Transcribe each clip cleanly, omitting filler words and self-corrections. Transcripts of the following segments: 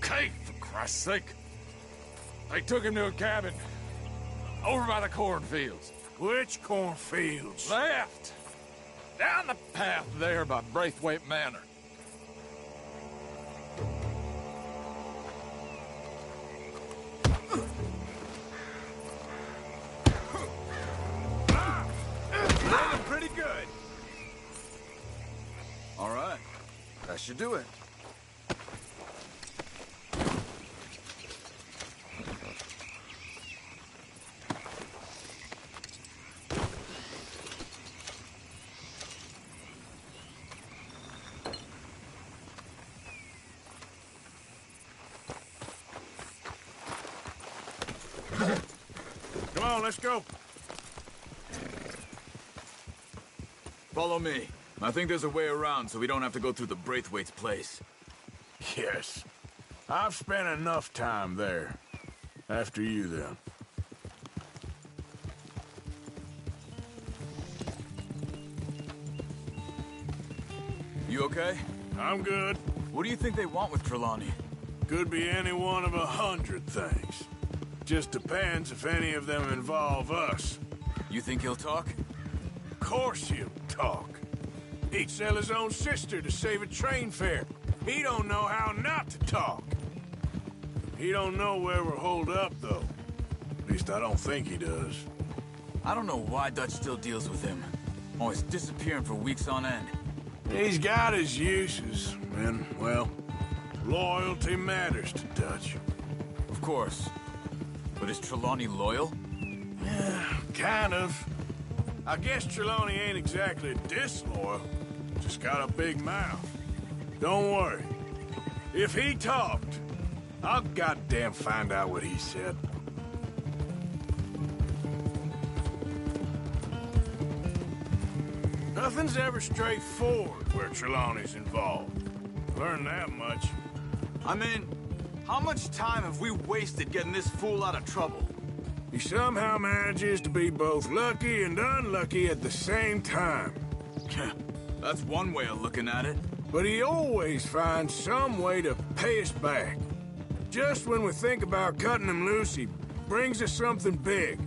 okay, for Christ's sake. They took him to a cabin over by the cornfields. Which cornfields? Left. Down the path there by Braithwaite Manor. Looking pretty good. All right. That should do it. Come on, let's go. Follow me. I think there's a way around so we don't have to go through the Braithwaite's place. Yes. I've spent enough time there. After you, then. You okay? I'm good. What do you think they want with Trelawney? Could be any one of 100 things. Just depends if any of them involve us. You think he'll talk? Of course he'll talk. He'd sell his own sister to save a train fare. He don't know how not to talk. He don't know where we're holed up, though. At least I don't think he does. I don't know why Dutch still deals with him. Always disappearing for weeks on end. He's got his uses, and, well, loyalty matters to Dutch. Of course. But is Trelawney loyal? Yeah, kind of. I guess Trelawney ain't exactly disloyal. Just got a big mouth. Don't worry. If he talked, I'll goddamn find out what he said. Nothing's ever straightforward where Trelawney's involved. Learned that much. I mean, how much time have we wasted getting this fool out of trouble? He somehow manages to be both lucky and unlucky at the same time. That's one way of looking at it. But he always finds some way to pay us back. Just when we think about cutting him loose, he brings us something big.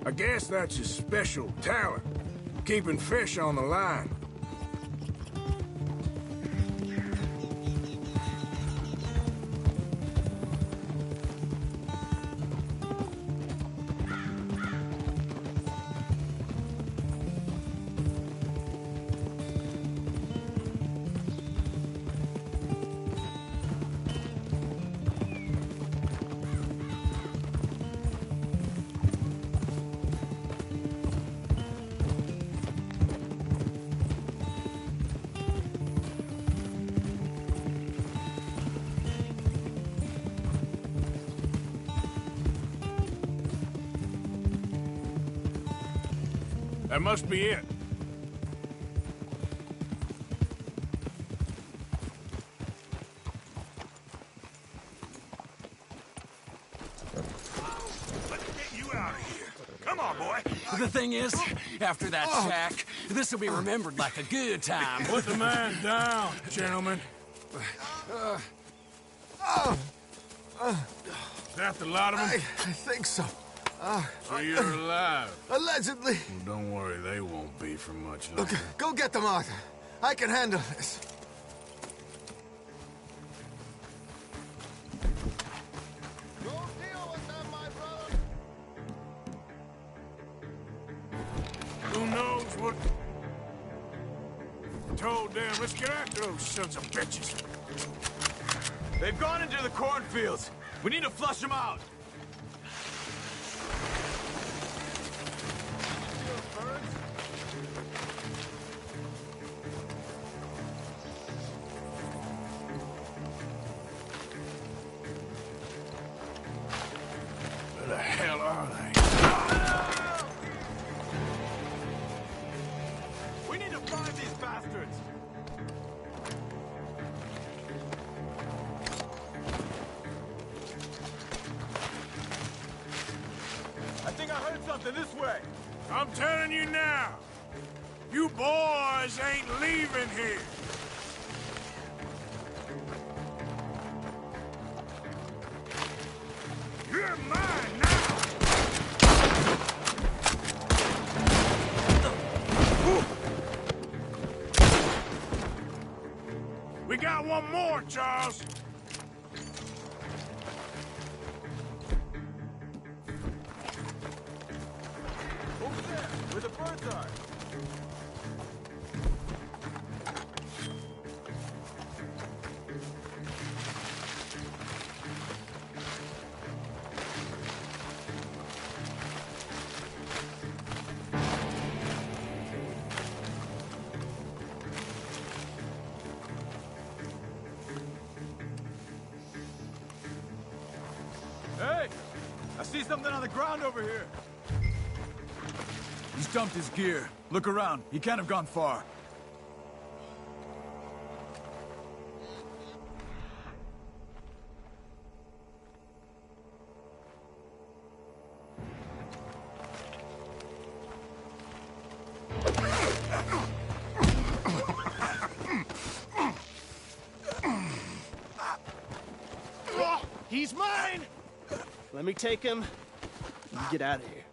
I guess that's his special talent, keeping fish on the line. That must be it. Let's get you out of here. Come on, boy. The thing is, after that shack, this will be remembered like a good time. Put the man down, gentlemen. Is that the lot of them? I think so. So you're alive. Allegedly. Well, don't worry, they won't be for much longer. Look, go get them, Arthur. I can handle this. Go deal with them, my brother. Who knows what... Told them, let's get after those sons of bitches. They've gone into the cornfields. We need to flush them out. Where the hell are they? We need to find these bastards. I think I heard something this way. I'm telling you now, you boys ain't leaving here. one more, Charles. Over there, where the birds are. Hey! I see something on the ground over here. He's dumped his gear. Look around. He can't have gone far. He's mine! Let me take him. You get out of here.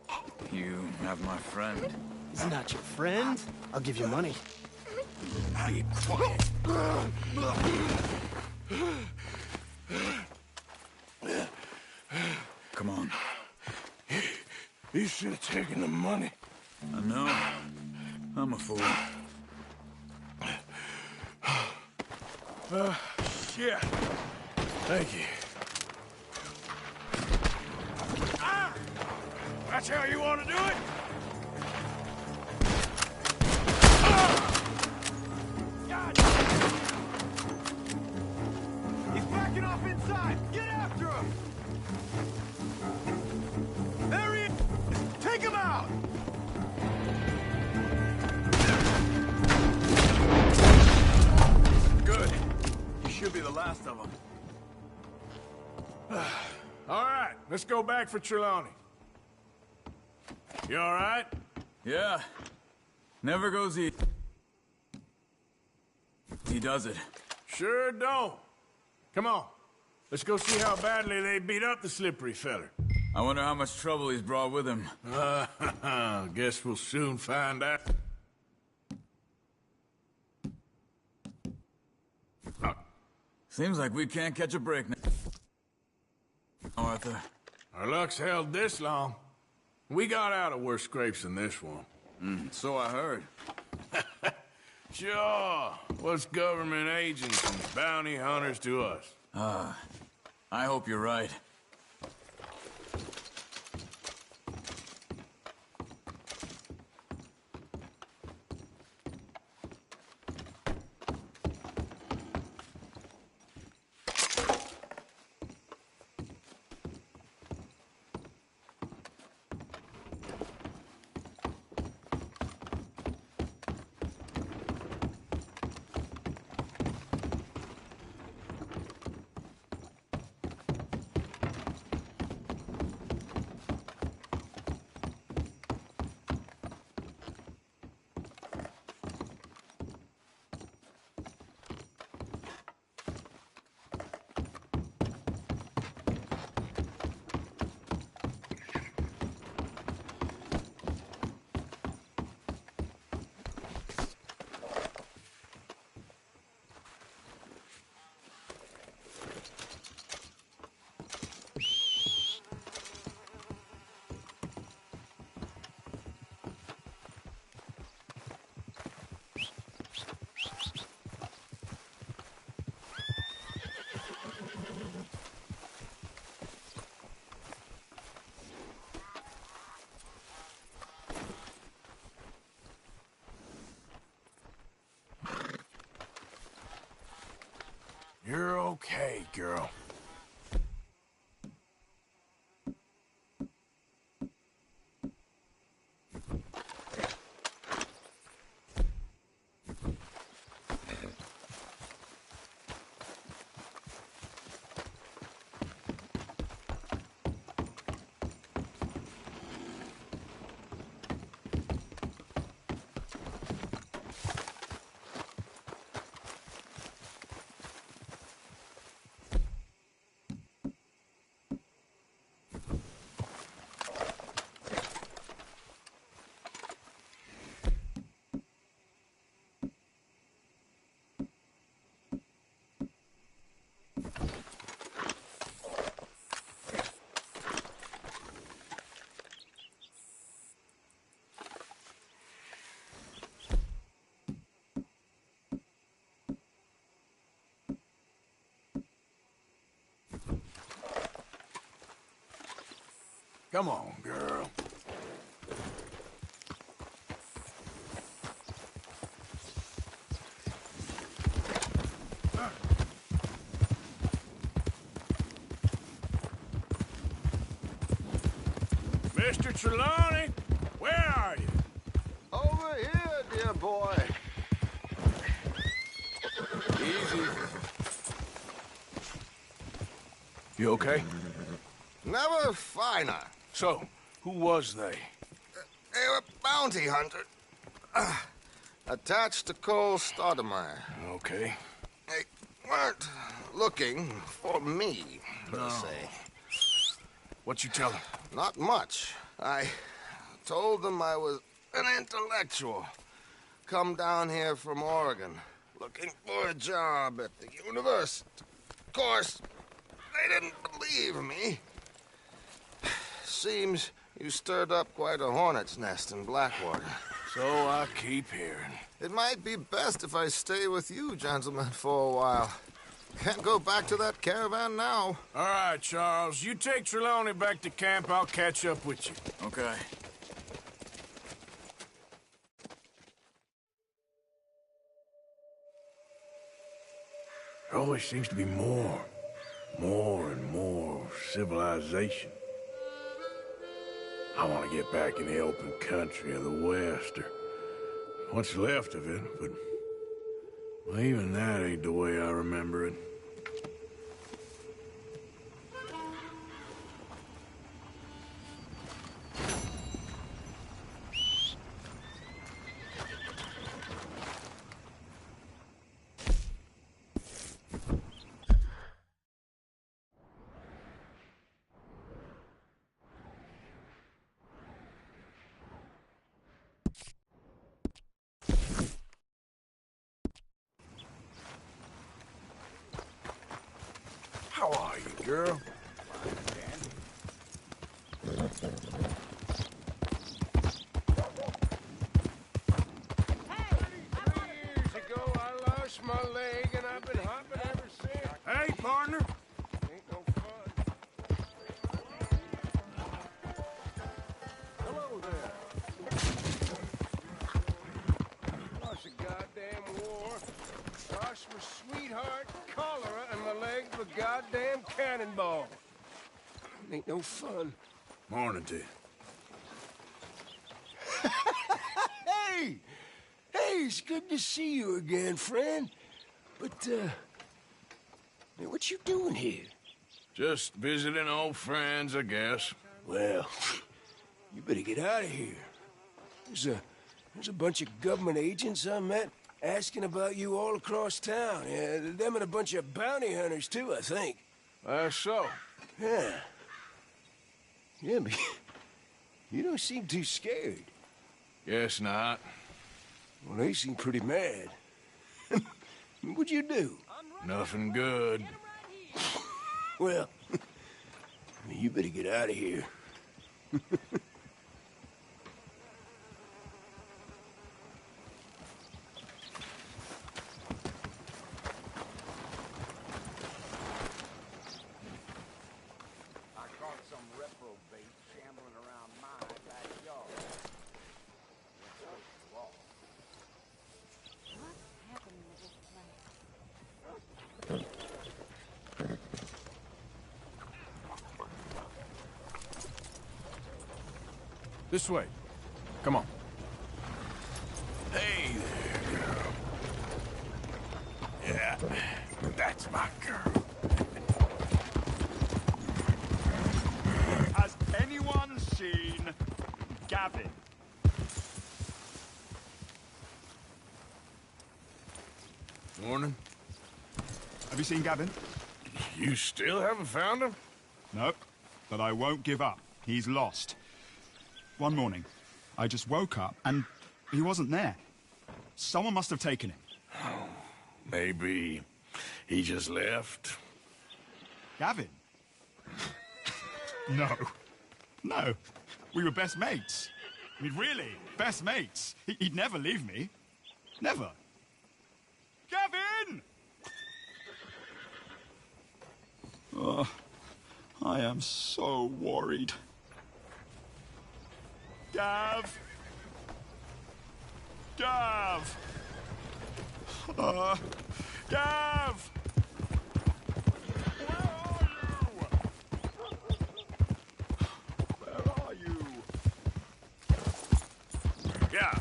You have my friend. He's not your friend. I'll give you money. Be quiet. Come on. You should have taken the money. I know. I'm a fool. Shit. Thank you. Ah! That's how you want to do it? He's backing off inside! Get after him! There he is! Take him out! Good. He should be the last of them. All right, let's go back for Trelawney. You all right? Yeah. Never goes easy. He does it. Sure don't. Come on. Let's go see how badly they beat up the slippery feller. I wonder how much trouble he's brought with him. Guess we'll soon find out. Seems like we can't catch a break now. Arthur. Our luck's held this long. We got out of worse scrapes than this one. So I heard. Sure. What's government agents and bounty hunters to us? I hope you're right. You're okay, girl. Come on, girl. Mr. Trelawney, where are you? Over here, dear boy. Easy. You okay? Never finer. So, who was they? They were bounty hunter. Attached to Cole Stoudemire. Okay. They weren't looking for me, per se. What you tell them? Not much. I told them I was an intellectual. Come down here from Oregon, looking for a job at the university. Of course, they didn't believe me. Seems you stirred up quite a hornet's nest in Blackwater. So I keep hearing. It might be best if I stay with you, gentlemen, for a while. Can't go back to that caravan now. All right, Charles. You take Trelawney back to camp. I'll catch up with you. Okay. There always seems to be more and more civilization. I want to get back in the open country of the West, or what's left of it, but well, even that ain't the way I remember it. How are you, girl? Ago, I lost my leg, and I've been hopping ever since. Hey, partner. Ain't no fun. Hello there. Lost a goddamn war. Lost my sweetheart, cholera, and my leg of a goddamn cannonball. Ain't no fun. Morning to you. Hey! Hey, it's good to see you again, friend. But, hey, what you doing here? Just visiting old friends, I guess. Well, you better get out of here. There's a bunch of government agents I met asking about you all across town. Yeah, them and a bunch of bounty hunters, too, I think. So. Yeah. Yeah, but you don't seem too scared. Guess not. Well, they seem pretty mad. What'd you do? Nothing good. Well, you better get out of here. This way. Come on. Hey there, girl. Yeah, that's my girl. Has anyone seen Gavin? Morning. Have you seen Gavin? You still haven't found him? Nope. But I won't give up. He's lost. One morning, I just woke up and he wasn't there. Someone must have taken him. Maybe he just left. Gavin? No. No. We were best mates. I mean, really, best mates. He'd never leave me. Never. Gavin! Oh, I am so worried. Gav! Gav! Gav! Where are you? Yeah.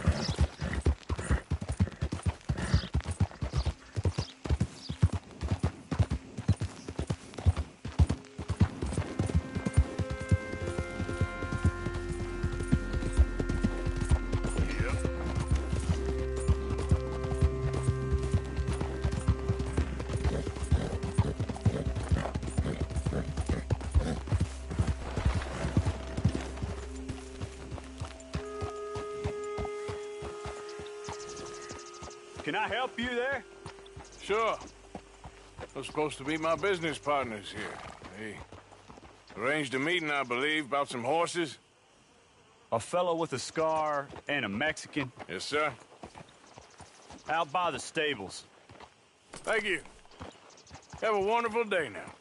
Can I help you there? Sure. They're supposed to be my business partners here. They arranged a meeting, I believe, about some horses. A fellow with a scar and a Mexican Yes, sir. out by the stables. Thank you. Have a wonderful day now.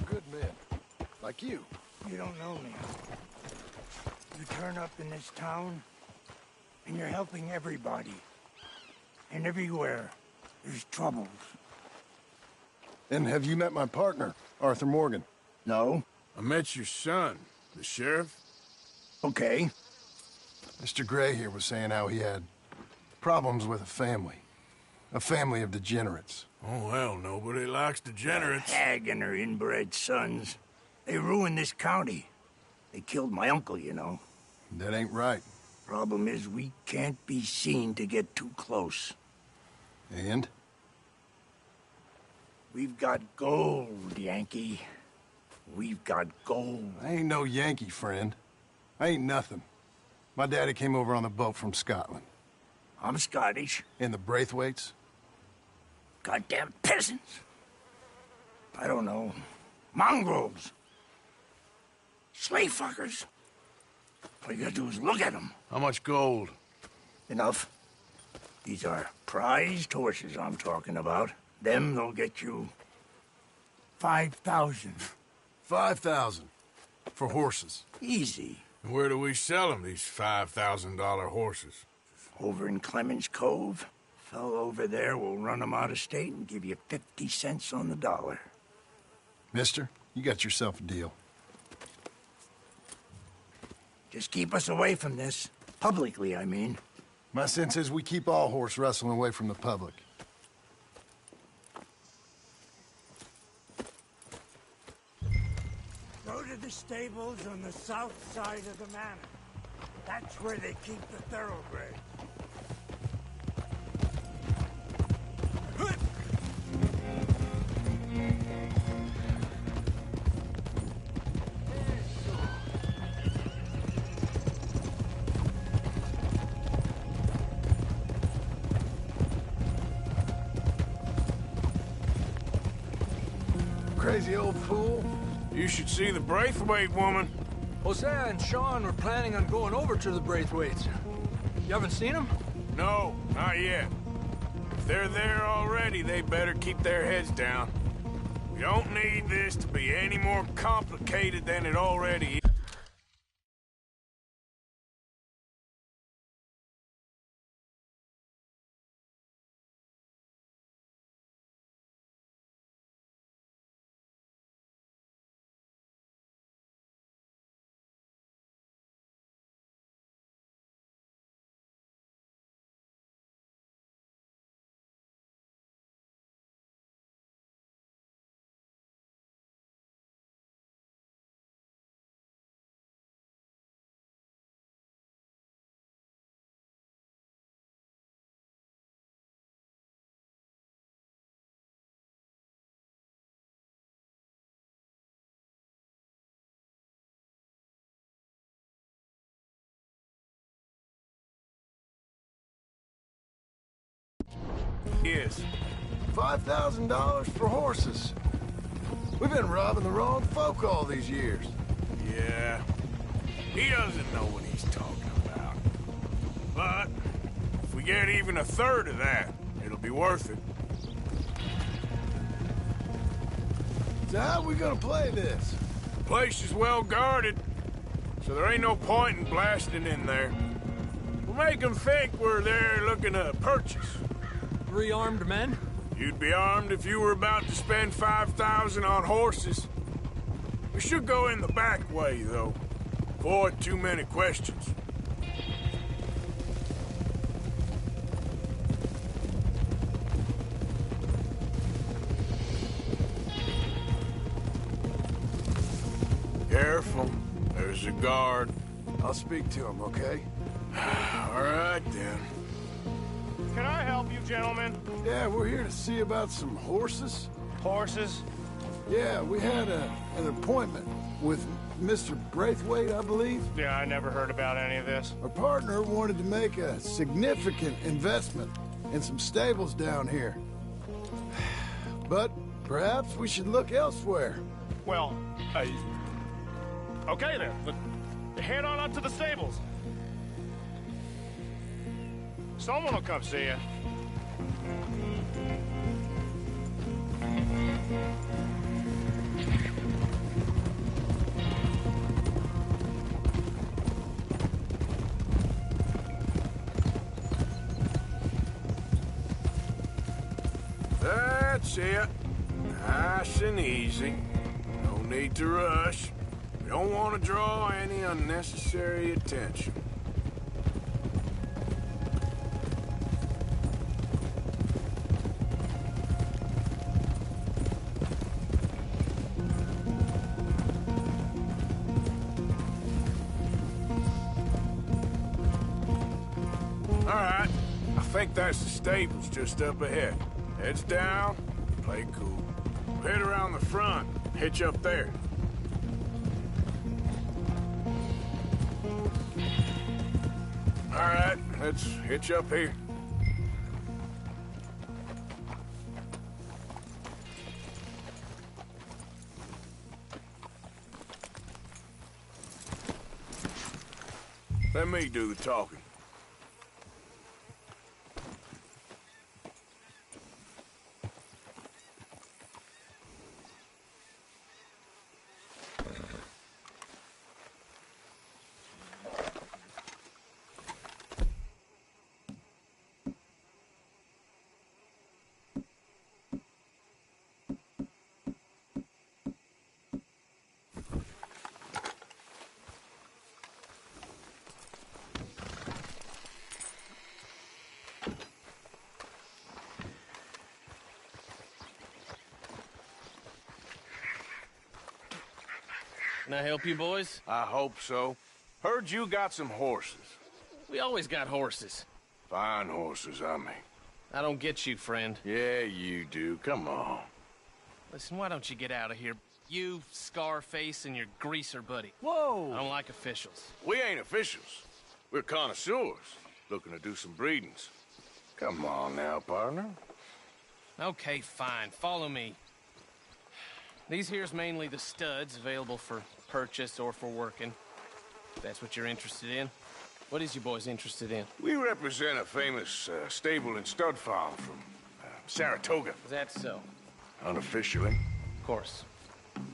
Good men. Like you. You don't know me. You turn up in this town, and you're helping everybody. And everywhere, there's troubles. And have you met my partner, Arthur Morgan? No? I met your son, the sheriff. Okay. Mr. Gray here was saying how he had problems with a family of degenerates. Oh, well, nobody likes degenerates. Hag and her inbred sons. They ruined this county. They killed my uncle, you know. That ain't right. Problem is, we can't be seen to get too close. And? We've got gold, Yankee. We've got gold. I ain't no Yankee, friend. I ain't nothing. My daddy came over on the boat from Scotland. I'm Scottish. And the Braithwaites? Goddamn peasants. I don't know. Mongrels. Slave fuckers. All you gotta do is look at them. How much gold? Enough. These are prized horses I'm talking about. Them, they'll get you 5,000. 5,000. For horses. Easy. And where do we sell them, these $5,000 horses? Over in Clemens Cove. Fellow over there will run them out of state and give you 50 cents on the dollar. Mister, you got yourself a deal. Just keep us away from this. Publicly, I mean. My sense is we keep all horse rustling away from the public. Go to the stables on the south side of the manor. That's where they keep the thoroughbreds. Crazy old fool. You should see the Braithwaite woman. Hosea and Sean were planning on going over to the Braithwaites. You haven't seen them? No, not yet. If they're there already, they better keep their heads down. We don't need this to be any more complicated than it already is. is. $5,000 for horses. We've been robbing the wrong folk all these years. Yeah. He doesn't know what he's talking about. But if we get even a third of that, it'll be worth it. So how are we gonna play this? The place is well guarded, so there ain't no point in blasting in there. We'll make them think we're there looking to purchase. 3 armed men? You'd be armed if you were about to spend 5,000 on horses. We should go in the back way, though. Avoid too many questions. Careful. There's a guard. I'll speak to him, okay? All right, then. Can I help you, gentlemen? Yeah, we're here to see about some horses. Horses? Yeah, we had an appointment with Mr. Braithwaite, I believe. Yeah, I never heard about any of this. Our partner wanted to make a significant investment in some stables down here. But perhaps we should look elsewhere. Well, okay then. Head on up to the stables. Someone will come see you. That's it. Nice and easy. No need to rush. We don't want to draw any unnecessary attention. All right. I think that's the stables just up ahead. Heads down, play cool. Head around the front, hitch up there. All right, let's hitch up here. Let me do the talking. Can I help you, boys? I hope so. Heard you got some horses. We always got horses. Fine horses, I mean. I don't get you, friend. Yeah, you do. Come on. Listen, why don't you get out of here? You, Scarface, and your greaser buddy. Whoa! I don't like officials. We ain't officials. We're connoisseurs, looking to do some breedings. Come on now, partner. Okay, fine. Follow me. These here's mainly the studs available for purchase or for working. If that's what you're interested in. What is you boys interested in? We represent a famous stable and stud farm from Saratoga. Is that so? Unofficially. Of course. Well,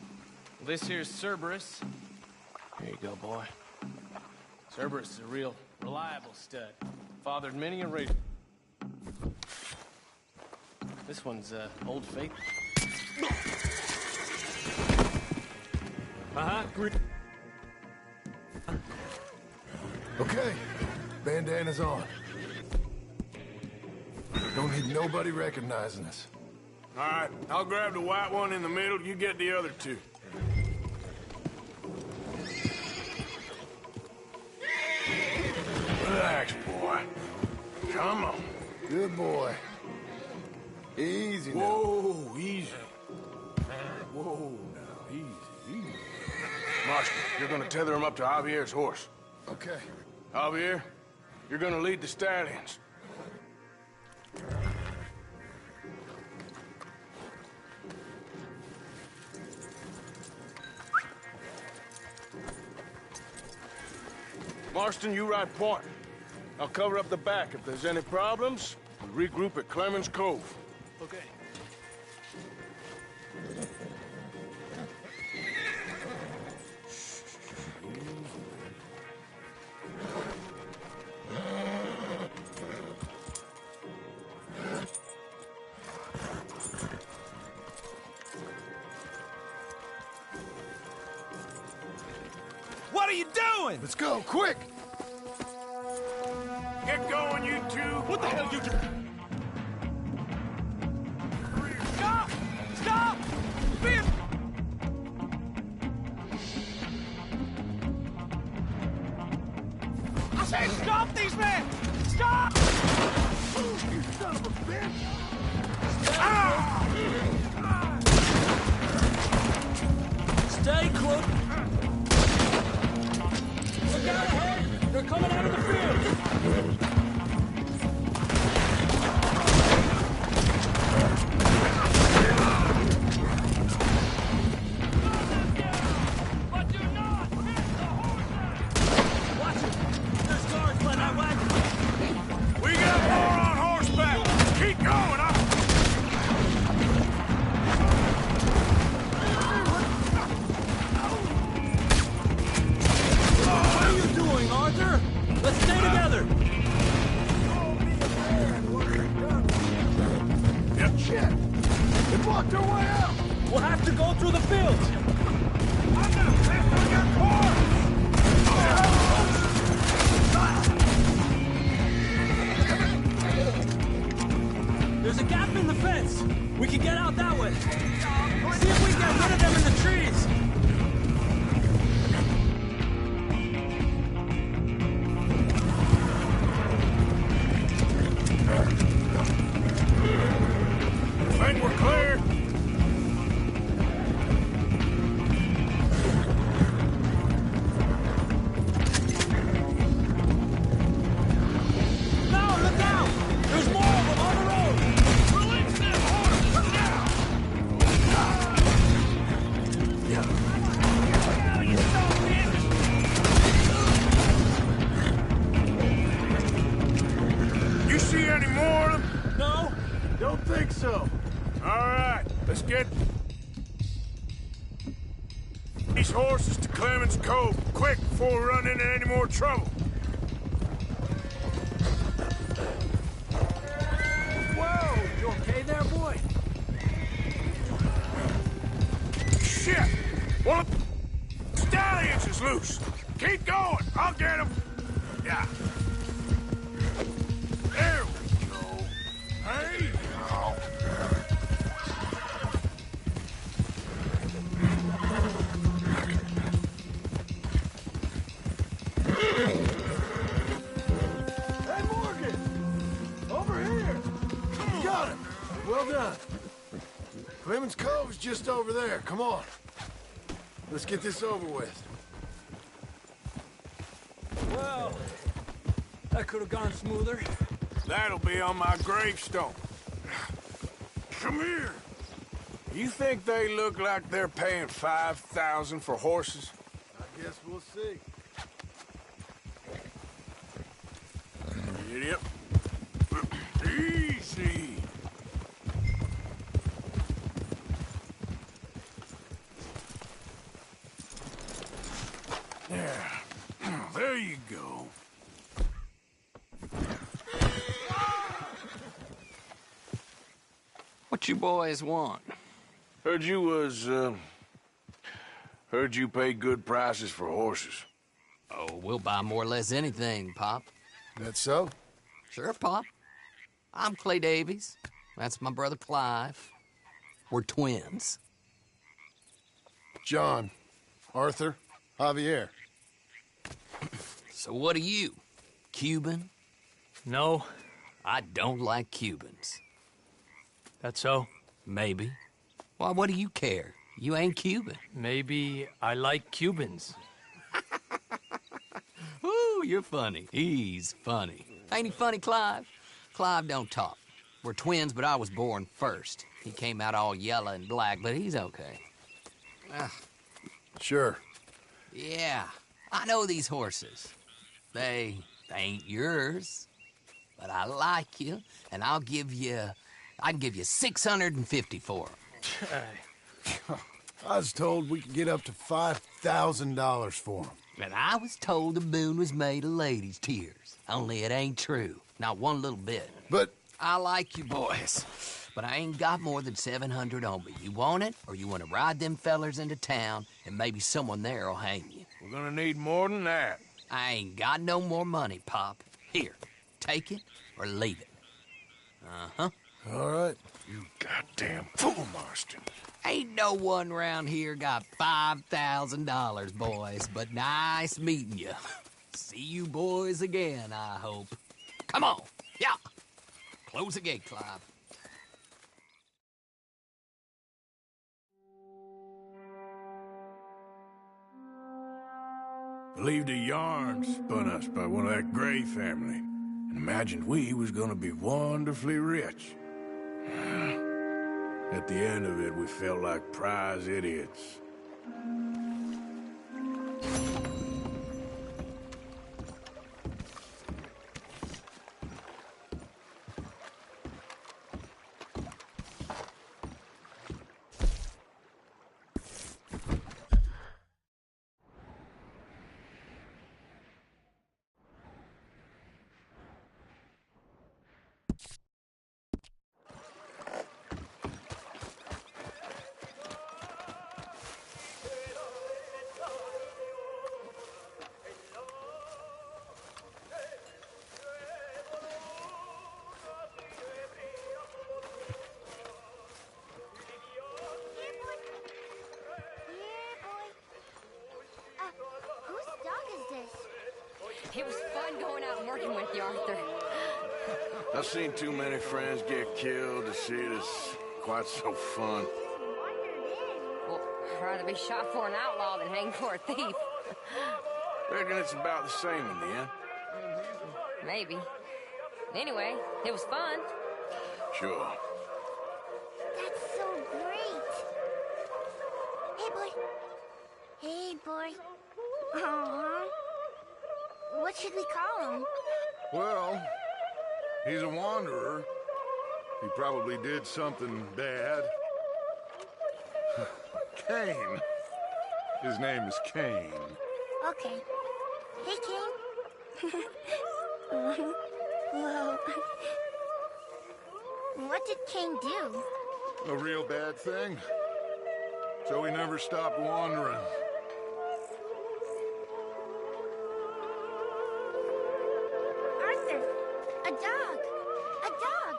this here's Cerberus. Here you go, boy. Cerberus is a real reliable stud. Fathered many a raider. This one's Old Faithful. Okay, bandana's on. Don't need nobody recognizing us. All right, I'll grab the white one in the middle. You get the other two. Relax, boy. Come on. Good boy. Easy now. Whoa, easy. Whoa, now, easy, easy. Marshal, you're gonna tether him up to Javier's horse. Okay. Javier, you're gonna lead the stallions. Marston, you ride point. I'll cover up the back. If there's any problems, we'll regroup at Clemens Cove. Okay. What are you doing? Let's go, quick! Get going, you two! What the hell you do? Stop! Stop! Biff! I said stop these men! Stop! You son of a bitch! Stay close. Look out ahead! They're coming out of the field! We got more on horseback! Keep going! What are you doing, Arthur? Let's stay together! Yep. Shit! They blocked our way out! We'll have to go through the fields! I'm gonna piss on your corpse! There's a gap in the fence! We can get out that way! See if we can get rid of them in the trees! Think we're clear? No, look out! There's more of them on the road! Release them horses now! You see any more of them? No? Don't think so. All right, let's get these horses to Clemens Cove quick before we run into any more trouble. Whoa! You okay there, boy? Shit! One of the stallions is loose. Keep going. I'll get him. Yeah. There we go. Hey, now. Hey, Morgan! Over here! You got it! Well done. Clemens Cove's just over there. Come on. Let's get this over with. Well, that could have gone smoother. That'll be on my gravestone. Come here. You think they look like they're paying $5,000 for horses? I guess we'll see. Idiot. Easy. Yeah. There you go. What you boys want? Heard you pay good prices for horses. Oh, we'll buy more or less anything, Pop. That so? Sure, Pop. I'm Clay Davies. That's my brother Clive. We're twins. John, Arthur, Javier. So what are you? Cuban? No. I don't like Cubans. That so? Maybe. Why, what do you care? You ain't Cuban. Maybe I like Cubans. Ooh, you're funny. He's funny. Ain't he funny, Clive? Clive don't talk. We're twins, but I was born first. He came out all yellow and black, but he's okay. Sure. Yeah, I know these horses. They ain't yours, but I like you, and I can give you 650 for them. I was told we could get up to $5,000 for them. And I was told the moon was made of ladies' tears. Only it ain't true. Not one little bit. But I like you boys, but I ain't got more than 700 on me. You want it, or you want to ride them fellers into town, and maybe someone there'll hang you. We're gonna need more than that. I ain't got no more money, Pop. Here, take it or leave it. Uh-huh. All right. You goddamn fool, Marston. Ain't no one round here got $5,000, boys, but nice meeting you. See you boys again, I hope. Come on, yeah. Close the gate, Clive. Believed a yarn spun us by one of that Gray family, and imagined we was gonna be wonderfully rich. At the end of it, we felt like prize idiots. It was fun going out and working with you, Arthur. I've seen too many friends get killed to see it as quite so fun. Well, I'd rather be shot for an outlaw than hanged for a thief. Reckon it's about the same in the end. Maybe. Anyway, it was fun. Sure. That's so great. Hey, boy. Hey, boy. Aww. What should we call him? Well, he's a wanderer. He probably did something bad. Cain. His name is Cain. Okay. Hey, Cain. Whoa. What did Cain do? A real bad thing. So he never stopped wandering. Arthur, a dog. A dog.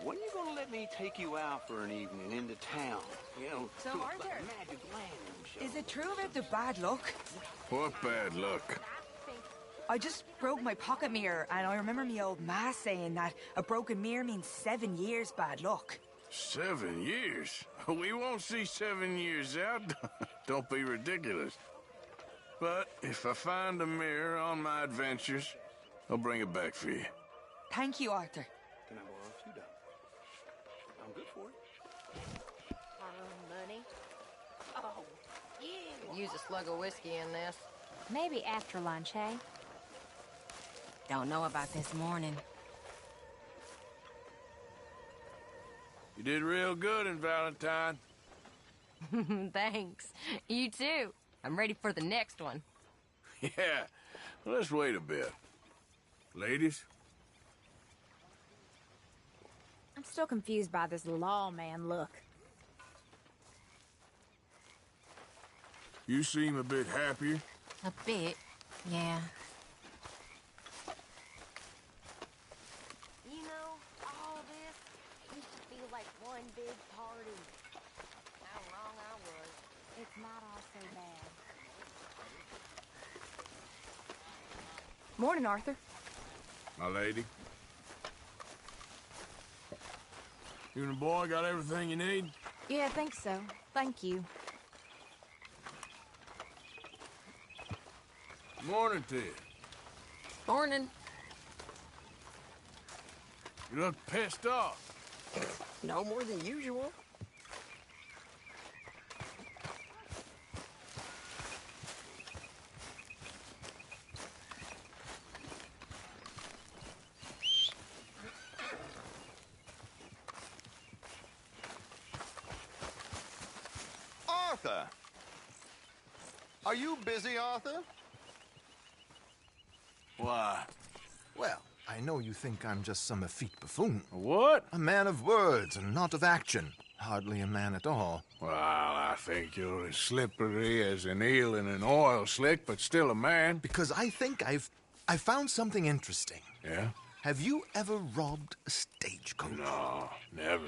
When are you gonna let me take you out for an evening into town? You know, So, to a Arthur, magic lantern show. is it true about the bad luck? What bad luck? I just broke my pocket mirror, and I remember me old ma saying that a broken mirror means 7 years bad luck. 7 years? We won't see 7 years out. Don't be ridiculous. But if I find a mirror on my adventures, I'll bring it back for you. Thank you, Arthur. Can I borrow a few dollars? I'm good for it. Money? Oh, yeah. Use a slug of whiskey in this. Maybe after lunch, hey? Don't know about this morning. You did real good in Valentine. Thanks. You too. I'm ready for the next one. Yeah. Well, let's wait a bit. Ladies? I'm still confused by this lawman look. You seem a bit happier. A bit, yeah. You know, all this used to feel like one big party. How wrong I was. It's not all so bad. Morning, Arthur. My lady. You and the boy got everything you need? Yeah, I think so. Thank you. Morning to you. Morning. You look pissed off. No more than usual. Arthur! Are you busy, Arthur? Why? Well, I know you think I'm just some effete buffoon. What? A man of words and not of action. Hardly a man at all. Well, I think you're as slippery as an eel in an oil slick, but still a man. Because I think I found something interesting. Yeah? Have you ever robbed a stagecoach? No, never.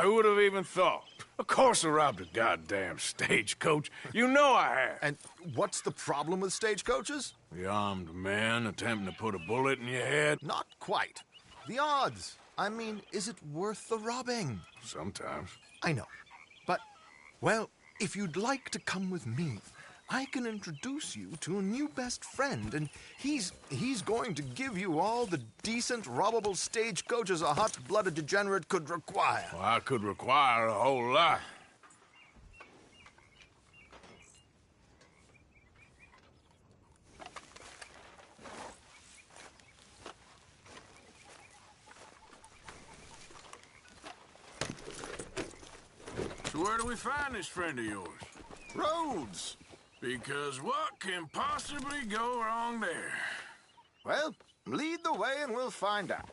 Who would have even thought? Of course I robbed a goddamn stagecoach. You know I have. And what's the problem with stagecoaches? The armed man attempting to put a bullet in your head? Not quite. The odds. I mean, is it worth the robbing? Sometimes. I know. But, well, if you'd like to come with me, I can introduce you to a new best friend, and he's going to give you all the decent, robbable stagecoaches a hot-blooded degenerate could require. Well, I could require a whole lot. So where do we find this friend of yours? Roads. Because what can possibly go wrong there? Well, lead the way and we'll find out.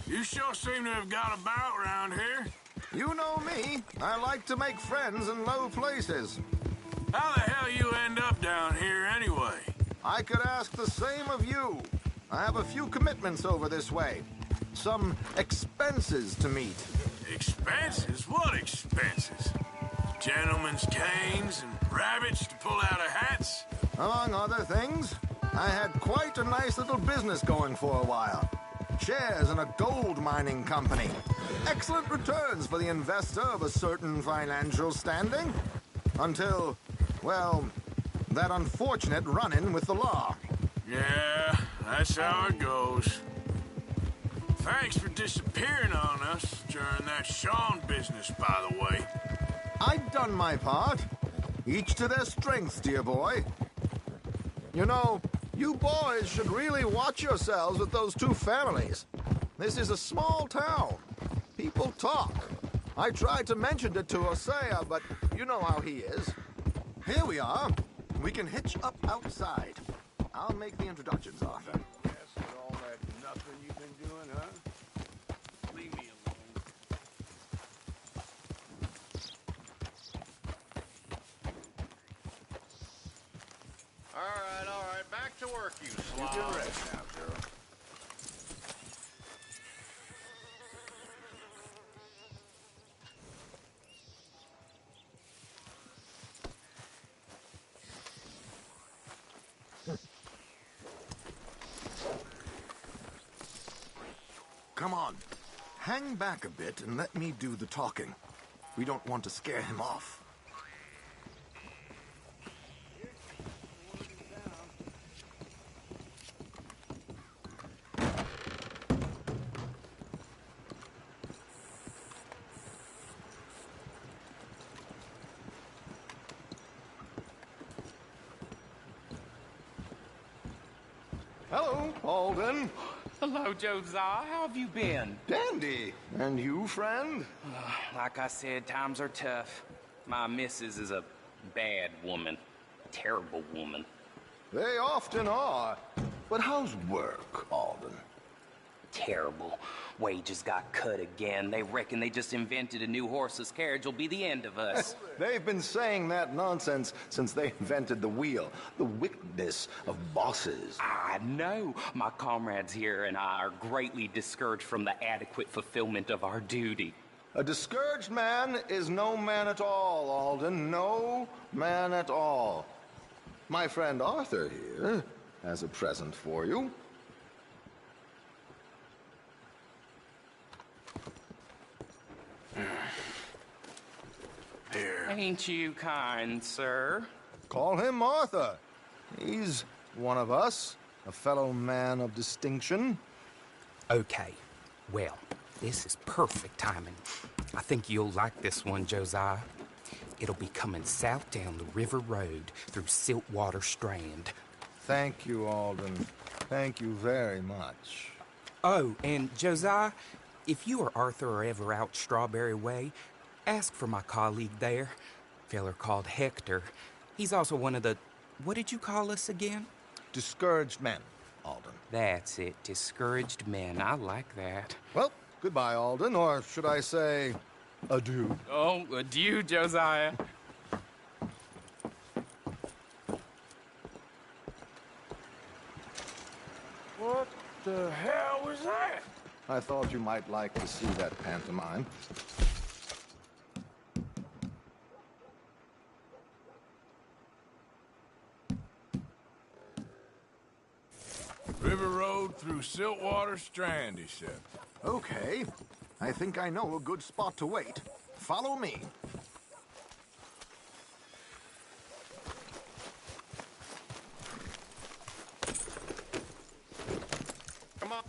You sure seem to have got about round here. You know me. I like to make friends in low places. How the hell you end up down here anyway? I could ask the same of you. I have a few commitments over this way. Some expenses to meet. Expenses? What expenses? Gentlemen's canes and rabbits to pull out of hats? Among other things, I had quite a nice little business going for a while. Shares in a gold mining company. Excellent returns for the investor of a certain financial standing. Until, well, that unfortunate run-in with the law. Yeah, that's how it goes. Thanks for disappearing on us during that Sean business, by the way. I've done my part. Each to their strengths, dear boy. You know, you boys should really watch yourselves with those two families. This is a small town. People talk. I tried to mention it to Hosea, but you know how he is. Here we are. We can hitch up outside. I'll make the introductions, Arthur. All that nothing you've been doing, huh? Leave me alone. All right, back to work, you You slob. can rest now, girl. Come on. Hang back a bit and let me do the talking. We don't want to scare him off. Hello, Alden. Hello, Josiah. How have you been? Dandy. And you, friend? Like I said, times are tough. My missus is a bad woman. Terrible woman. They often are. But how's work, Alden? Terrible. Wages got cut again. They reckon they just invented a new horseless carriage will be the end of us. They've been saying that nonsense since they invented the wheel. The wickedness of bosses. I know. My comrades here and I are greatly discouraged from the adequate fulfillment of our duty. A discouraged man is no man at all, Alden. No man at all. My friend Arthur here has a present for you. Ain't you kind, sir? Call him Arthur. He's one of us, a fellow man of distinction. Okay, well, this is perfect timing. I think you'll like this one, Josiah. It'll be coming south down the river road through Siltwater Strand. Thank you, Alden. Thank you very much. Oh, and Josiah, if you or Arthur are ever out Strawberry Way, ask for my colleague there, feller called Hector. He's also one of the... What did you call us again? Discouraged men, Alden. That's it, discouraged men. I like that. Well, goodbye, Alden, or should I say, adieu. Oh, adieu, Josiah. What the hell was that? I thought you might like to see that pantomime. River Road through Siltwater Strand, he said. Okay. I think I know a good spot to wait. Follow me. Come on.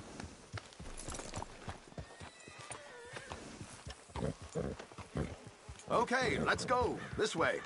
Okay, let's go. This way.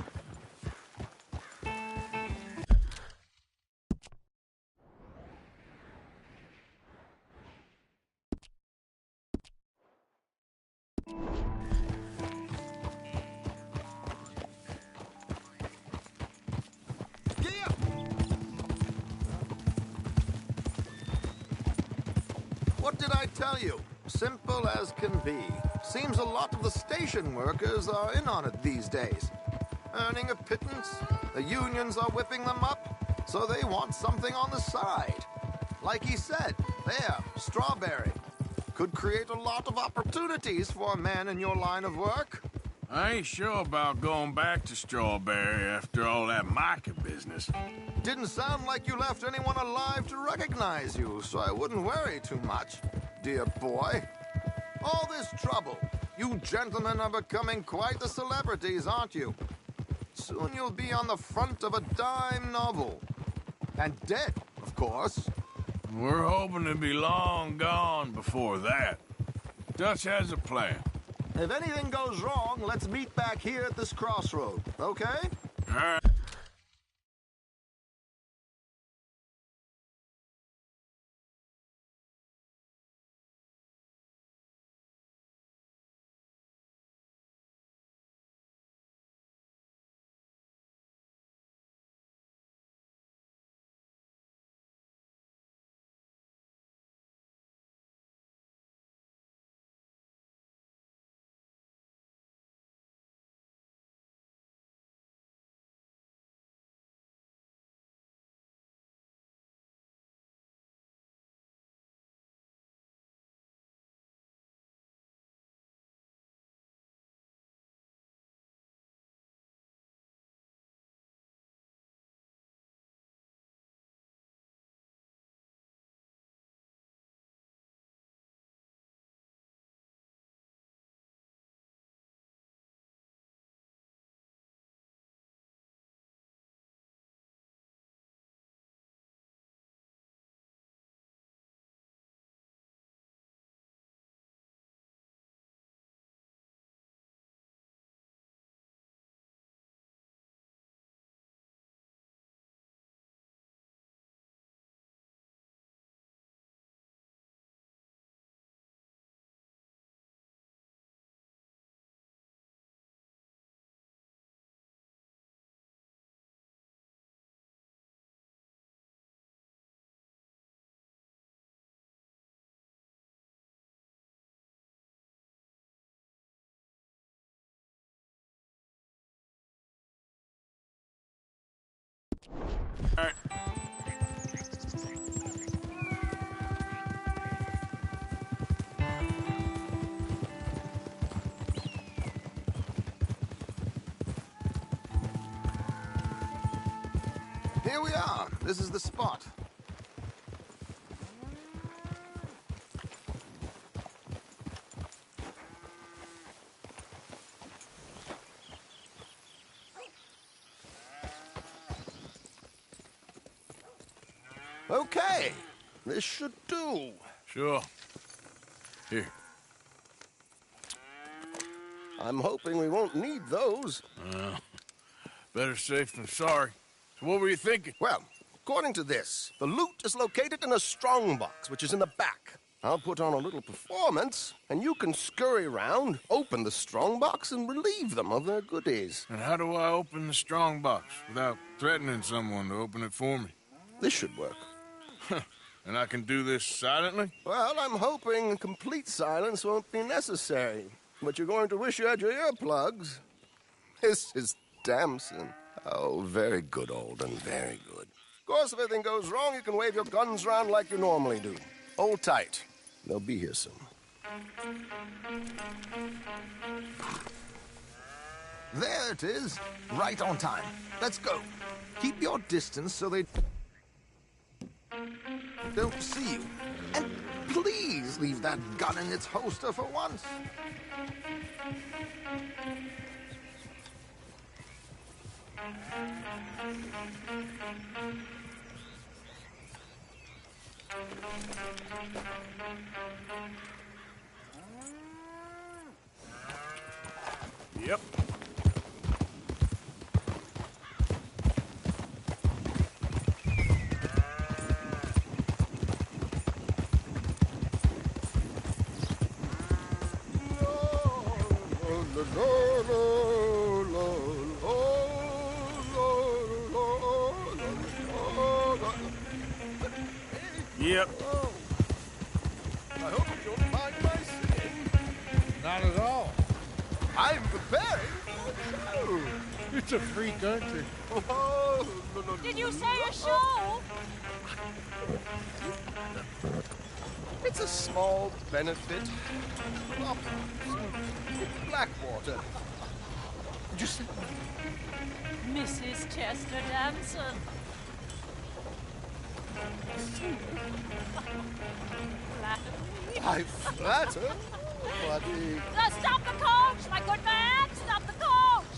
What did I tell you? Simple as can be. Seems a lot of the station workers are in on it these days. Earning a pittance, the unions are whipping them up, so they want something on the side. Like he said, there, Strawberry. Could create a lot of opportunities for a man in your line of work. I ain't sure about going back to Strawberry after all that Micah business. Didn't sound like you left anyone alive to recognize you, so I wouldn't worry too much, dear boy. All this trouble. You gentlemen are becoming quite the celebrities, aren't you? Soon you'll be on the front of a dime novel. And dead, of course. We're hoping to be long gone before that. Dutch has a plan. If anything goes wrong, let's meet back here at this crossroad, okay? All right. All right. Here we are. This is the spot. Okay, this should do. Sure. Here. I'm hoping we won't need those. Better safe than sorry. So what were you thinking? Well, according to this, the loot is located in a strongbox, which is in the back. I'll put on a little performance, and you can scurry around, open the strongbox, and relieve them of their goodies. And how do I open the strongbox without threatening someone to open it for me? This should work. And I can do this silently? Well, I'm hoping complete silence won't be necessary. But you're going to wish you had your earplugs. This is Damson. Oh, very good, Alden, very good. Of course, if anything goes wrong, you can wave your guns around like you normally do. Hold tight. They'll be here soon. There it is. Right on time. Let's go. Keep your distance so they don't see you. And please leave that gun in its holster for once. Yep. Yep. I hope you don't mind my singing. Not at all. I'm preparing for a show. It's a free country. Oh, no. Did you say a show? It's a small benefit. Blackwater. Did you say? Mrs. Chester Damson. I flatter. Bloody. Stop the coach, my good man! Stop the coach!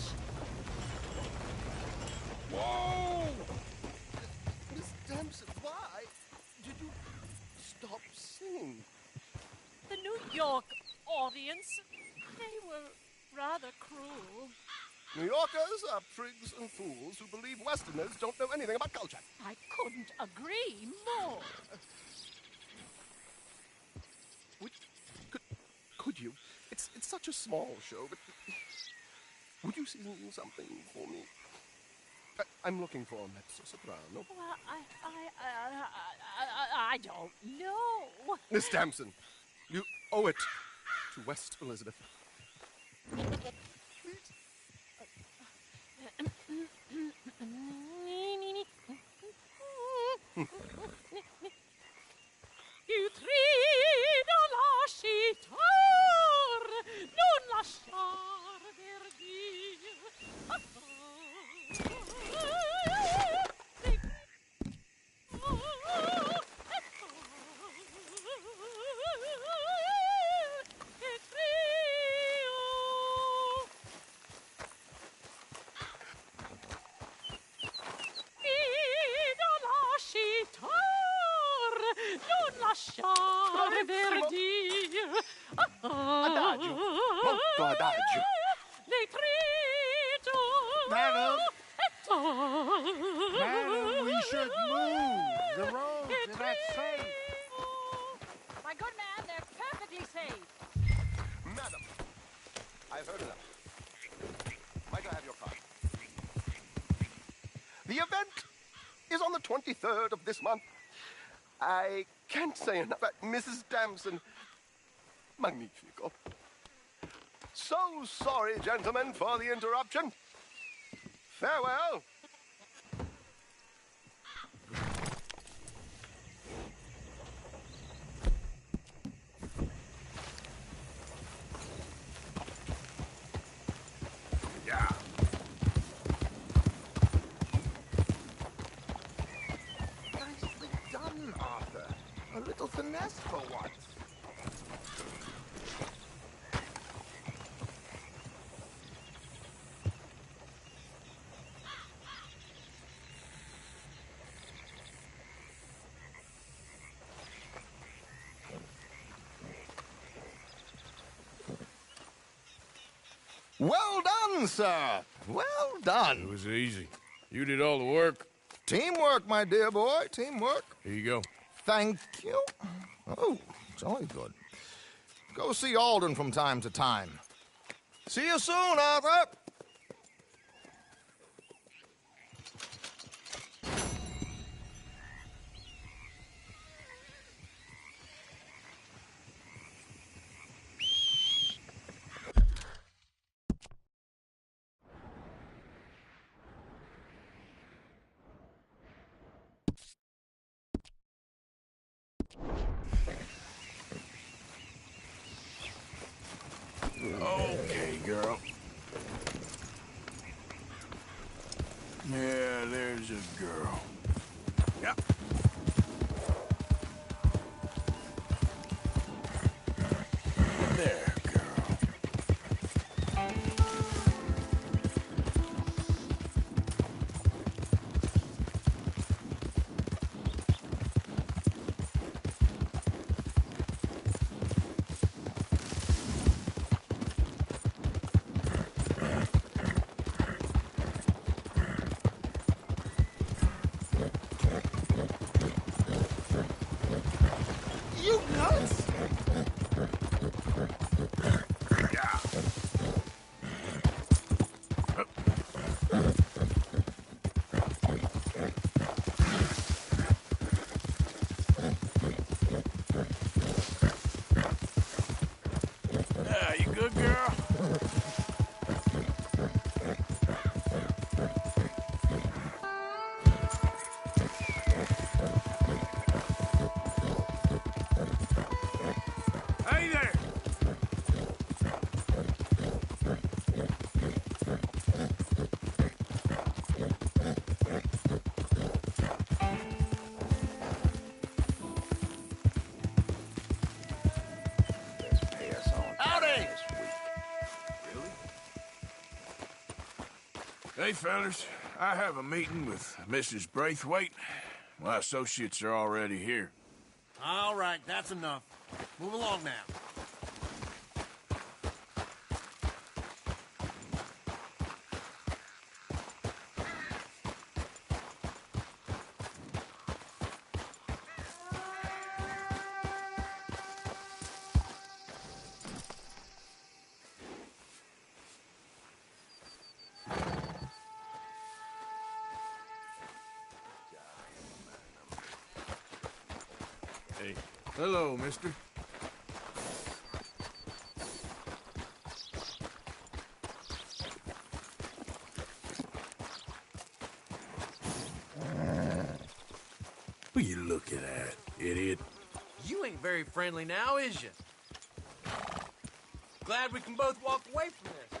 Whoa! Miss Damson, why did you stop singing? The New York audience, they were rather cruel. New Yorkers are prigs and fools who believe Westerners don't know anything about culture. I couldn't agree more. Could you? It's such a small show, but would you sing something for me? I'm looking for a mezzo-soprano. Well, I don't know. Miss Damson, you owe it to West Elizabeth. Il trido lascitar, non lasciar verdir. Lasciare verdir. Adagio, molto adagio. Le trito. Madam, we should move. The roads are not safe. My good man, they're perfectly safe. Madam, I've heard enough. Might I have your card? The event is on the 23rd of this month. I can't say enough about Mrs. Damson. Magnifico. So sorry, gentlemen, for the interruption. Farewell. Yeah. Nicely done, Arthur. A little finesse for once. Well done, sir. Well done. It was easy. You did all the work. Teamwork, my dear boy. Teamwork. Here you go. Thank you. Oh, jolly good. Go see Alden from time to time. See you soon, Arthur. Okay, girl. Yeah, there's a girl. Yep. There, girl. You nuts! Yeah, you good, girl? Hey there! Howdy! Hey, fellas. I have a meeting with Mrs. Braithwaite. My associates are already here. All right, that's enough. Move along now. Hey. Hello, mister. What are you looking at, idiot? You ain't very friendly now, is you? Glad we can both walk away from this.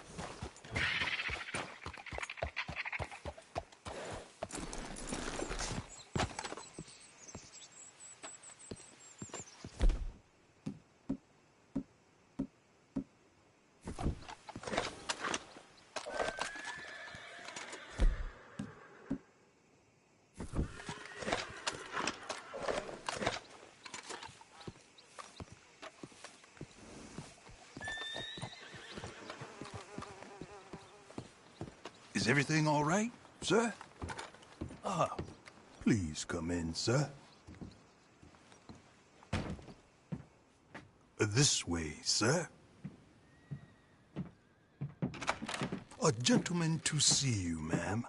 Is everything all right, sir? Ah, please come in, sir. This way, sir. A gentleman to see you, ma'am.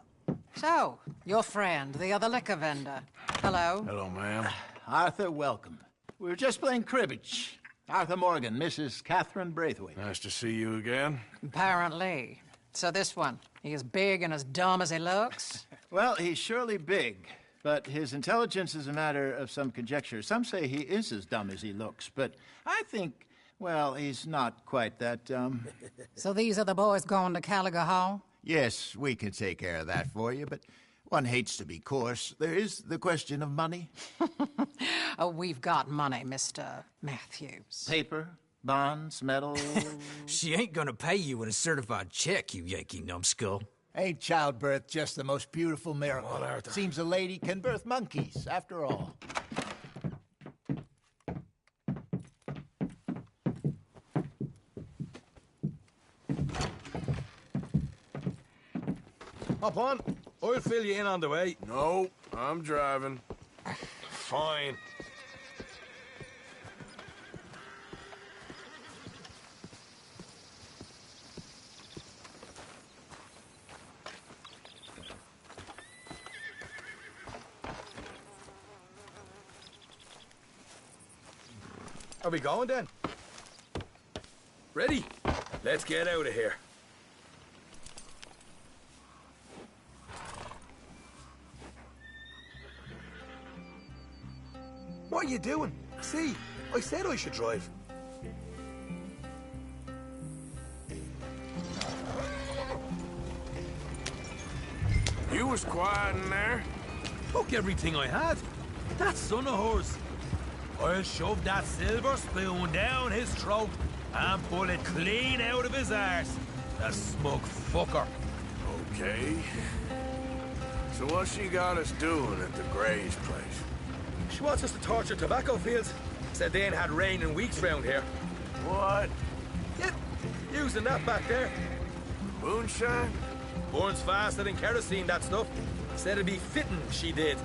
So, your friend, the other liquor vendor. Hello. Hello, ma'am. Arthur, welcome. We were just playing cribbage. Arthur Morgan, Mrs. Catherine Braithwaite. Nice to see you again. Apparently. So this one, he is big and as dumb as he looks? Well, he's surely big, but his intelligence is a matter of some conjecture. Some say he is as dumb as he looks, but I think, well, he's not quite that dumb. So these are the boys going to Caliga Hall? Yes, we can take care of that for you, but one hates to be coarse. There is the question of money. Oh, we've got money, Mr. Matthews. Paper, bonds, metal. She ain't gonna pay you in a certified check, you Yankee numbskull. Ain't childbirth just the most beautiful miracle? Seems a lady can birth monkeys, after all. Hop on. I'll fill you in on the way. No, I'm driving. Fine. Are we going then? Ready? Let's get out of here. What are you doing? See, I said I should drive. You was quiet in there. Took everything I had. That son of hers. I'll shove that silver spoon down his throat and pull it clean out of his arse. The smug fucker. Okay. So what she got us doing at the Gray's place? She wants us to torture tobacco fields. Said they ain't had rain in weeks round here. What? Yep, using that back there. Moonshine? Burns faster than kerosene, that stuff. Said it'd be fitting, she did.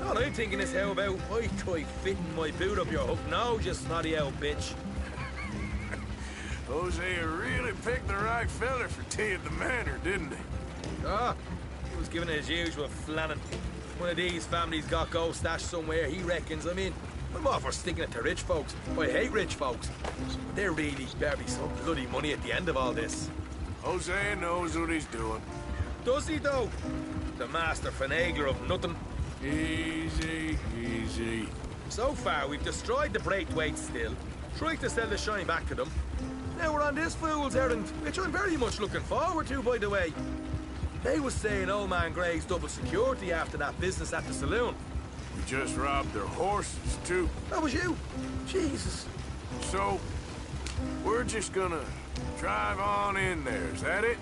All I'm thinking is how about I try fitting my boot up your hook now, you snotty old bitch. Hosea really picked the right fella for tea at the manor, didn't he? Ah, he was giving it his usual flannin'. One of these families got gold stashed somewhere, he reckons. I mean, I'm all for sticking it to rich folks. I hate rich folks. But there really better be some bloody money at the end of all this. Hosea knows what he's doing. Does he, though? The master finagler of nothing. Easy, easy. So far, we've destroyed the Braithwaite still, tried to sell the shine back to them. Now we're on this fool's errand, which I'm very much looking forward to, by the way. They was saying old man Gray's double security after that business at the saloon. We just robbed their horses, too. That was you? Jesus. So, we're just gonna drive on in there, is that it?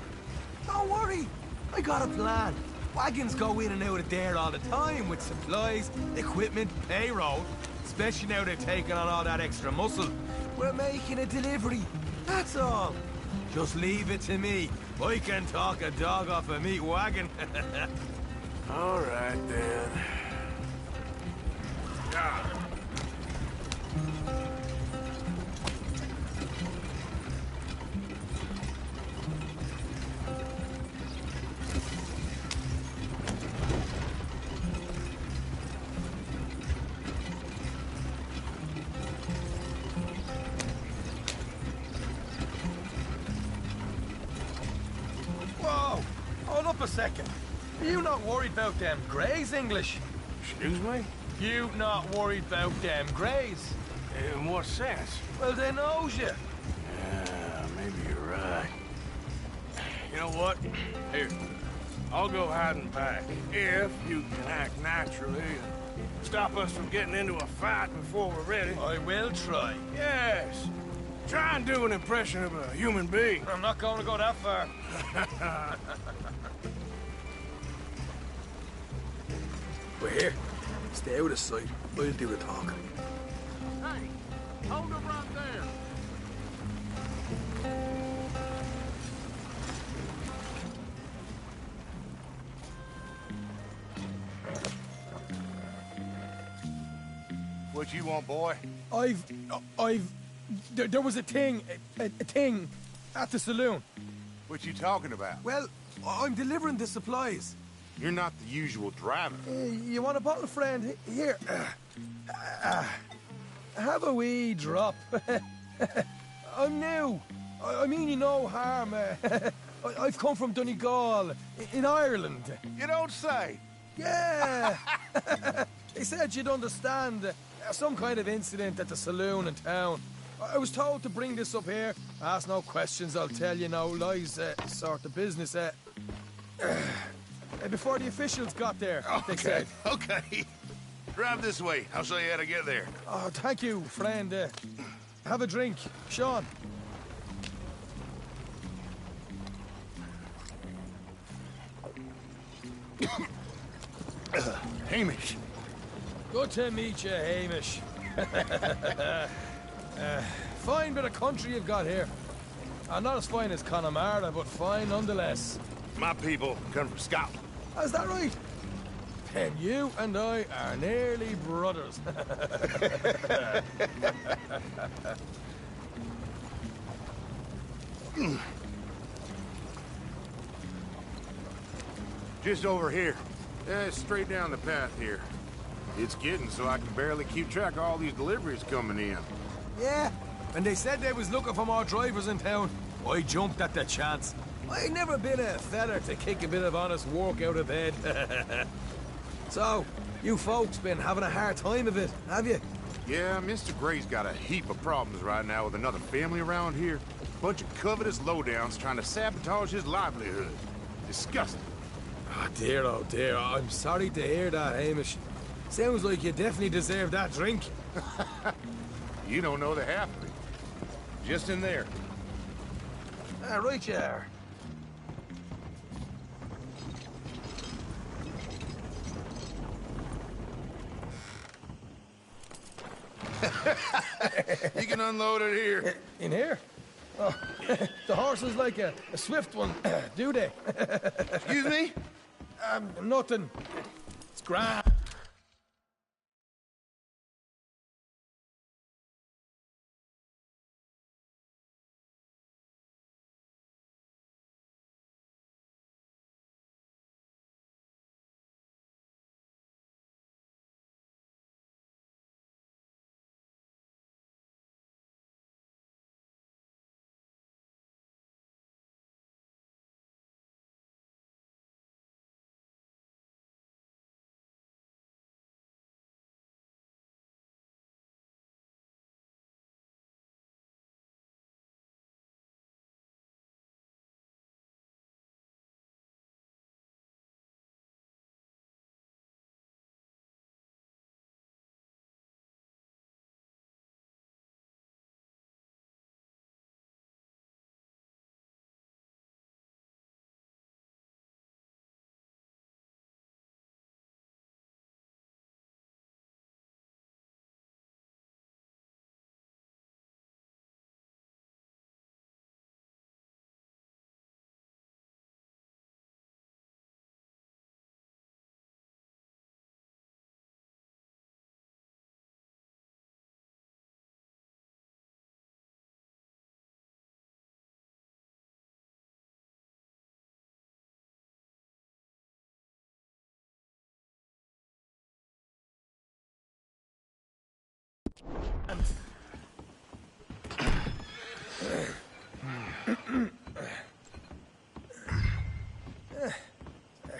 Don't worry. I got a plan. Wagons go in and out of there all the time with supplies, equipment, payroll. Especially now they've taken on all that extra muscle. We're making a delivery. That's all. Just leave it to me. I can talk a dog off a meat wagon. All right, then. Ah. A second. Are you not worried about them Greys, English? Excuse me? You not worried about them Greys? In what sense? Well, they knows you. Yeah, maybe you're right. You know what? Here, I'll go hiding back. If you can act naturally and stop us from getting into a fight before we're ready. I will try. Yes. Try and do an impression of a human being. I'm not going to go that far. We're here. Stay out of sight. I'll do the talking. Hey, hold them right there. What you want, boy? There was a thing at the saloon. What you talking about? Well, I'm delivering the supplies. You're not the usual driver. You want a bottle, friend? Here. Have a wee drop. I'm new. I mean you no harm. I've come from Donegal, in Ireland. You don't say. Yeah. They said you'd understand. Some kind of incident at the saloon in town. I was told to bring this up here. Ask no questions, I'll tell you no lies, sort of business. Before the officials got there, they said. Okay. Drive this way. I'll show you how to get there. Oh, thank you, friend. Have a drink. Sean. Hamish. Good to meet you, Hamish. Fine bit of country you've got here. Not as fine as Connemara, but fine nonetheless. My people come from Scotland. Is that right? Then you and I are nearly brothers. Just over here. Straight down the path here. It's getting so I can barely keep track of all these deliveries coming in. Yeah, and they said they was looking for more drivers in town. I jumped at the chance. I never been a feller to kick a bit of honest work out of bed. So, you folks been having a hard time of it, have you? Yeah, Mr. Gray's got a heap of problems right now with another family around here. Bunch of covetous lowdowns trying to sabotage his livelihood. Disgusting. Oh dear, I'm sorry to hear that, Hamish. Sounds like you definitely deserve that drink. You don't know the half of it. Just in there. Right you are. You can unload it here. In here? Oh, the horse is like a swift one, do they? Excuse me? Nothing. It's grand.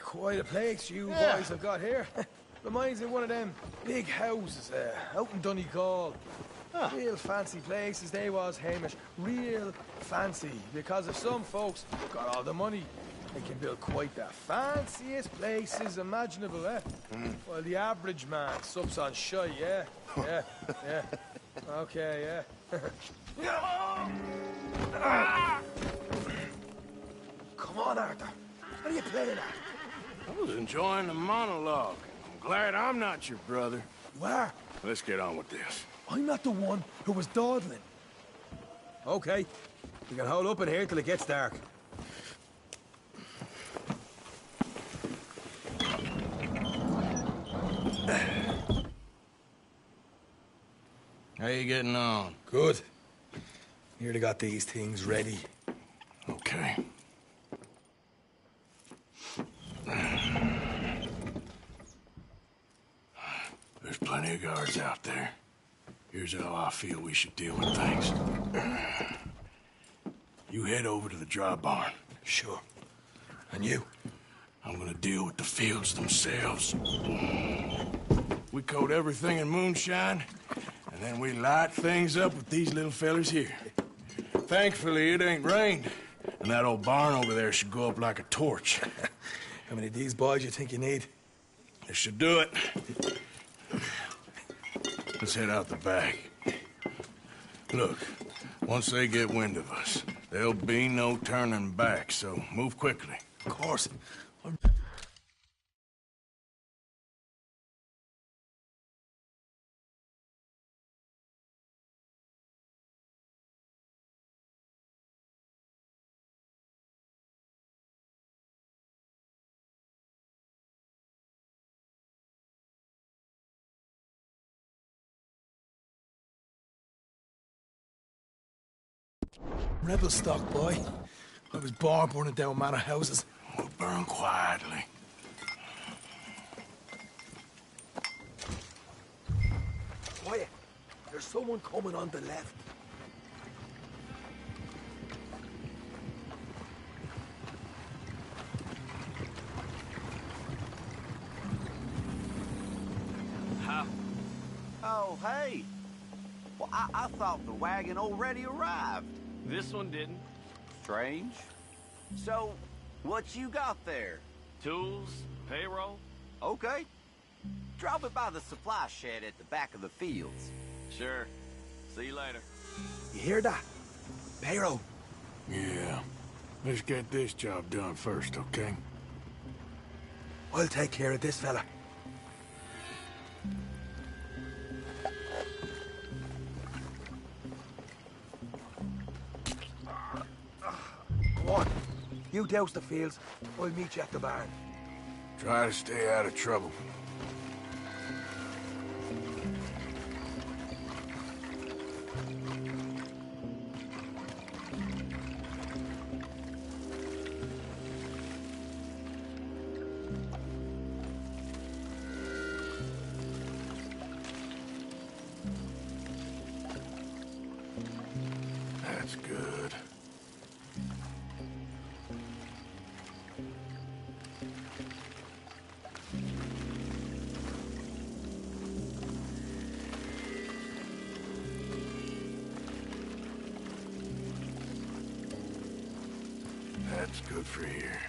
Quite a place you boys have got here. Reminds me of one of them big houses out in Donegal. Real fancy places they was, Hamish. Real fancy. Because if some folks got all the money, they can build quite the fanciest places imaginable, eh? While the average man sups on shy, yeah? Yeah. Okay, yeah. Come on, Arthur. What are you playing at? I was enjoying the monologue. I'm glad I'm not your brother. You are? Let's get on with this. I'm not the one who was dawdling. Okay. We can hold up in here till it gets dark. How you getting on? Good. Nearly got these things ready. Okay. There's plenty of guards out there. Here's how I feel we should deal with things. You head over to the dry barn. Sure. And you? I'm gonna deal with the fields themselves. We coat everything in moonshine, and then we light things up with these little fellers here. Thankfully, it ain't rained, and that old barn over there should go up like a torch. How many of these boys you think you need? This should do it. Let's head out the back. Look, once they get wind of us, there'll be no turning back, so move quickly. Of course. Rebel stock, boy. I was born burning down manor houses. We'll burn quietly. Quiet. There's someone coming on the left. Oh, hey. Well, I thought the wagon already arrived. This one didn't. Strange. So, what you got there? Tools, payroll. Okay. Drop it by the supply shed at the back of the fields. Sure. See you later. You hear that? Payroll. Yeah. Let's get this job done first, okay? I'll take care of this fella. Go on. You douse the fields. I'll meet you at the barn. Try to stay out of trouble. That's good. That's good for here.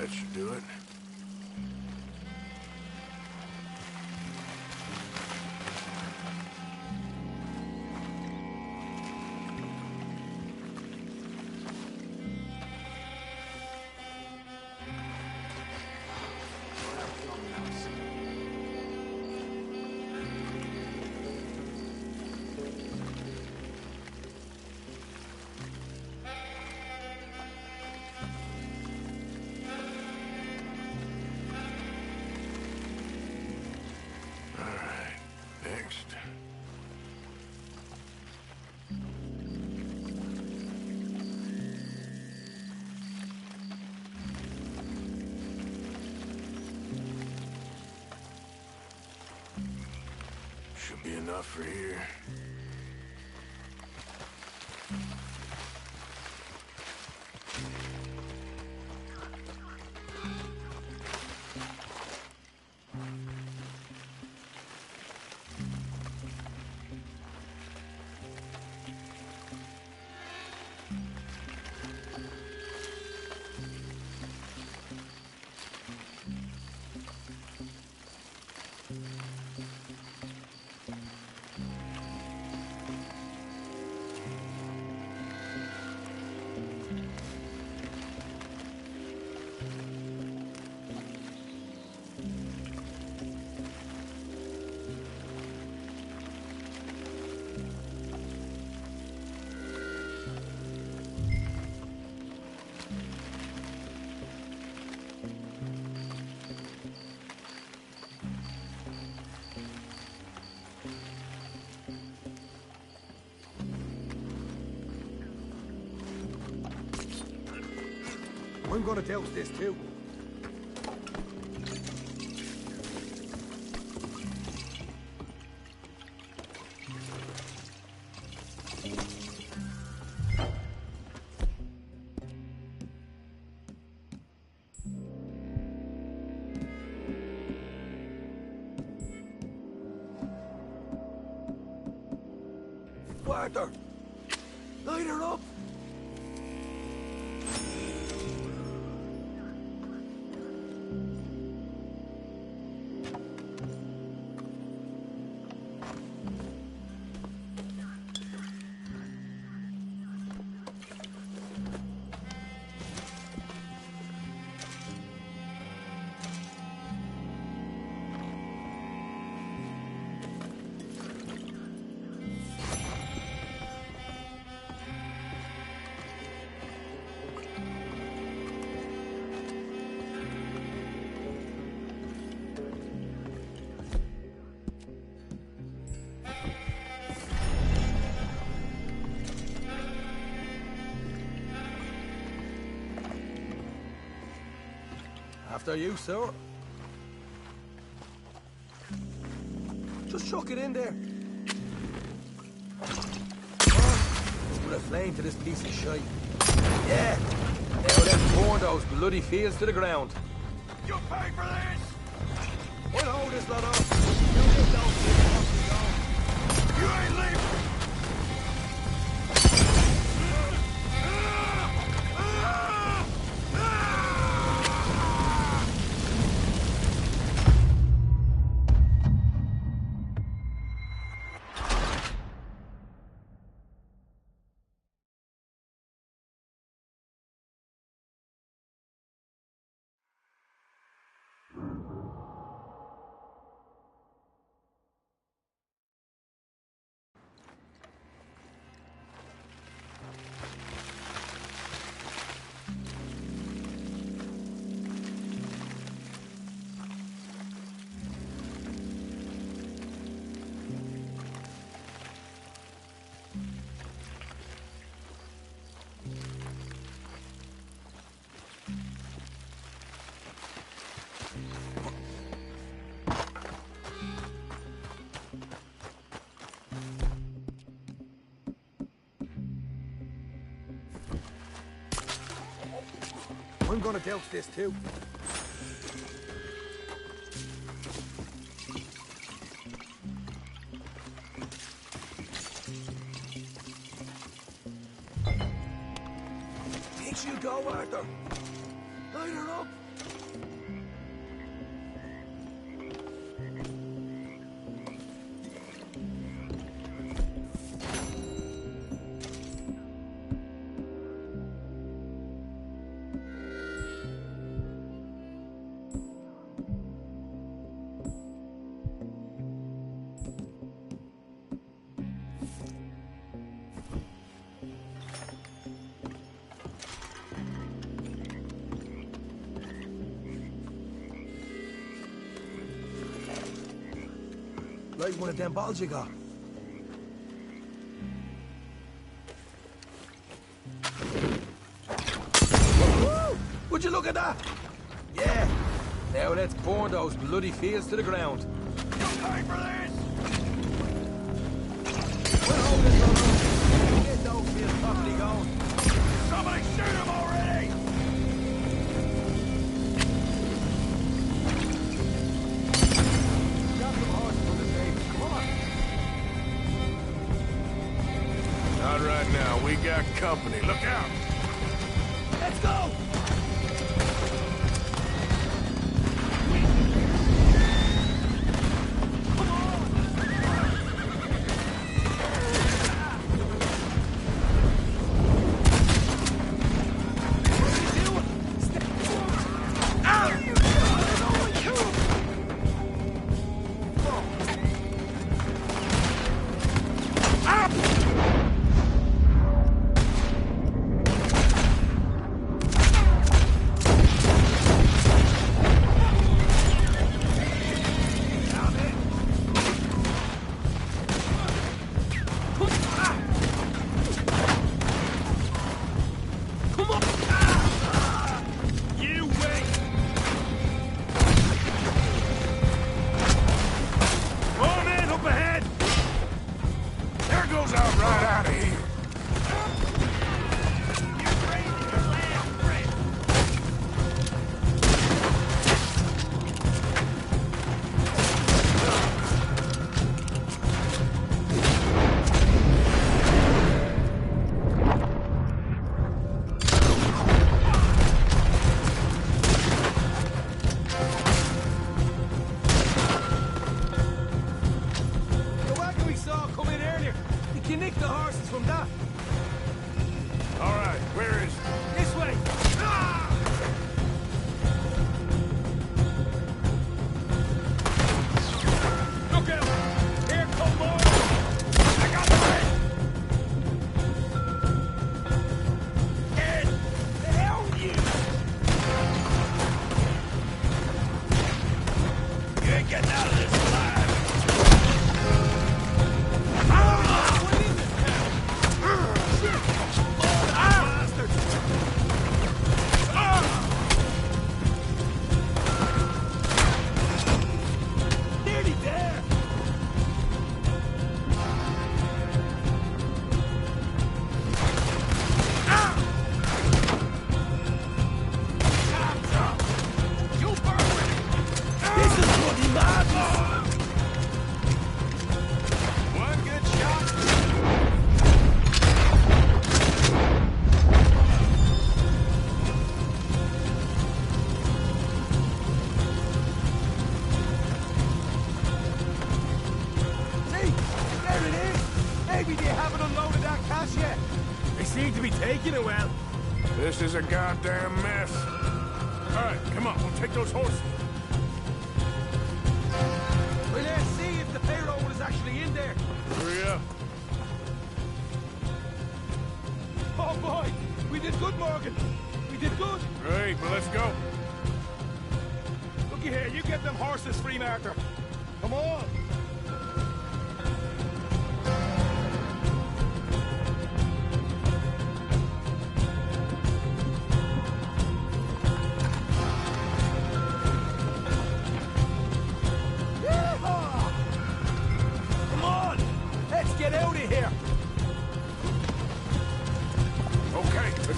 That should do it. Should be enough for here. I'm gonna douse this too. Arthur! Light her up! After you, sir. Just chuck it in there. Put a flame to this piece of shite. Yeah. Now let's burn those bloody fields to the ground. You pay for this! We'll hold this lot up. You get those things off the ground. You ain't leaving! I'm gonna douse this too. Makes you go, Arthur. Light her up. Like one of them balls you got. Woo! Would you look at that? Yeah. Now let's burn those bloody fields to the ground. No time for this! We'll hold it, brother. Get those fields properly going. Somebody shoot him already! Grab some horses from the stable. Come on. Not right now. We got company. Look out! Let's go! You nicked the horses from that. All right, where is it? This way. Look out! Here come more! I got the red! Ed! The hell you! You ain't getting out of this alive! This is a goddamn mess. All right, come on, we'll take those horses. Well, let's see if the payroll is actually in there. Hurry up. Oh, boy. We did good, Morgan. We did good. Great, well, let's go. Looky here, you get them horses free, Martha. Come on.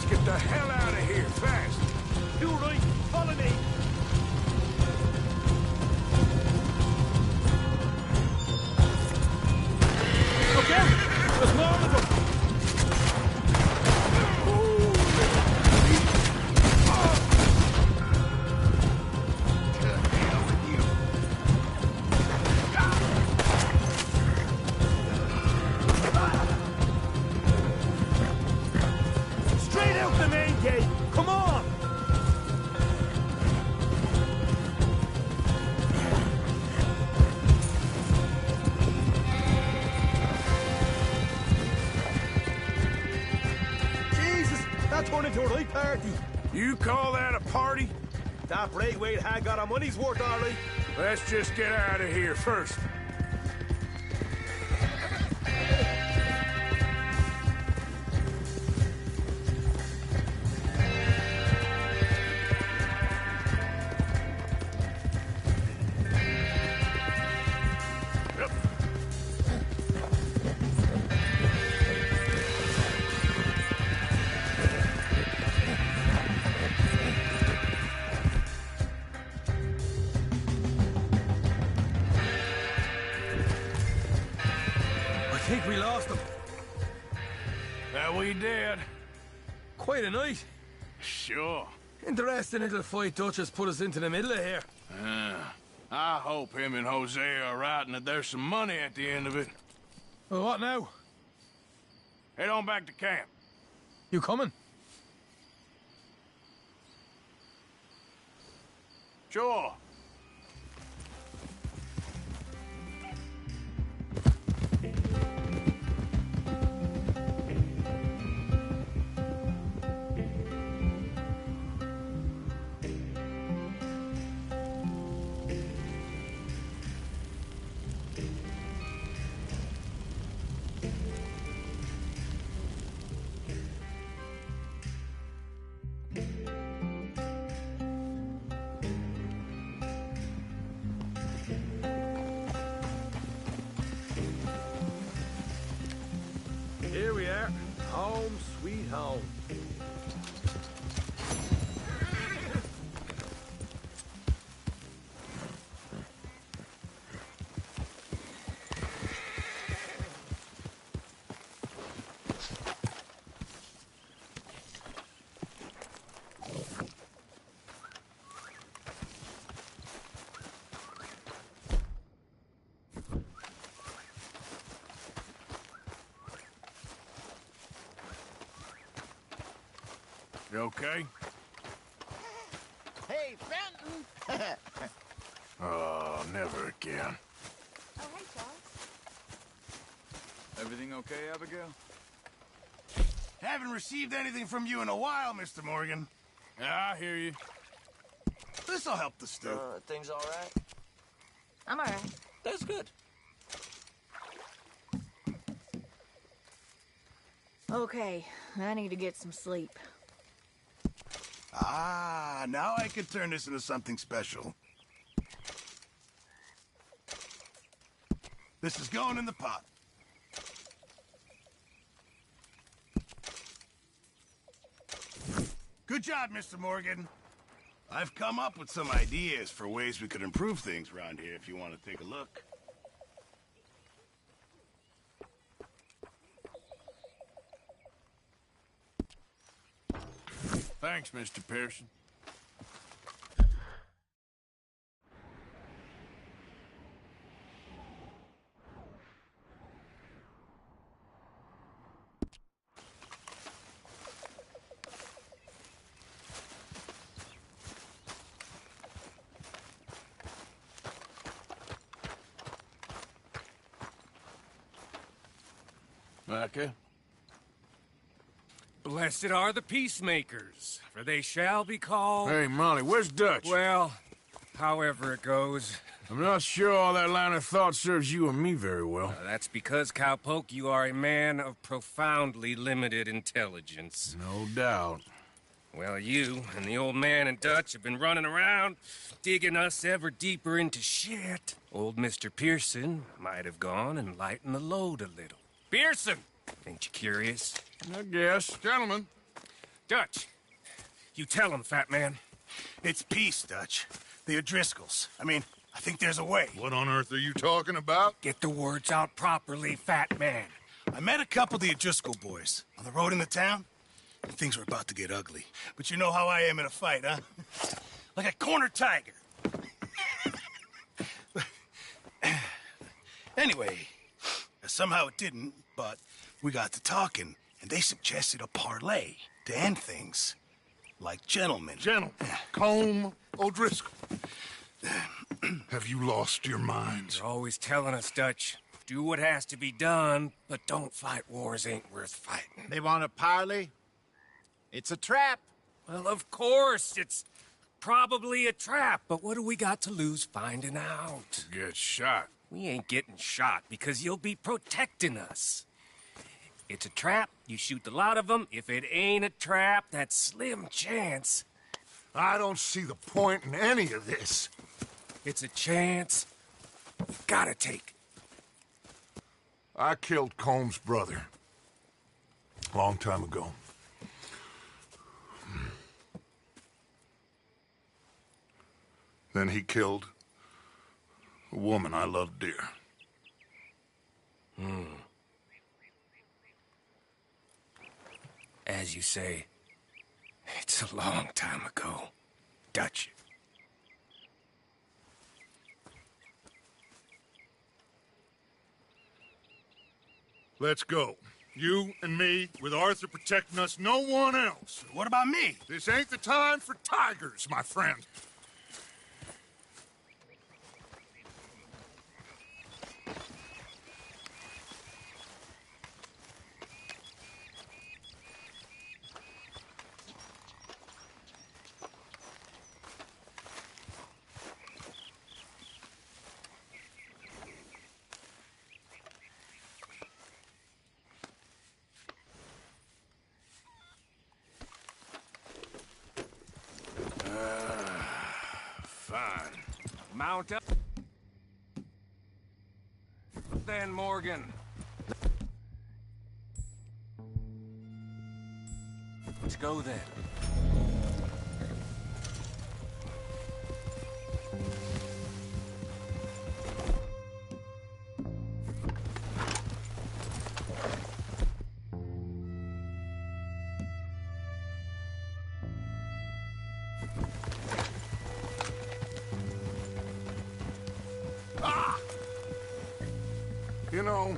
Get the hell out of here, fast! You right, follow me! Okay, there's more of them! That turned into a right party. You call that a party? That Braithwaite had got our money's worth, all right. Let's just get out of here first. I think we lost them. That we did. Quite a night. Sure. Interesting little fight Dutch has put us into the middle of here. I hope him and Hosea are right and that there's some money at the end of it. Well, what now? Head on back to camp. You coming? Sure. Here we are. Home sweet home. You okay? Hey, Fenton! Oh, never again. Oh, hey, Charles. Everything okay, Abigail? Haven't received anything from you in a while, Mr. Morgan. Yeah, I hear you. This'll help the stew. Things all right? I'm all right. That's good. Okay, I need to get some sleep. Ah, now I can turn this into something special. This is going in the pot. Good job, Mr. Morgan. I've come up with some ideas for ways we could improve things around here if you want to take a look. Thanks, Mr. Pearson. Okay. Blessed are the peacemakers, for they shall be called... Hey, Molly, where's Dutch? Well, however it goes. I'm not sure all that line of thought serves you and me very well. That's because, Cowpoke, you are a man of profoundly limited intelligence. No doubt. Well, you and the old man and Dutch have been running around, digging us ever deeper into shit. Old Mr. Pearson might have gone and lightened the load a little. Pearson! Ain't you curious? I guess. Gentlemen. Dutch, you tell him, fat man. It's peace, Dutch. The O'Driscolls. I mean, I think there's a way. What on earth are you talking about? Get the words out properly, fat man. I met a couple of the O'Driscoll boys on the road into town, and things were about to get ugly. But you know how I am in a fight, huh? Like a corner tiger. Anyway, somehow it didn't, but we got to talking, and they suggested a parlay to end things. Like gentlemen. Gentlemen. Colm O'Driscoll. Have you lost your minds? You're always telling us, Dutch. Do what has to be done, but don't fight wars ain't worth fighting. They want a parley? It's a trap. Well, of course, it's probably a trap, but what do we got to lose finding out? Get shot. We ain't getting shot because you'll be protecting us. It's a trap, you shoot the lot of them. If it ain't a trap, that's slim chance. I don't see the point in any of this. It's a chance you gotta take. I killed Combs' brother. A long time ago. Then he killed a woman I loved dear. As you say, it's a long time ago, Dutch. Let's go. You and me, with Arthur protecting us, no one else. What about me? This ain't the time for tigers, my friend. Mount up. Then, Morgan. Let's go then. You know,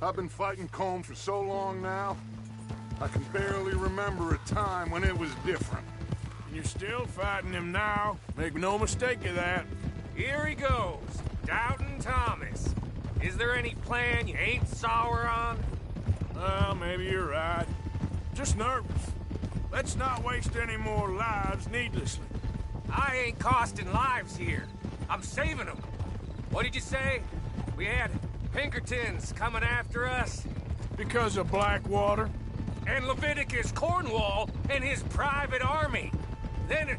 I've been fighting Combs for so long now, I can barely remember a time when it was different. And you're still fighting him now. Make no mistake of that. Here he goes, Doubting Thomas. Is there any plan you ain't sour on? Well, maybe you're right. Just nervous. Let's not waste any more lives needlessly. I ain't costing lives here. I'm saving them. What did you say? We had Pinkertons coming after us? Because of Blackwater? And Leviticus Cornwall and his private army. Then,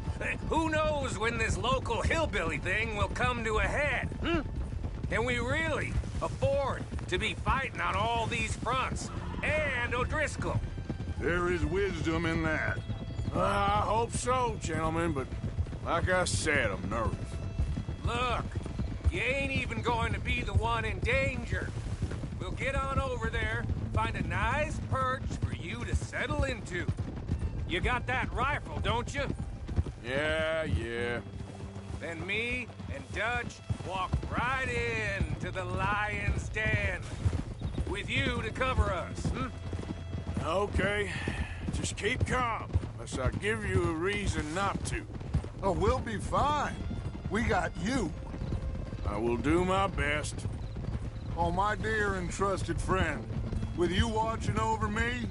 who knows when this local hillbilly thing will come to a head, Can we really afford to be fighting on all these fronts? And O'Driscoll? There is wisdom in that. I hope so, gentlemen, but like I said, I'm nervous. Look, you ain't even going to be the one in danger. We'll get on over there, find a nice perch for you to settle into. You got that rifle, don't you? Yeah. Then me and Dutch walk right in to the lion's den. With you to cover us, Okay. Just keep calm, unless I give you a reason not to. Oh, we'll be fine. We got you. I will do my best. Oh, my dear and trusted friend, with you watching over me,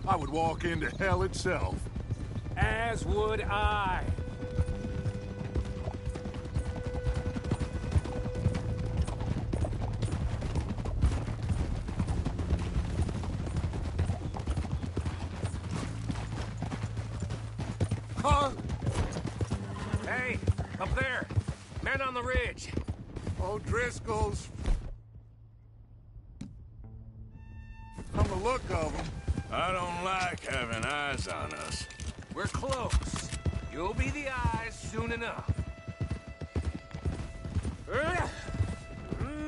I would walk into hell itself. As would I. Huh? Hey, up there. Men on the ridge. O'Driscoll's. From the look of them. I don't like having eyes on us. We're close. You'll be the eyes soon enough.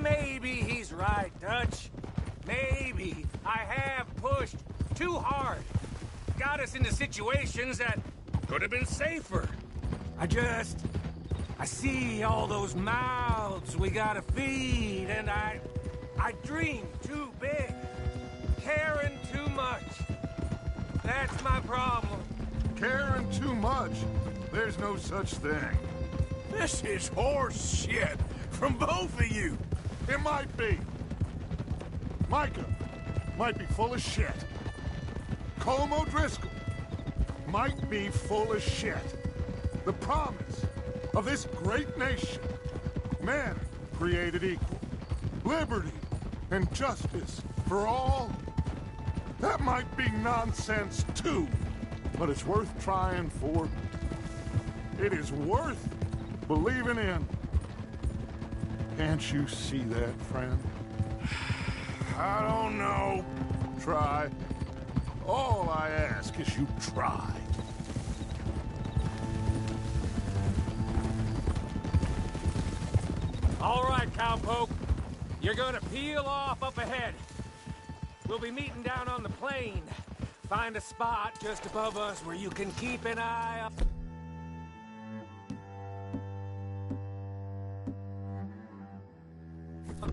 Maybe he's right, Dutch. Maybe I have pushed too hard. Got us into situations that could have been safer. I see all those mouths we gotta feed, and I dream too big. Caring too much. That's my problem. Caring too much? There's no such thing. This is horse shit from both of you. It might be. Micah might be full of shit. Colm O'Driscoll might be full of shit. The promise of this great nation. Men created equal. Liberty and justice for all. That might be nonsense too, but it's worth trying for. It is worth believing in. Can't you see that, friend? I don't know. Try. All I ask is you try. All right, cowpoke. You're gonna peel off up ahead. We'll be meeting down on the plain. Find a spot just above us where you can keep an eye up.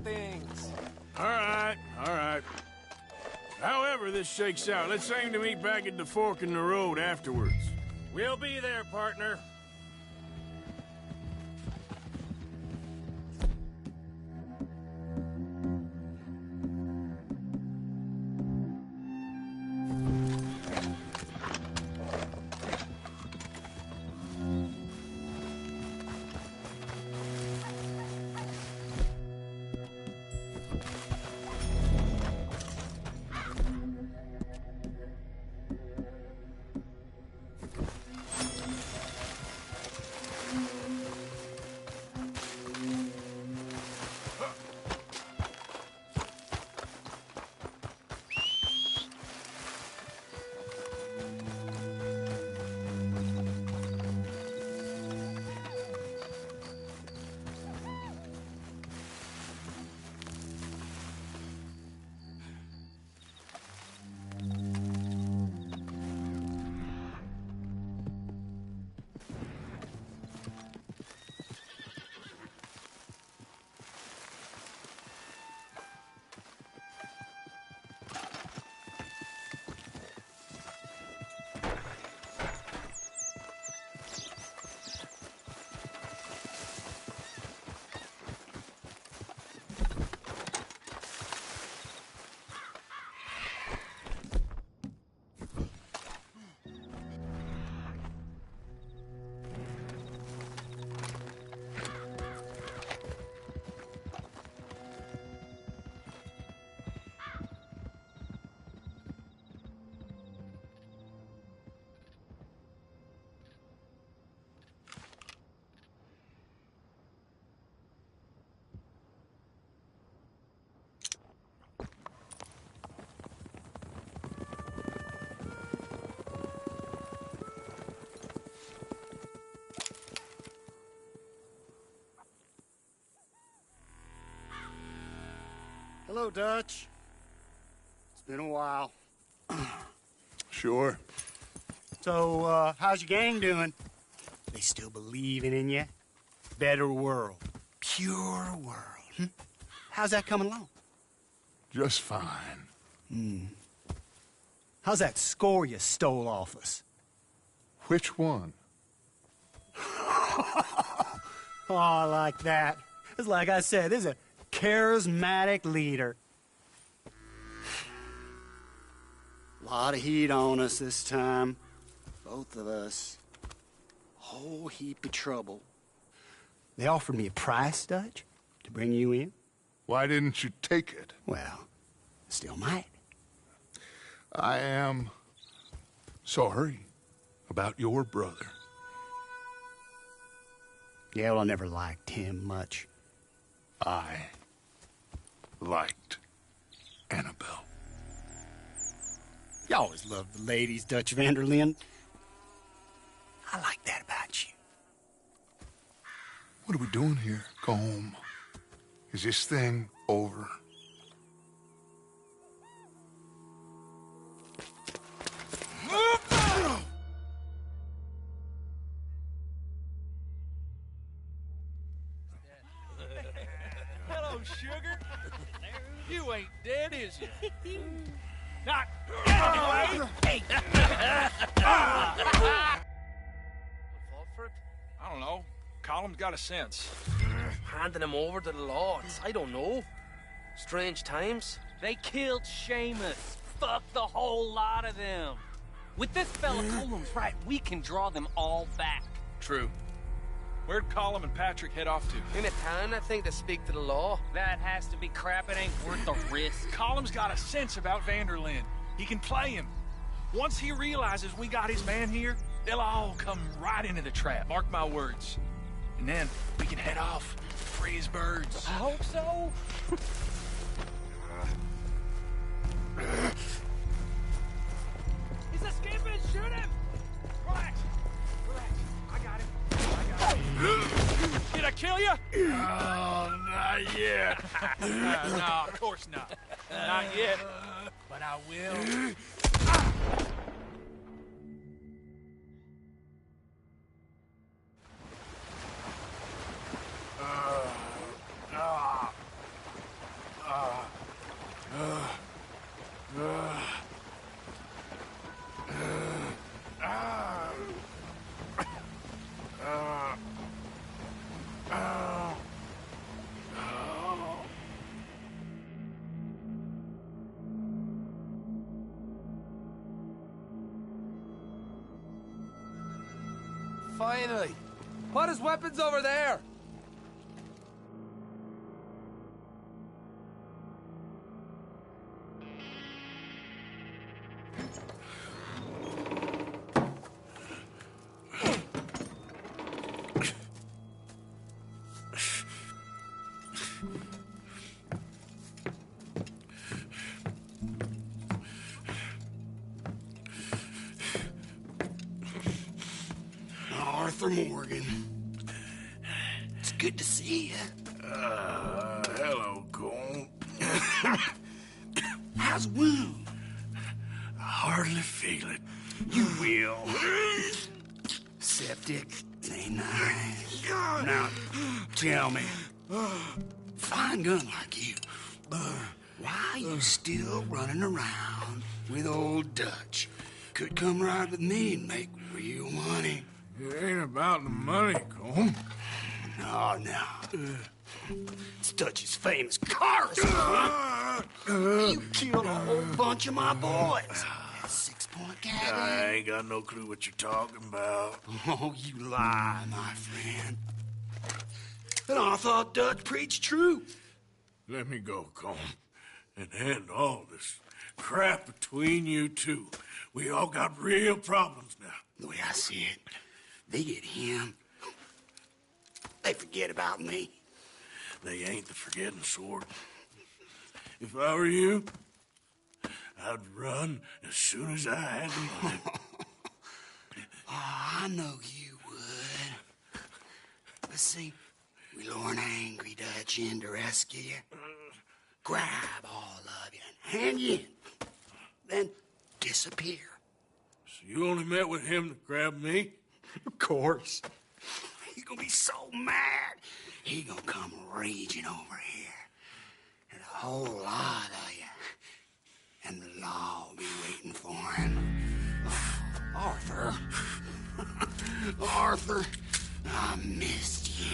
Things. All right. However this shakes out, let's aim to meet back at the fork in the road afterwards. We'll be there, partner. Hello, Dutch. It's been a while. Sure. So, how's your gang doing? They still believing in you? Better world. Pure world. How's that coming along? Just fine. How's that score you stole off us? Which one? Oh, I like that. It's like I said, there's a charismatic leader. Lot of heat on us this time. Both of us. Whole heap of trouble. They offered me a price, Dutch, to bring you in. Why didn't you take it? Well, still might. I am sorry about your brother. Yeah, well, I never liked him much. I liked Annabelle. You always loved the ladies, Dutch van der Linde. I like that about you. What are we doing here? Go home. Is this thing over? Hello, sugar. You ain't dead, is you? Not anyway. Hey. Fought for it? I don't know. Colum's got a sense. Handing him over to the lords. I don't know. Strange times. They killed Seamus. Fuck the whole lot of them. With this fella Colum's right, we can draw them all back. True. Where'd Colum and Patrick head off to? In a town, I think, to speak to the law. That has to be crap. It ain't worth the risk. Colum's got a sense about Vanderlyn. He can play him. Once he realizes we got his man here, they'll all come right into the trap. Mark my words. And then we can head off, free as birds. I hope so. He's escaping! Shoot him! Relax. Relax. I got him. Did I kill you? Oh, not yet. No, of course not. Not yet. But I will. Finally! Put his weapons over there! Arthur Morgan. It's good to see you. Hello, Colm. How's the wound? I hardly feel it. You will. Septic ain't nice. Now, tell me, fine gun like you, why you still running around with old Dutch? Could come right with me and make real money. It ain't about the money, Colm. No. It's Dutch's famous car. You killed a whole bunch of my boys. That 6-point gag. I ain't got no clue what you're talking about. Oh, you lie, my friend. But I thought Dutch preached truth. Let me go, Colm, and end all this crap between you two. We all got real problems now. The way I see it, they get him, they forget about me. They ain't the forgetting sort. If I were you, I'd run as soon as I had the money. I know you would. But see, we lure an angry Dutch in to rescue you, grab all of you and hand you in, then disappear. So you only met with him to grab me? Of course. He's gonna be so mad. He gonna come raging over here. And a whole lot of you. And the law will be waiting for him. Arthur. Arthur, I missed you.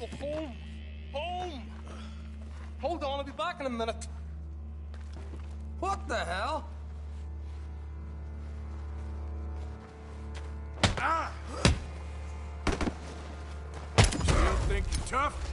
go home. Home! Hold on, I'll be back in a minute. What the hell? Ah! Still think you're tough?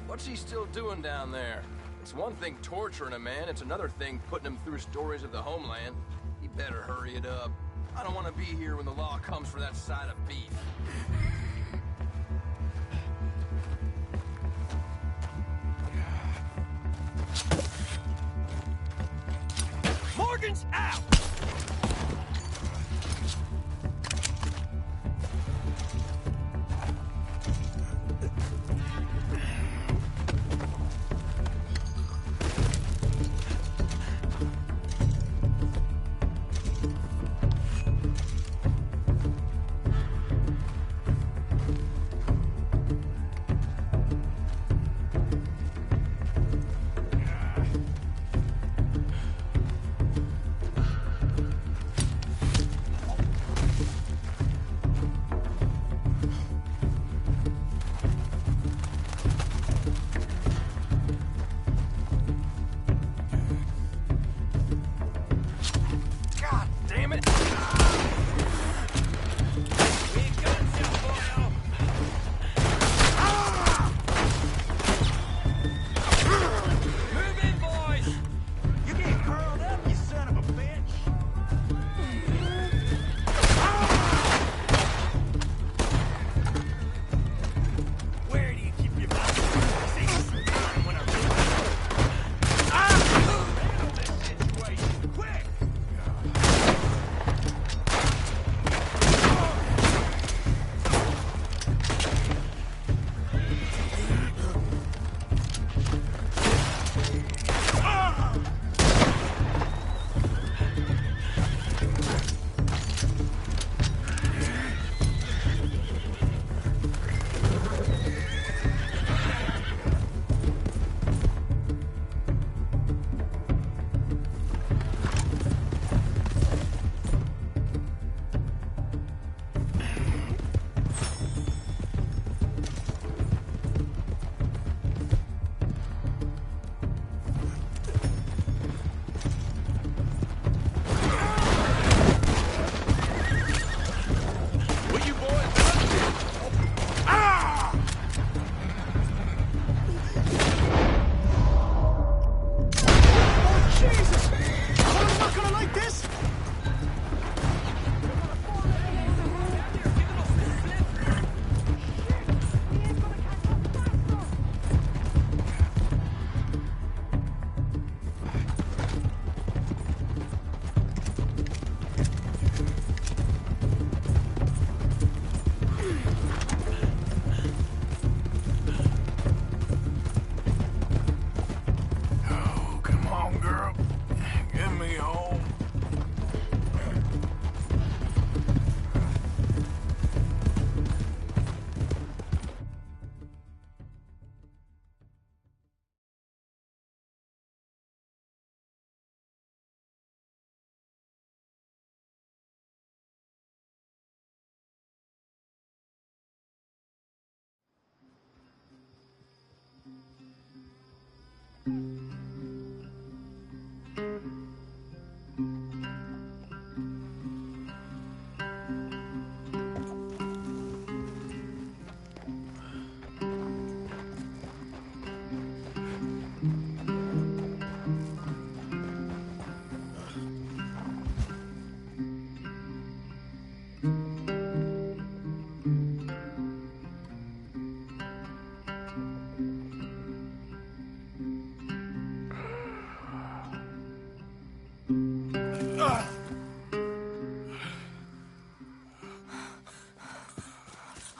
What's he still doing down there? It's one thing torturing a man, it's another thing putting him through stories of the homeland. He better hurry it up. I don't want to be here when the law comes for that side of beef. Morgan's out!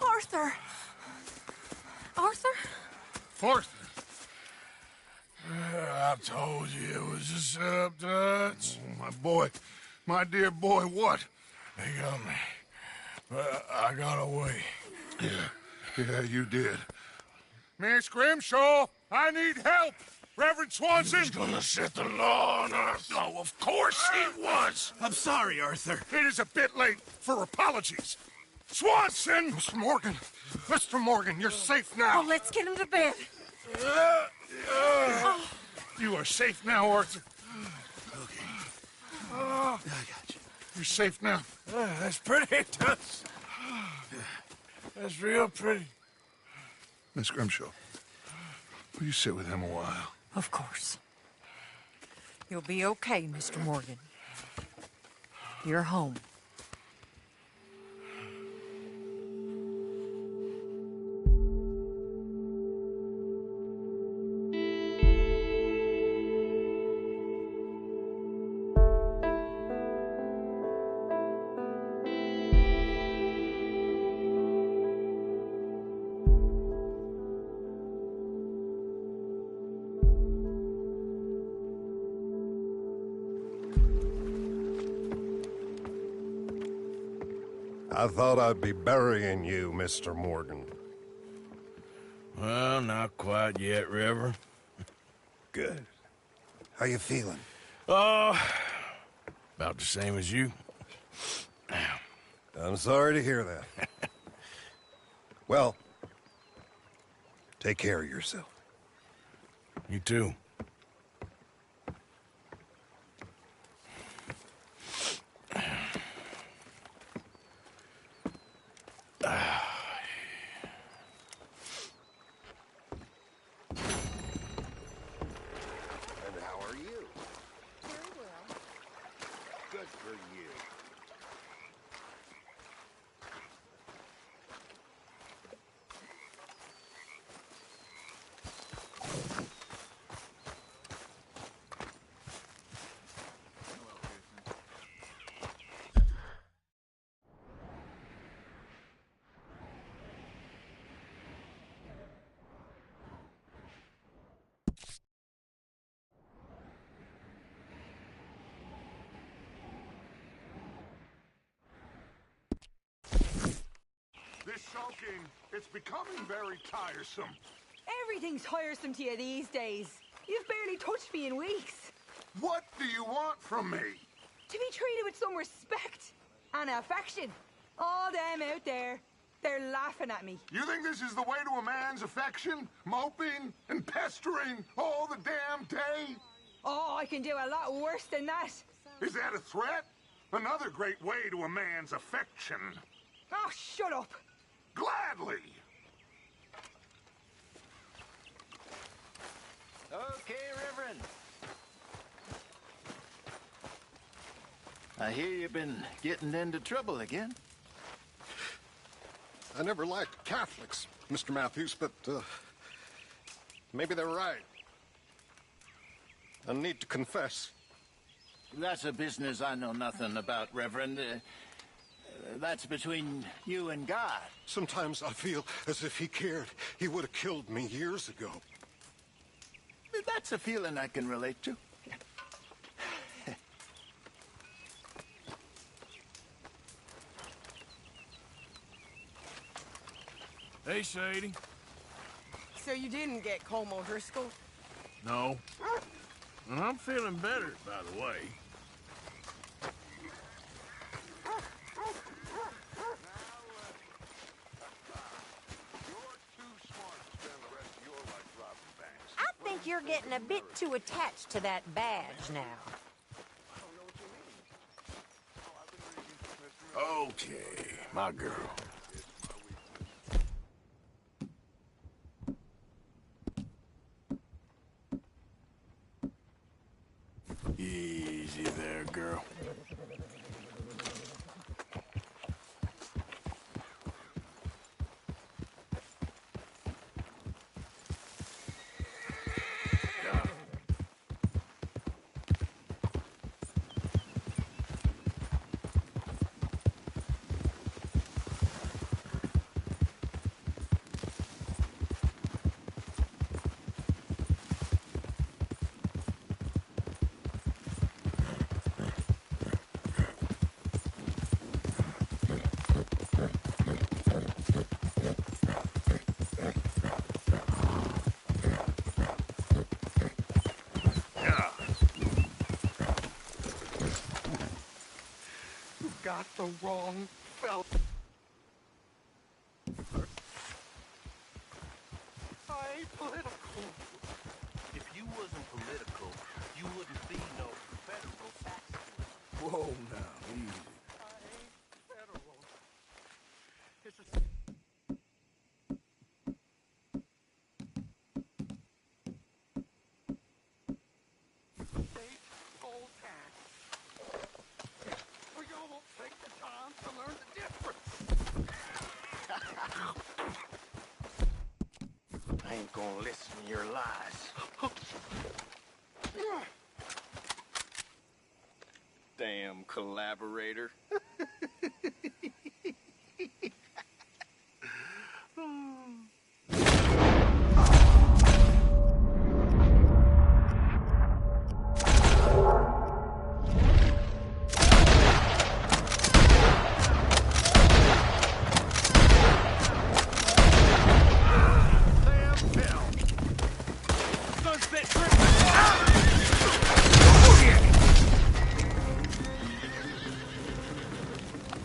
Arthur! Arthur? Arthur? I told you it was a setup, Dutch. My boy, my dear boy, what? They got me. But I got away. Yeah, you did. Miss Grimshaw, I need help! Reverend Swanson! He's gonna set the law on us. Oh, of course he was! I'm sorry, Arthur. It is a bit late for apologies. Swanson! Mr. Morgan, you're safe now. Oh, let's get him to bed. You are safe now, Arthur. Okay. I got you. You're safe now. That's pretty, Tuts. That's real pretty. Miss Grimshaw, will you sit with him a while? Of course. You'll be okay, Mr. Morgan. You're home. I thought I'd be burying you, Mr. Morgan. Well, not quite yet, Reverend. Good. How you feeling? Oh, about the same as you. I'm sorry to hear that. Well, take care of yourself. You too. This sulking, it's becoming very tiresome. Everything's tiresome to you these days. You've barely touched me in weeks. What do you want from me? To be treated with some respect and affection. All them out there, they're laughing at me. You think this is the way to a man's affection? Moping and pestering all the damn day? Oh, I can do a lot worse than that. Is that a threat? Another great way to a man's affection. Oh, shut up. Gladly. Okay, Reverend. I hear you've been getting into trouble again. I never liked Catholics, Mr. Matthews, but maybe they're right. I need to confess. That's a business I know nothing about, Reverend. That's between you and God. Sometimes I feel as if he cared. He would have killed me years ago. That's a feeling I can relate to. Hey, Sadie. So you didn't get Colm O'Driscoll? No. I'm feeling better, by the way. I think you're getting a bit too attached to that badge now. Okay, my girl. Easy there, girl. got the wrong fella. I ain't political. If you wasn't political, you wouldn't be no federal tax. Whoa, now, easy. I ain't federal. It's a... state poll tax. Or y'all won't take the time to learn the difference. I ain't gonna listen to your lies. Damn collaborator.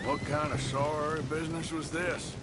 What kind of sorry business was this?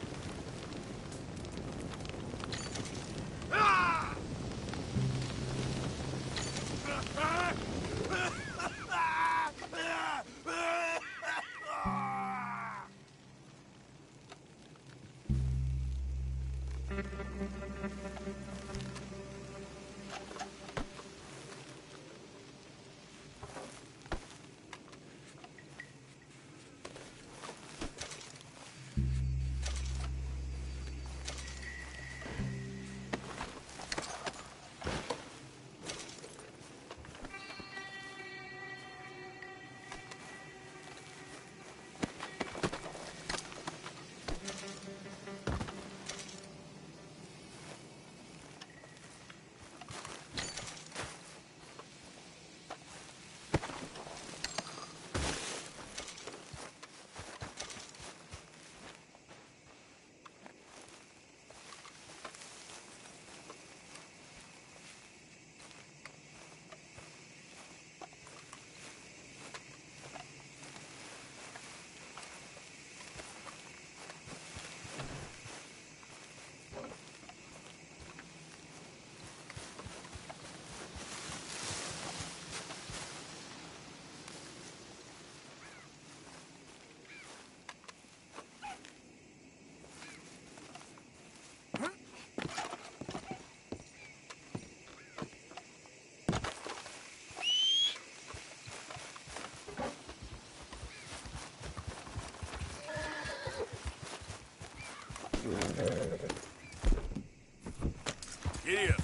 Giddy up.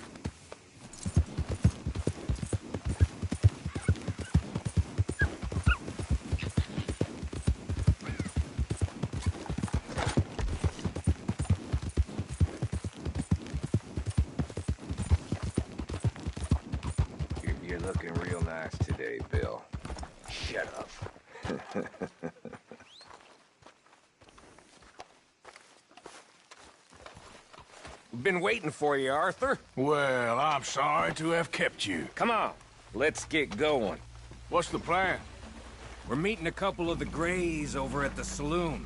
You're looking real nice today, Bill. Shut up. Been waiting for you, Arthur. Well, I'm sorry to have kept you. Come on, let's get going. What's the plan? We're meeting a couple of the Greys over at the saloon.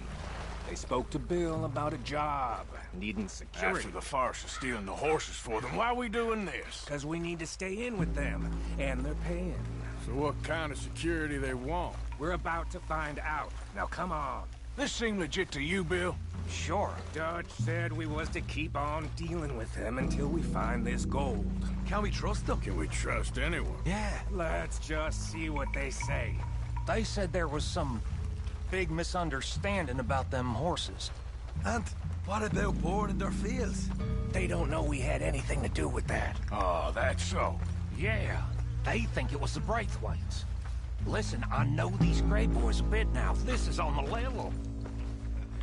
They spoke to Bill about a job, needing security. After the farce of stealing the horses for them, why are we doing this? Because we need to stay in with them, and they're paying. So what kind of security they want? We're about to find out. Now come on. This seem legit to you, Bill? Sure. Dutch said we was to keep on dealing with them until we find this gold. Can we trust them? Can we trust anyone? Yeah. Let's just see what they say. They said there was some big misunderstanding about them horses. And what about boarding their fields? They don't know we had anything to do with that. Oh, that's so. Yeah, they think it was the Braithwaites. Listen, I know these Grey boys a bit now. This is on the level.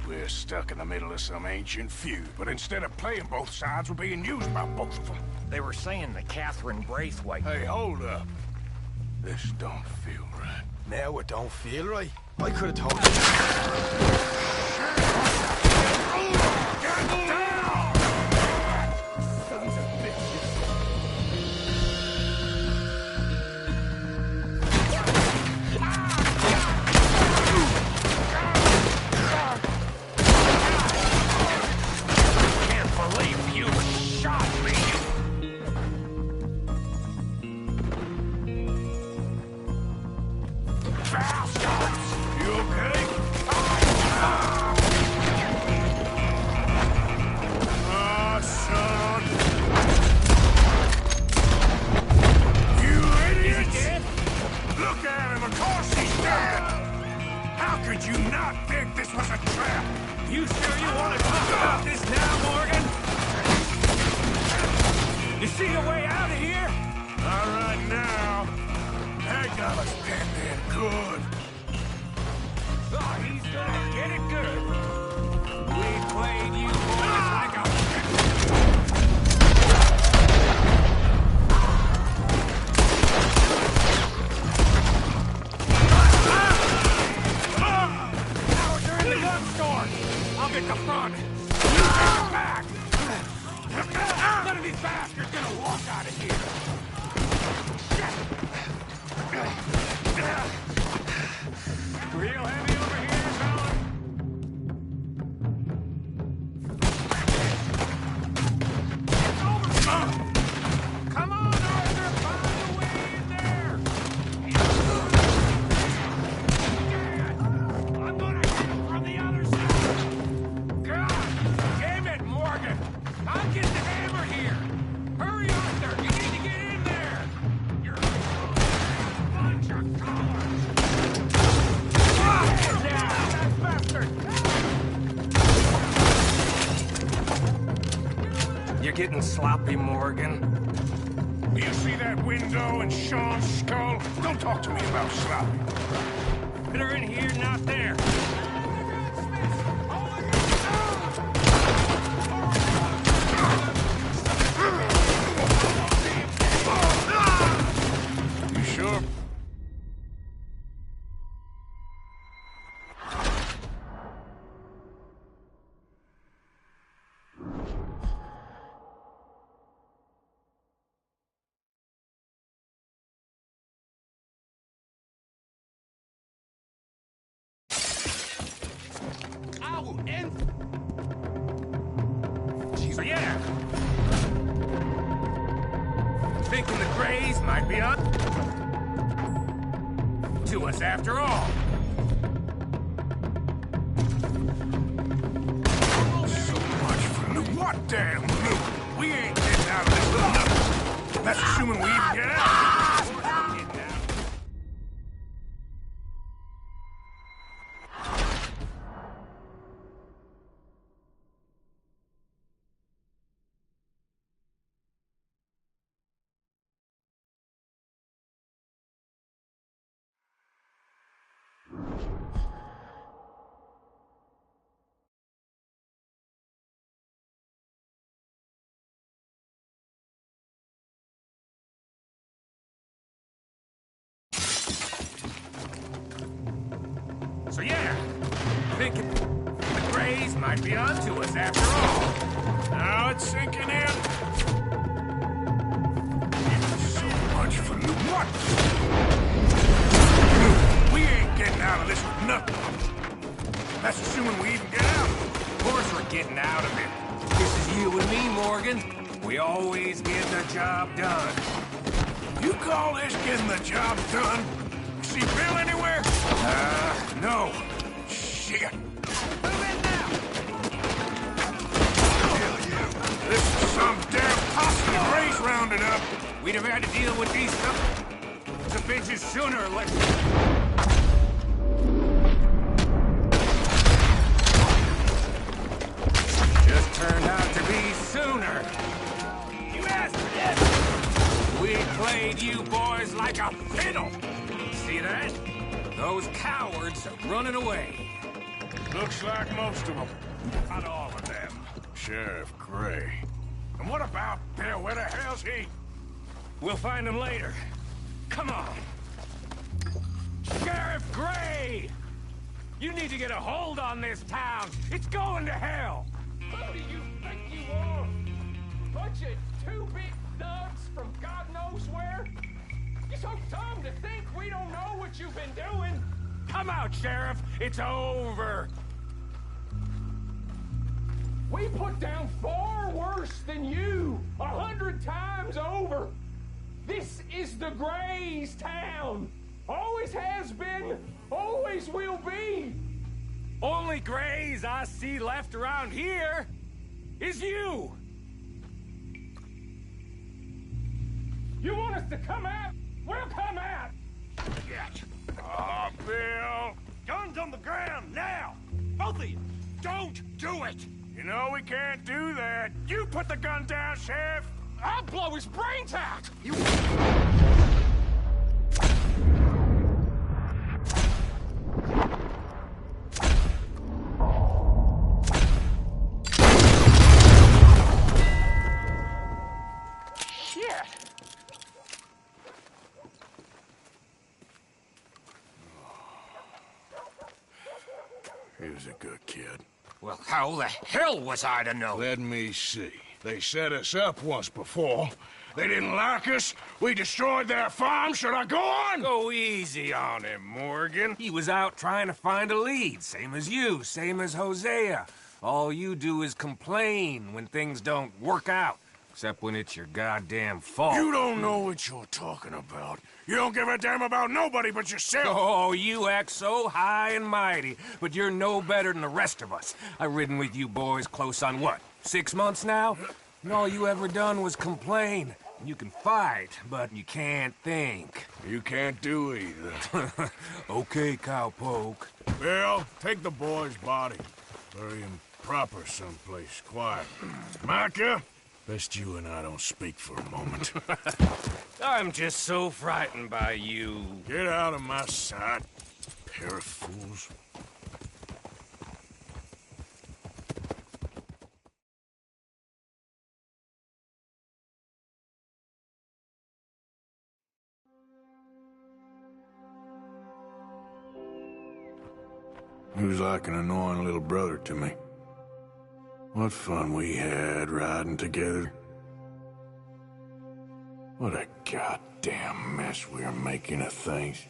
We're stuck in the middle of some ancient feud, but instead of playing both sides, we're being used by both of them. They were saying that Catherine Braithwaite... Hey, hold up. This don't feel right. Now it don't feel right. I could have told you. Back! None of these bastards gonna walk out of here! Real heavy over here, fella? It's over! Come on, Arthur! Find a way in there! I'm gonna hit him from the other side! God damn it, Morgan! I'll get the hammer here! Hurry, Arthur! You need to get in there! You're a bunch of cowards! You're getting sloppy, Morgan. You see that window and Sean's skull? Don't talk to me about sloppy. They're in here, not there. You sure? So yeah. Thinking the Greys might be up to us after all. So much for loot. What damn loot? We ain't getting out of this with nothing. That's assuming we even get out. So yeah, thinking the Greys might be onto us after all. Now it's sinking in. So much for loot. What? We ain't getting out of this with nothing. That's assuming we even get out. Of course we're getting out of it. This is you and me, Morgan. We always get the job done. You call this getting the job done? See Bill anywhere? No. Shit. Move in now. This is some damn posse the Greys rounded up. We'd have had to deal with these the bitches sooner or later. Just turned out to be sooner. You asked for this. We played you boys like a fiddle. See that? Those cowards are running away. Looks like most of them. Not all of them. Sheriff Gray. And what about Bill? Where the hell's he? We'll find him later. Come on. Sheriff Gray! You need to get a hold on this town. It's going to hell. Who do you think you are? Bunch of two-bit thugs from God knows where? You so dumb to think we don't know what you've been doing. Come out, Sheriff. It's over. We put down far worse than you. 100 times over. This is the Greys' town. Always has been, always will be. Only Greys I see left around here is you. You want us to come out? We'll come out. Yes. Oh, Bill. Guns on the ground, now. Both of you. Don't do it. You know we can't do that. You put the gun down, Sheriff. I'll blow his brains out. You... Shit. He was a good kid. Well, how the hell was I to know? Let me see. They set us up once before. They didn't like us. We destroyed their farm. Should I go on? Go easy on him, Morgan. He was out trying to find a lead, same as you, same as Hosea. All you do is complain when things don't work out, except when it's your goddamn fault. You don't know what you're talking about. You don't give a damn about nobody but yourself. Oh, you act so high and mighty, but you're no better than the rest of us. I've ridden with you boys close on what, 6 months now? And all you ever done was complain. You can fight, but you can't think. You can't do either. Okay, cowpoke. Bill, take the boy's body. Bury him proper someplace quiet. Micah, best you and I don't speak for a moment. I'm just so frightened by you. Get out of my sight, pair of fools. He was like an annoying little brother to me. What fun we had riding together. What a goddamn mess we are making of things.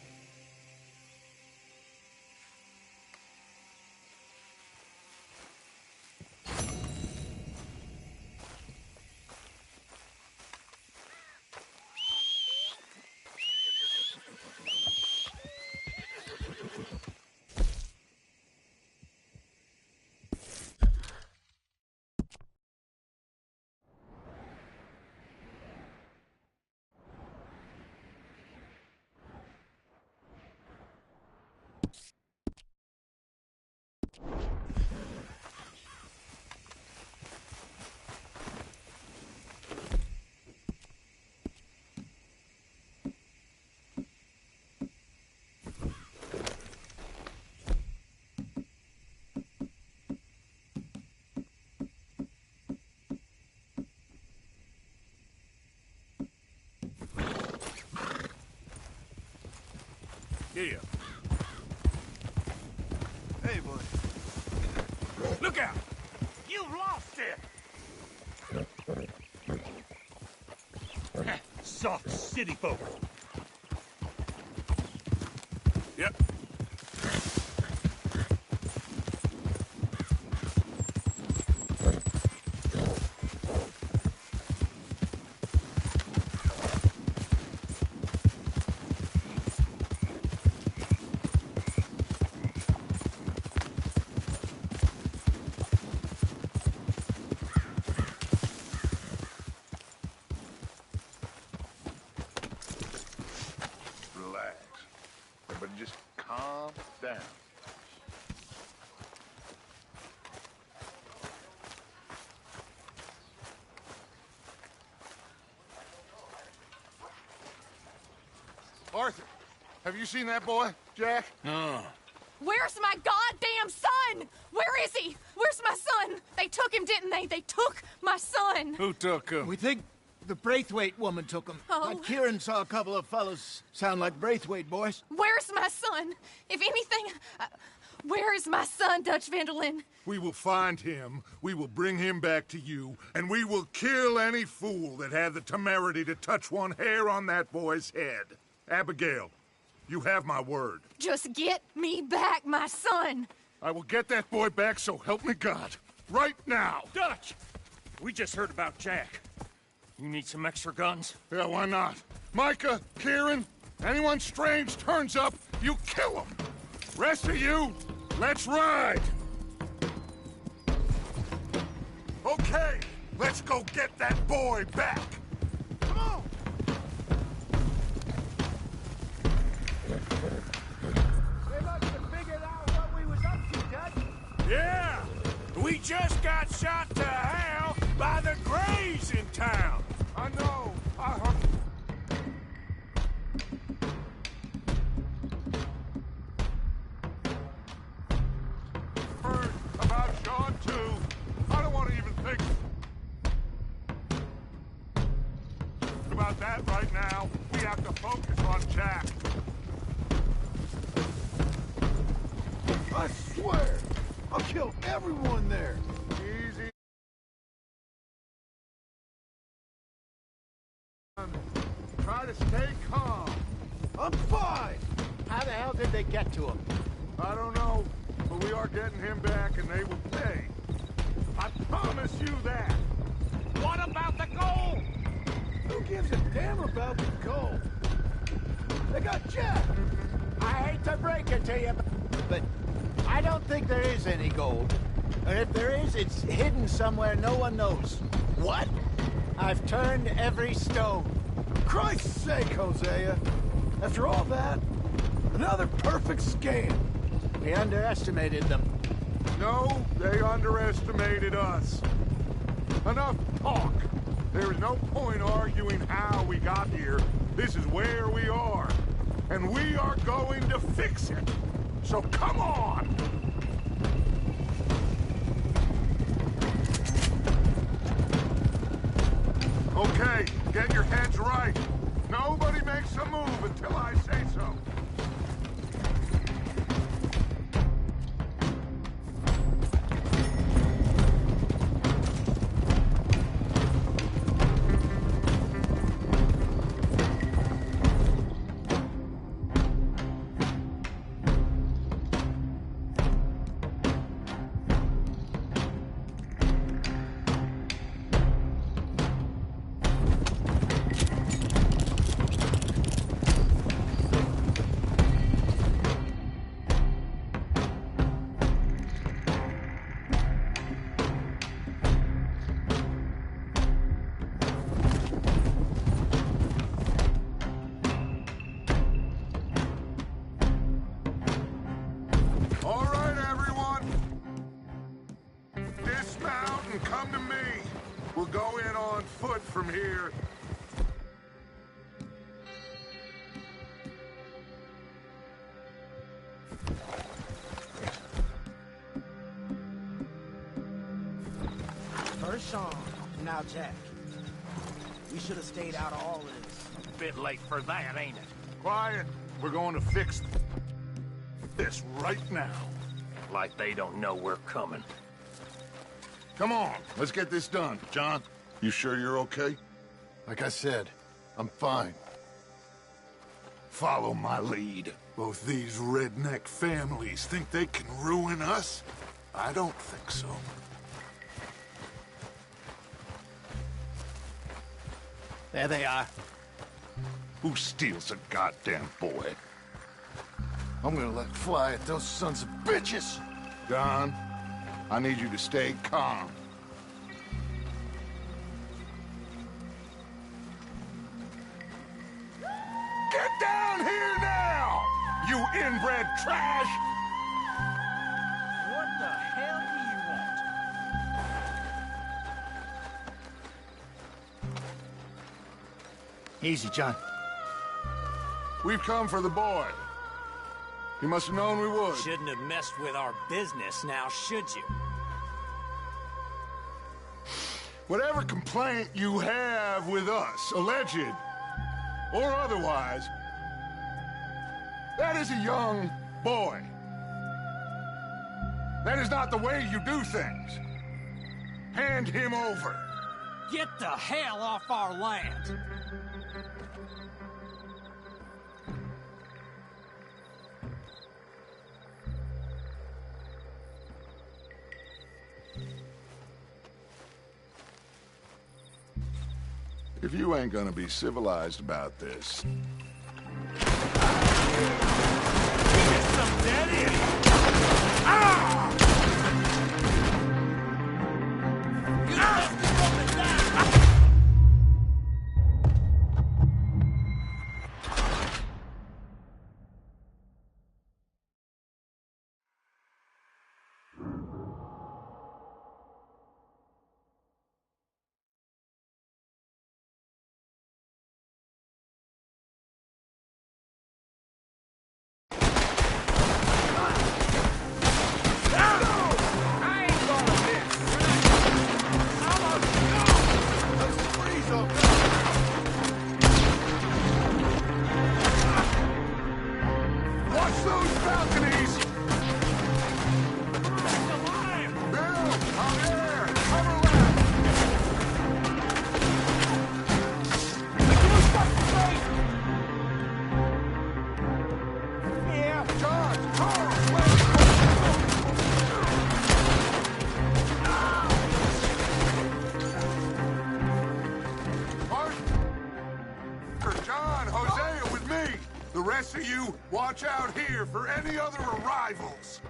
Here. Hey, boy. Look out! You've lost it! Soft city folk. Yep. Just calm down. Arthur, have you seen that boy, Jack? No. Where's my goddamn son? Where is he? Where's my son? They took him, didn't they? They took my son. Who took him? We think the Braithwaite woman took him. Oh. But Kieran saw a couple of fellows sound like Braithwaite boys. Where's my son? If anything, where is my son, Dutch van der Linde? We will find him, we will bring him back to you, and we will kill any fool that had the temerity to touch one hair on that boy's head. Abigail, you have my word. Just get me back, my son. I will get that boy back, so help me God. Right now. Dutch! We just heard about Jack. You need some extra guns? Yeah, why not? Micah, Kieran, anyone strange turns up, you kill them. Rest of you, let's ride. Okay, let's go get that boy back. Come on. They must have figured out what we was up to, Dutch. Yeah! We just got shot to hell by the Greys in town. I know. I heard. Heard about Sean, too. I don't want to even think about that right now. We have to focus on Jack. I swear, I'll kill everyone there. Easy. Try to stay calm. I'm fine. How the hell did they get to him? I don't know, but we are getting him back and they will pay. I promise you that. What about the gold? Who gives a damn about the gold? They got Jack. I hate to break it to you, but I don't think there is any gold. And if there is, it's hidden somewhere no one knows. What? I've turned every stone. Christ's sake, Hosea. After all that, another perfect scam. We underestimated them. No, they underestimated us. Enough talk. There is no point arguing how we got here. This is where we are. And we are going to fix it. So come on! Okay, get your heads right. Nobody makes a move until I say so. Come to me. We'll go in on foot from here. First Sean, now Jack. We should have stayed out of all this. Bit late for that, ain't it? Quiet. We're going to fix this right now. Like they don't know we're coming. Come on, let's get this done. John, you sure you're okay? Like I said, I'm fine. Follow my lead. Both these redneck families think they can ruin us? I don't think so. There they are. Who steals a goddamn boy? I'm gonna let fly at those sons of bitches! Don, I need you to stay calm. Get down here now, you inbred trash! What the hell do you want? Easy, John. We've come for the boy. You must have known we would. Shouldn't have messed with our business now, should you? Whatever complaint you have with us, alleged or otherwise, that is a young boy. That is not the way you do things. Hand him over. Get the hell off our land! If you ain't gonna be civilized about this... Some dead idiot! rest of you, watch out here for any other arrivals.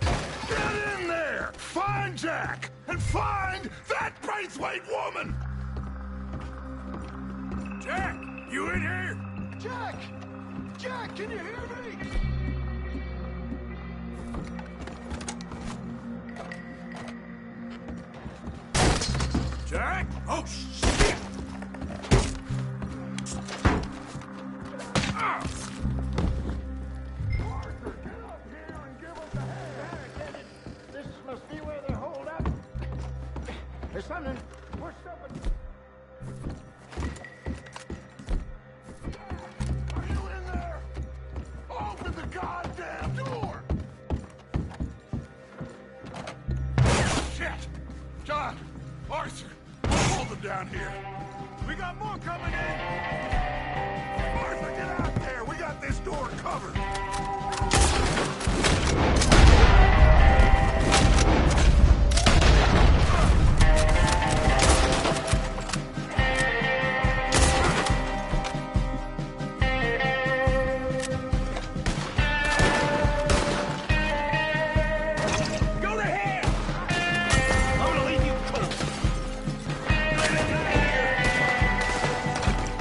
Get in there! Find Jack! And find that Braithwaite woman! Jack, you in here? Jack! Jack, can you hear me? Jack? Oh, shit! Ah! Arthur, get up here and give us a hand. This must be where they hold up. There's something. We're stopping. Are you in there? Open the goddamn door! Shit! John! Arthur! Hold them down here! We got more coming in! Arthur, get out there! We got this door covered! Go to hell! I'm gonna leave you cold.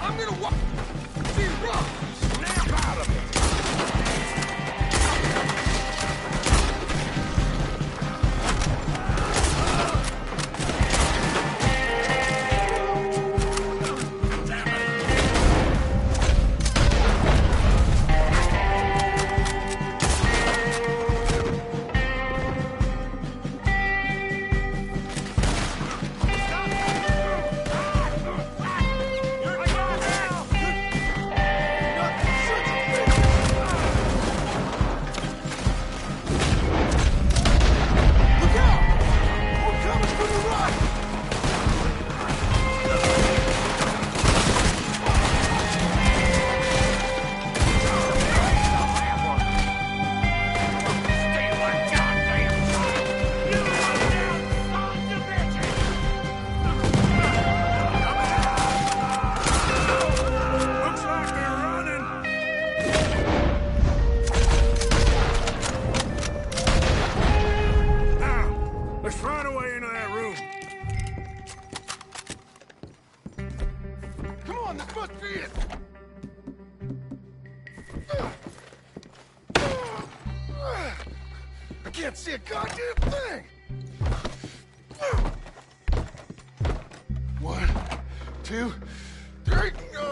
I'm gonna walk... See, Rob! Snap out of it! Looks like they're running. Now, let's run away into that room. Come on, this must be it! I can't see a goddamn thing! 1, 2, 3... Hell!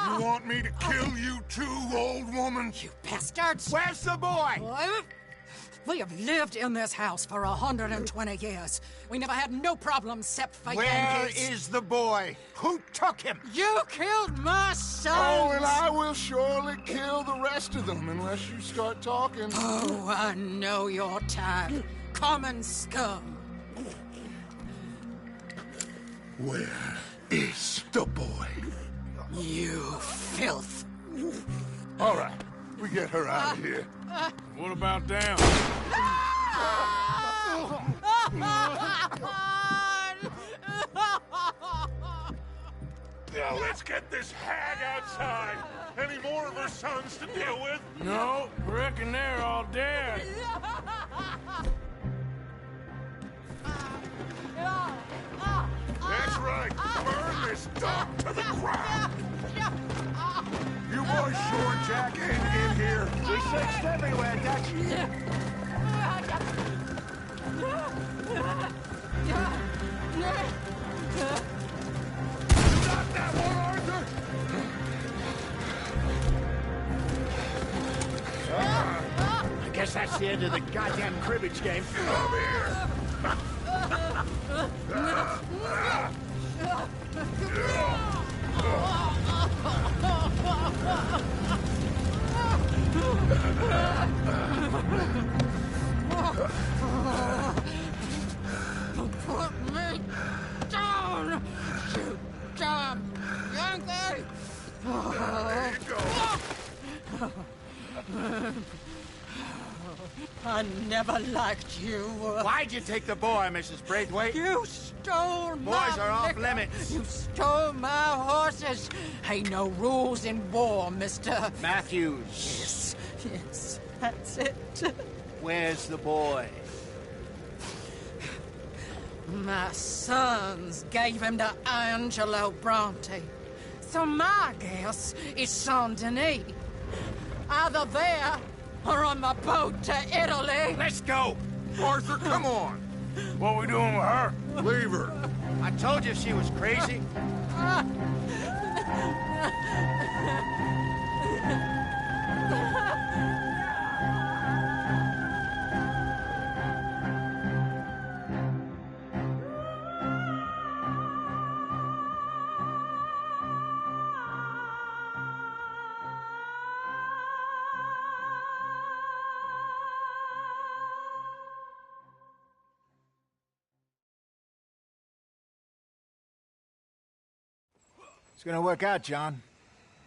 You want me to kill you too, old woman? You bastards! Where's the boy? We have lived in this house for 120 years. We never had no problems except for Where Yankees. is the boy? Who took him? You killed my son! Oh, and I will surely kill the rest of them unless you start talking. Oh, I know your type. Common scum. Where is the boy? You filth. All right, we get her out of here. What about down? Now let's get this hag outside. Any more of her sons to deal with? No, reckon they're all dead. That's right. Burn this dog to the ground. You boys sure Jack ain't in here? We searched everywhere, Dutch. You got that one, Arthur? I guess that's the end of the goddamn cribbage game. Come here. I never liked you. Why'd you take the boy, Mrs. Braithwaite? You stole my Boys are off liquor. limits. You stole my horses. Ain't no rules in war, mister. Matthews. Yes, that's it. Where's the boy? My sons gave him to Angelo Bronte. So my guess is Saint-Denis. Either there or on the boat to Italy. Let's go! Arthur, come on! What we doing with her? Leave her. I told you she was crazy. It's gonna work out, John.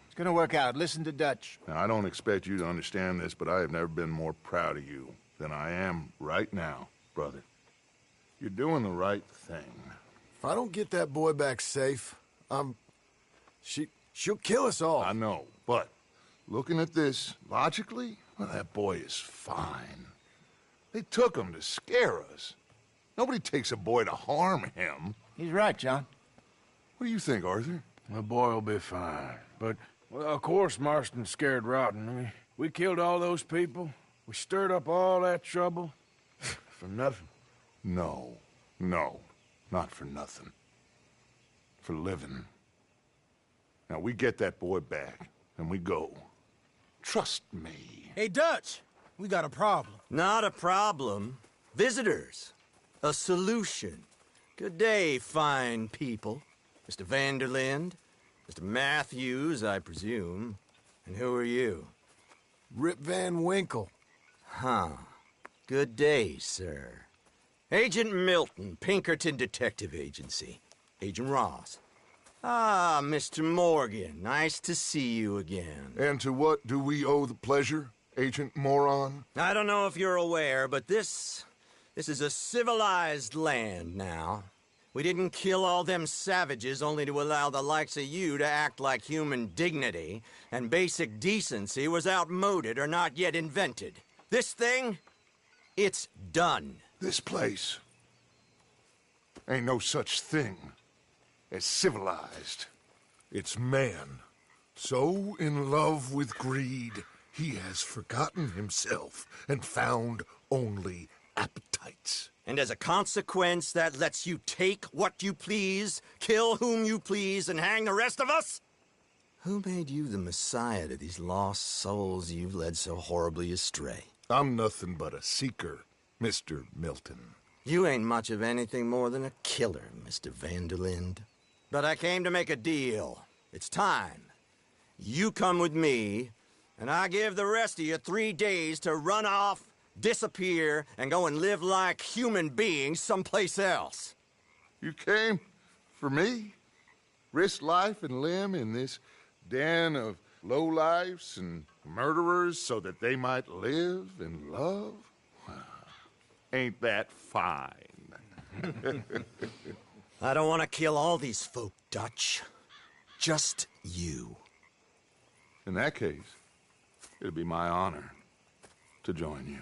It's gonna work out. Listen to Dutch. Now, I don't expect you to understand this, but I have never been more proud of you than I am right now, brother. You're doing the right thing. If I don't get that boy back safe, she'll kill us all. I know, but looking at this logically, well, that boy is fine. They took him to scare us. Nobody takes a boy to harm him. He's right, John. What do you think, Arthur? The boy will be fine. But, well, of course Marston's scared rotten. I mean, we killed all those people. We stirred up all that trouble. For nothing. No, not for nothing. For living. Now, we get that boy back, and we go. Trust me. Hey, Dutch, we got a problem. Not a problem. Visitors. A solution. Good day, fine people. Mr. Van der Linde, Mr. Matthews, I presume. And who are you? Rip Van Winkle. Huh. Good day, sir. Agent Milton, Pinkerton Detective Agency. Agent Ross. Ah, Mr. Morgan, nice to see you again. And to what do we owe the pleasure, Agent Moron? I don't know if you're aware, but this is a civilized land now. We didn't kill all them savages only to allow the likes of you to act like human dignity, and basic decency was outmoded or not yet invented. This thing, it's done. This place ain't no such thing as civilized. It's man, so in love with greed, he has forgotten himself and found only appetites. And as a consequence, that lets you take what you please, kill whom you please, and hang the rest of us? Who made you the messiah to these lost souls you've led so horribly astray? I'm nothing but a seeker, Mr. Milton. You ain't much of anything more than a killer, Mr. Van der Linde. But I came to make a deal. It's time. You come with me, and I give the rest of you 3 days to run off, disappear, and go and live like human beings someplace else. You came for me? Risk life and limb in this den of lowlifes and murderers so that they might live and love? Ain't that fine? I don't want to kill all these folk, Dutch. Just you. In that case, it'll be my honor to join you.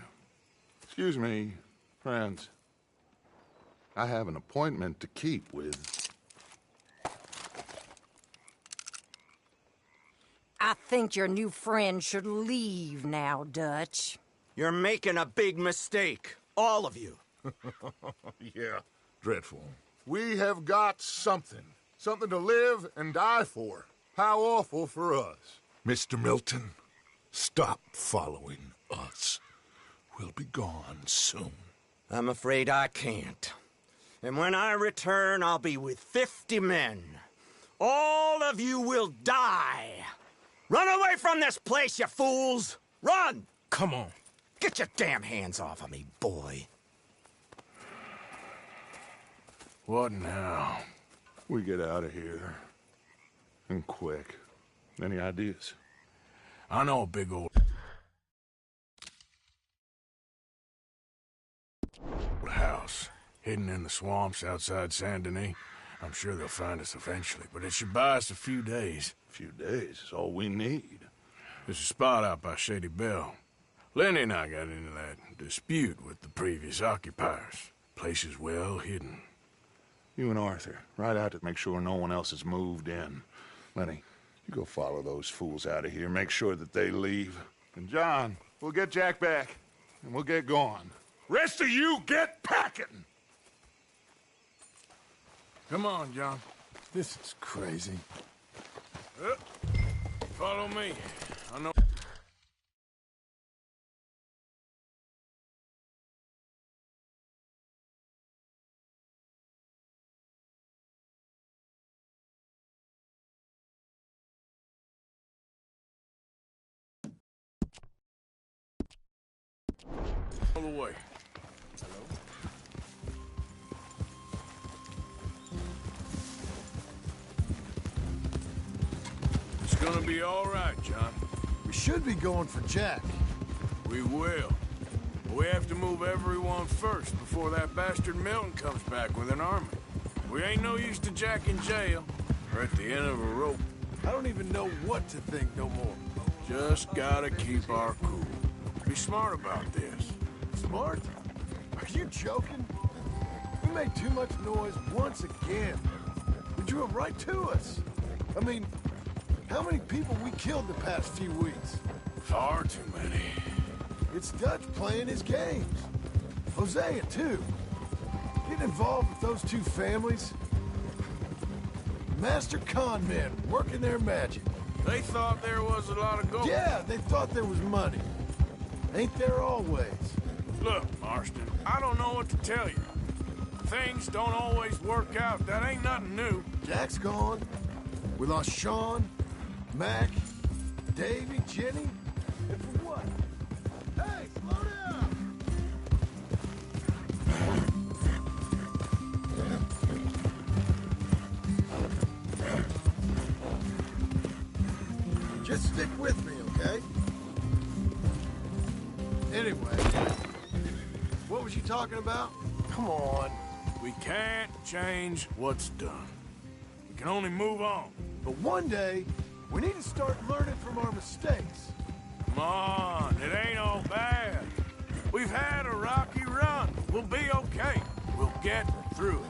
Excuse me, friends. I have an appointment to keep with... I think your new friend should leave now, Dutch. You're making a big mistake. All of you. Yeah, dreadful. We have got something. Something to live and die for. How awful for us. Mr. Milton, stop following us. We'll be gone soon. I'm afraid I can't. And when I return, I'll be with 50 men. All of you will die. Run away from this place, you fools! Run! Come on. Get your damn hands off of me, boy. What now? We get out of here. And quick. Any ideas? I know a big old... hidden in the swamps outside Saint Denis. I'm sure they'll find us eventually, but it should buy us a few days. A few days is all we need. There's a spot out by Shady Belle. Lenny and I got into that dispute with the previous occupiers. Place is well hidden. You and Arthur, ride out to make sure no one else has moved in. Lenny, you go follow those fools out of here. Make sure that they leave. And John, we'll get Jack back, and we'll get going. Rest of you, get packing! Come on, John. This is crazy. Follow me. I know... all the way. It's gonna be all right, John. We should be going for Jack. We will. But we have to move everyone first before that bastard Milton comes back with an army. We ain't no use to Jack in jail or at the end of a rope. I don't even know what to think no more. Just gotta keep our cool. Be smart about this. Smart? Are you joking? We made too much noise once again. We drew them right to us. I mean, how many people we killed the past few weeks? Far too many. It's Dutch playing his games. Hosea, too. Getting involved with those two families. Master con men working their magic. They thought there was a lot of gold. Yeah, they thought there was money. Ain't there always? Look, Marston, I don't know what to tell you. Things don't always work out. That ain't nothing new. Jack's gone. We lost Sean, Mac, Davy, Jenny. And for what? Hey, slow down! Just stick with me, okay? Anyway, what was you talking about? Come on. We can't change what's done. We can only move on. But one day, we need to start learning from our mistakes. Come on, it ain't all bad. We've had a rocky run. We'll be okay. We'll get through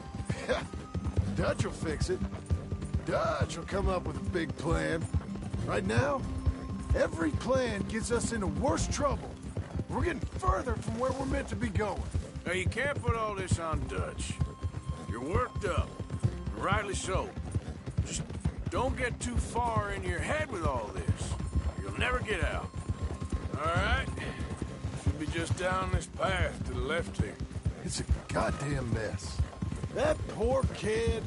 it. Dutch will fix it. Dutch will come up with a big plan. Right now, every plan gets us into worse trouble. We're getting further from where we're meant to be going. Now, you can't put all this on Dutch. You're worked up, and rightly so. Just don't get too far in your head with all this. You'll never get out. All right? Should be just down this path to the left here. It's a goddamn mess. That poor kid.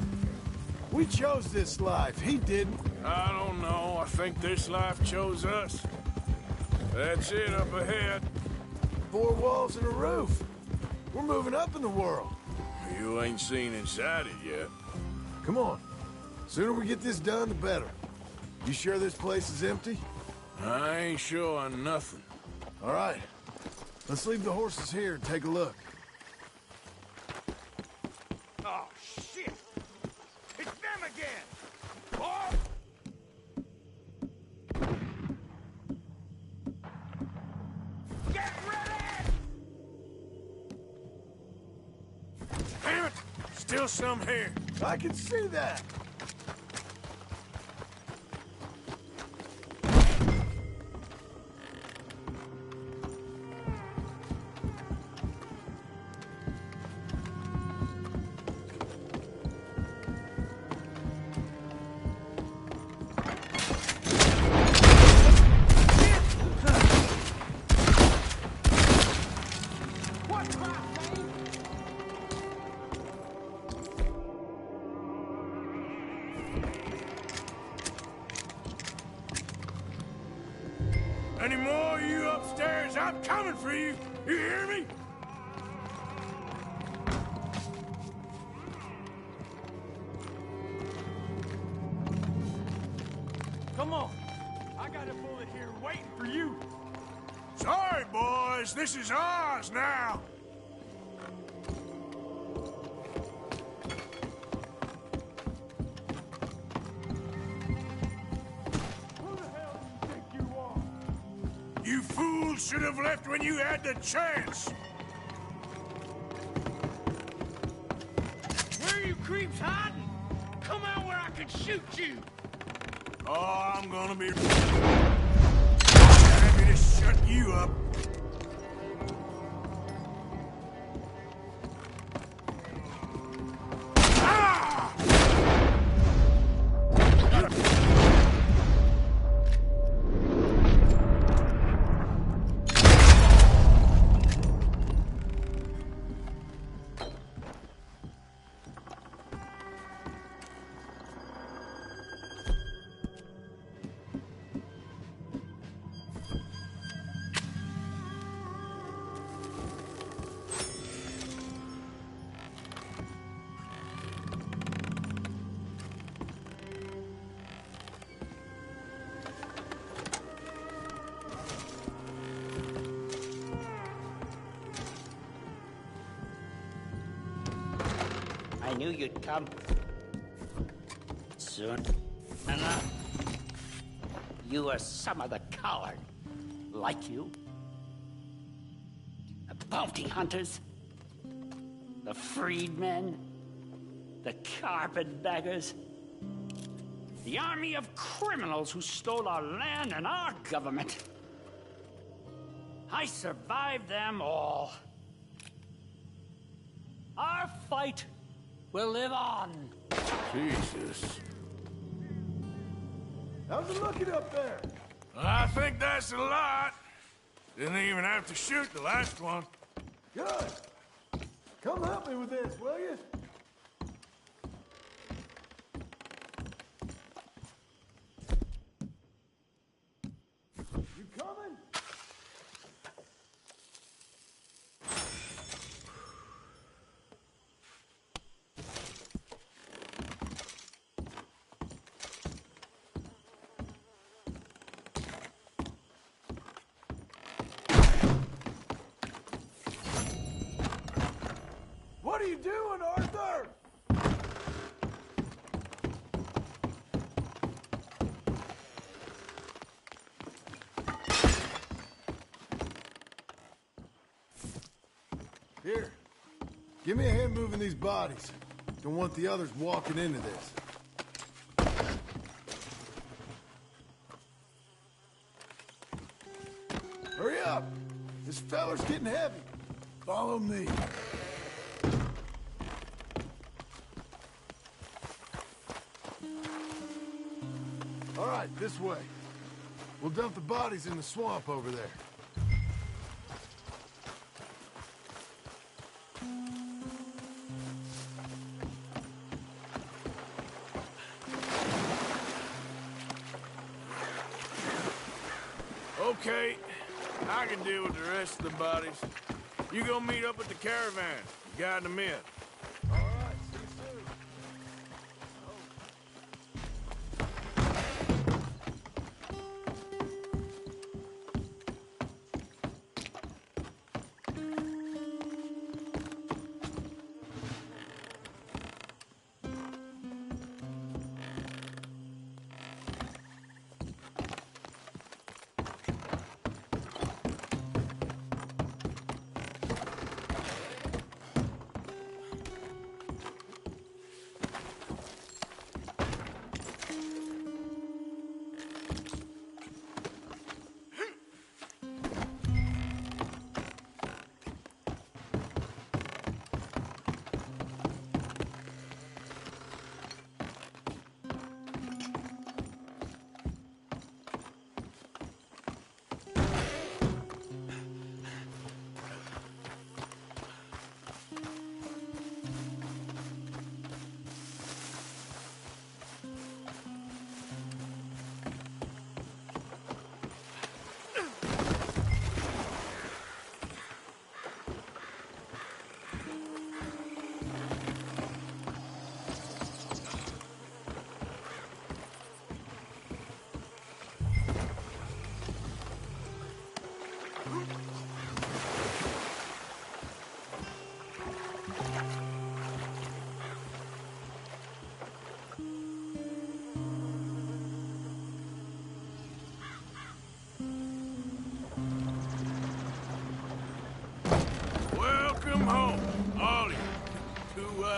We chose this life. He didn't. I don't know. I think this life chose us. That's it up ahead. 4 walls and a roof. We're moving up in the world. You ain't seen inside it yet. Come on. Sooner we get this done, the better. You sure this place is empty? I ain't sure on nothing. All right. Let's leave the horses here and take a look. Oh, shit! It's them again! Oh! Get ready! Damn it! Still some here. I can see that! Any more of you upstairs? I'm coming for you. You hear me? Come on! I got a bullet here waiting for you! Sorry, boys. This is ours now. fool should have left when you had the chance. Where are you creeps hiding? Come out where I can shoot you. Oh, I'm gonna be happy to shut you up. I knew you'd come. Soon enough. You are some other coward. Like you. The bounty hunters. The freedmen. The carpetbaggers. The army of criminals who stole our land and our government. I survived them all. Our fight will live on. Jesus. How's it looking up there? I think that's a lot. Didn't even have to shoot the last one. Good. Come help me with this, will you? You coming? What are you doing, Arthur? Here. Give me a hand moving these bodies. Don't want the others walking into this. Hurry up! This feller's getting heavy. Follow me. All right, this way. We'll dump the bodies in the swamp over there. Okay, I can deal with the rest of the bodies. You go meet up with the caravan, guide them in. All right, see you soon.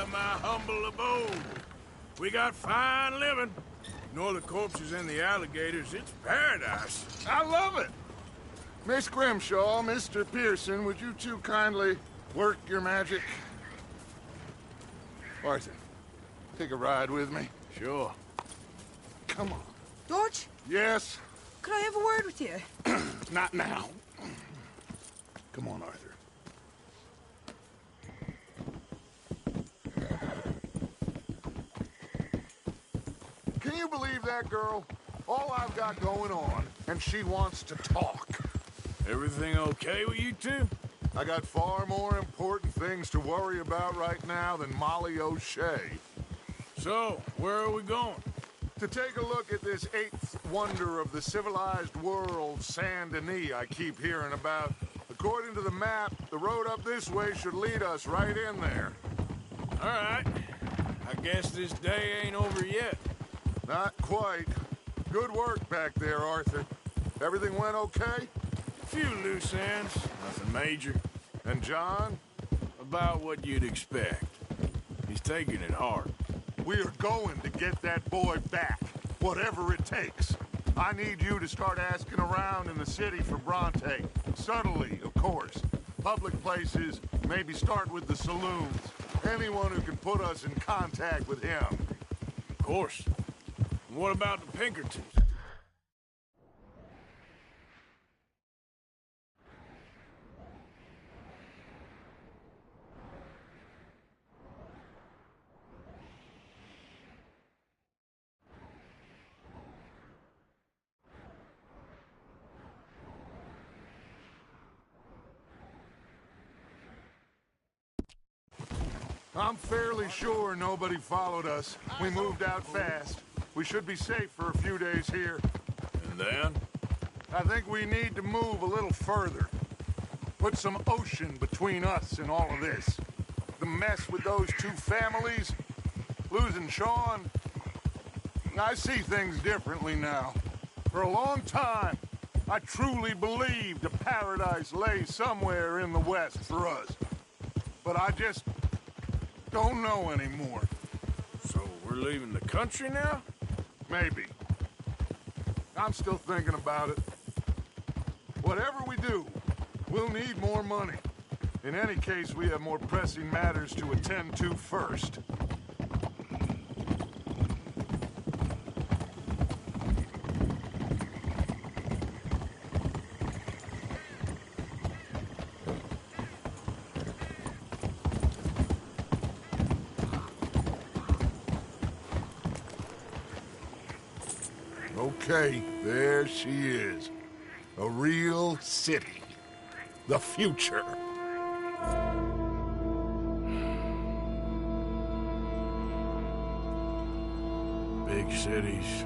my humble abode. We got fine living. Ignore the corpses and the alligators, it's paradise. I love it. Miss Grimshaw, Mr. Pearson, would you two kindly work your magic? Arthur, take a ride with me. Sure. Come on. Dodge, Yes? could I have a word with you? Not now. Come on, Arthur. Can you believe that girl? All I've got going on, and she wants to talk. Everything okay with you two? I got far more important things to worry about right now than Molly O'Shea. So, where are we going? To take a look at this eighth wonder of the civilized world, Saint Denis, I keep hearing about. According to the map, the road up this way should lead us right in there. All right. I guess this day ain't over yet. Not quite. Good work back there, Arthur. Everything went okay? A few loose ends, nothing major. And John? About what you'd expect. He's taking it hard. We are going to get that boy back, whatever it takes. I need you to start asking around in the city for Bronte. Subtly, of course. Public places, maybe start with the saloons. Anyone who can put us in contact with him. Of course. And what about the Pinkertons? I'm fairly sure nobody followed us. We moved out fast. We should be safe for a few days here. And then? I think we need to move a little further. Put some ocean between us and all of this. The mess with those two families, losing Sean. I see things differently now. For a long time, I truly believed a paradise lay somewhere in the west for us. But I just don't know anymore. So we're leaving the country now? Maybe. I'm still thinking about it. Whatever we do, we'll need more money. In any case, we have more pressing matters to attend to first. Okay, there she is. A real city. The future. Big cities.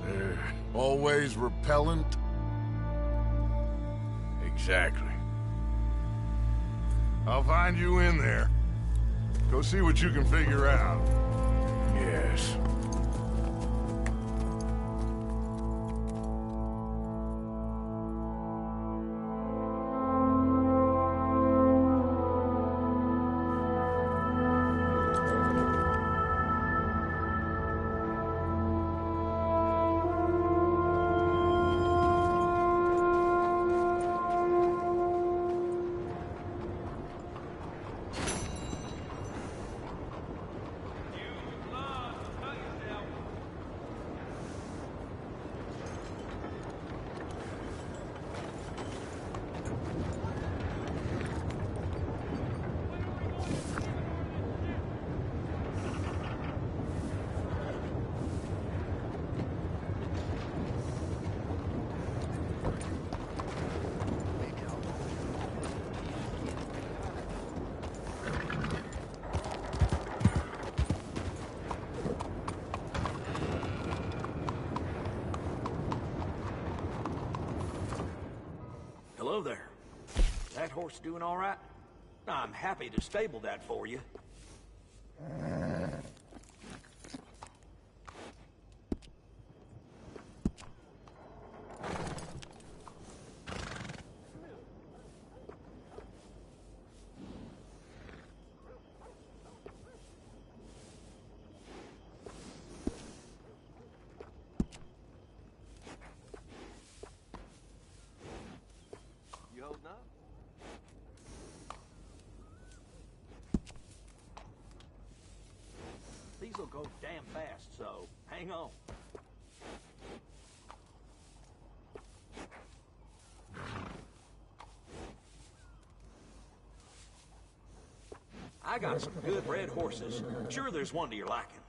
They're always repellent. Exactly. I'll find you in there. Go see what you can figure out. Yes. Hello there. That horse doing all right? I'm happy to stable that for you. go damn fast, so hang on. I got some good red horses. Sure there's one to your liking.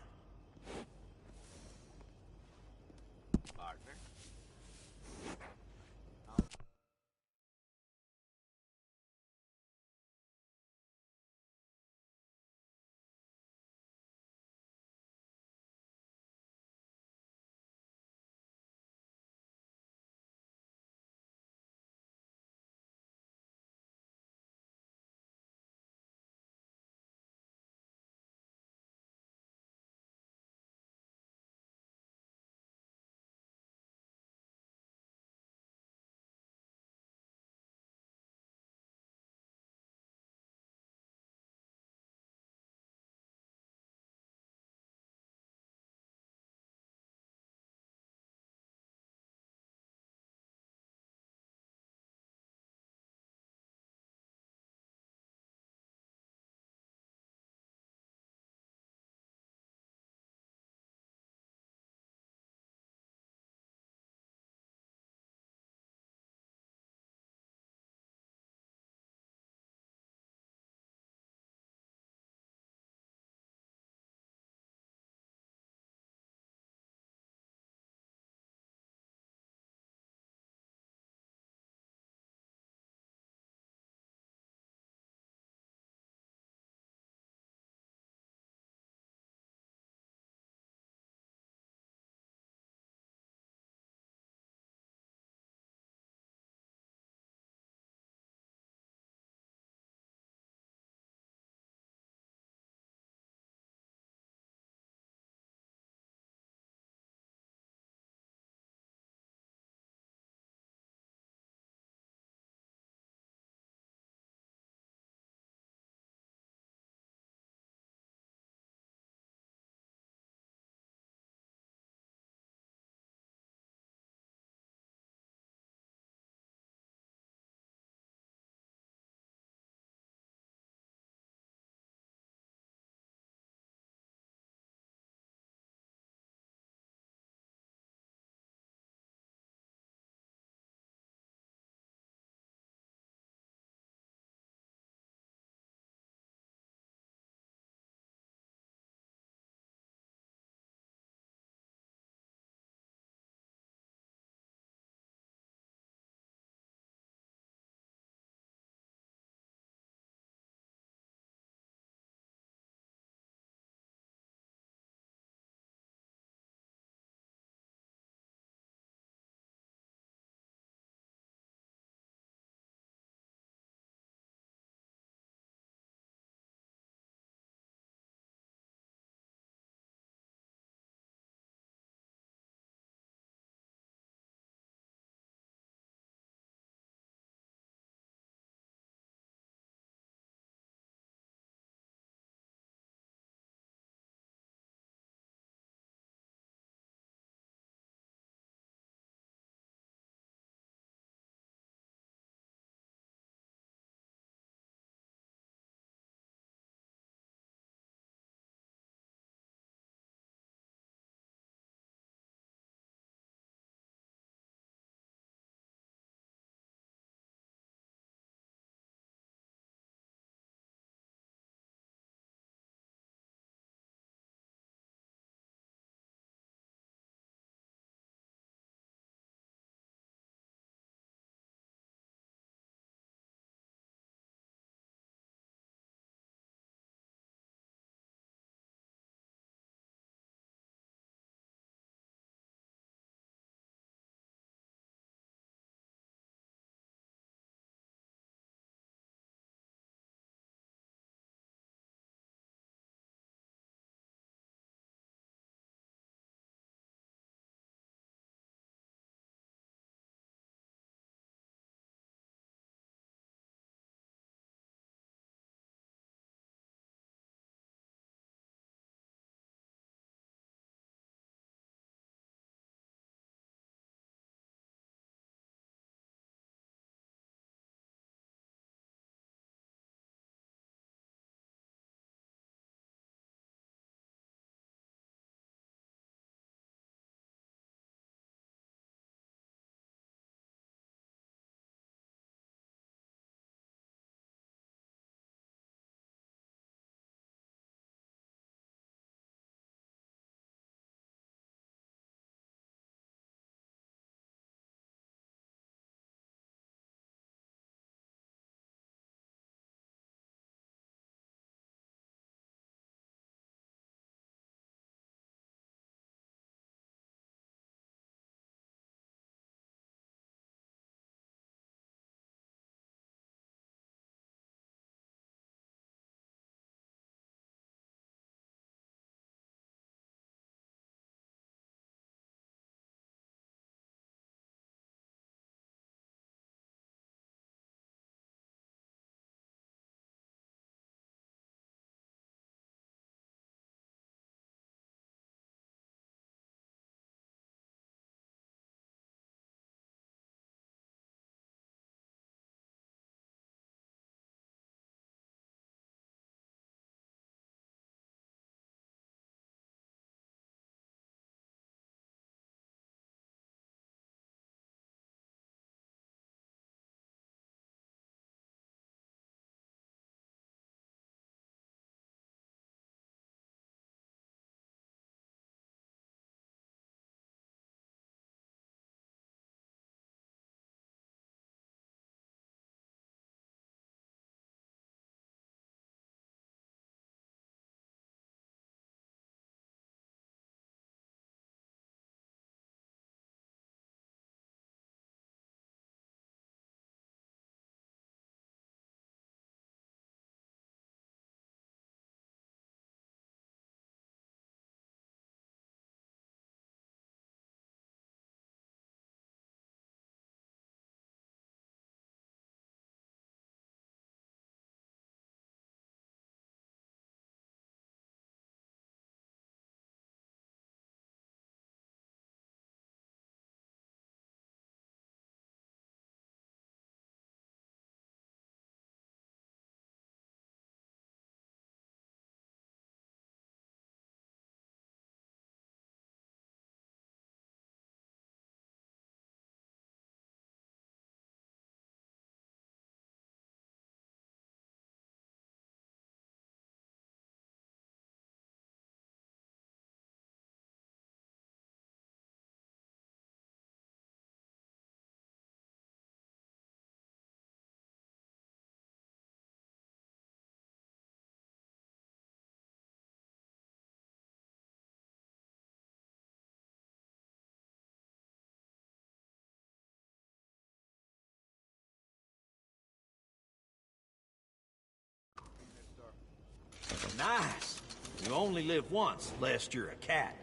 Nice. You only live once, lest you're a cat.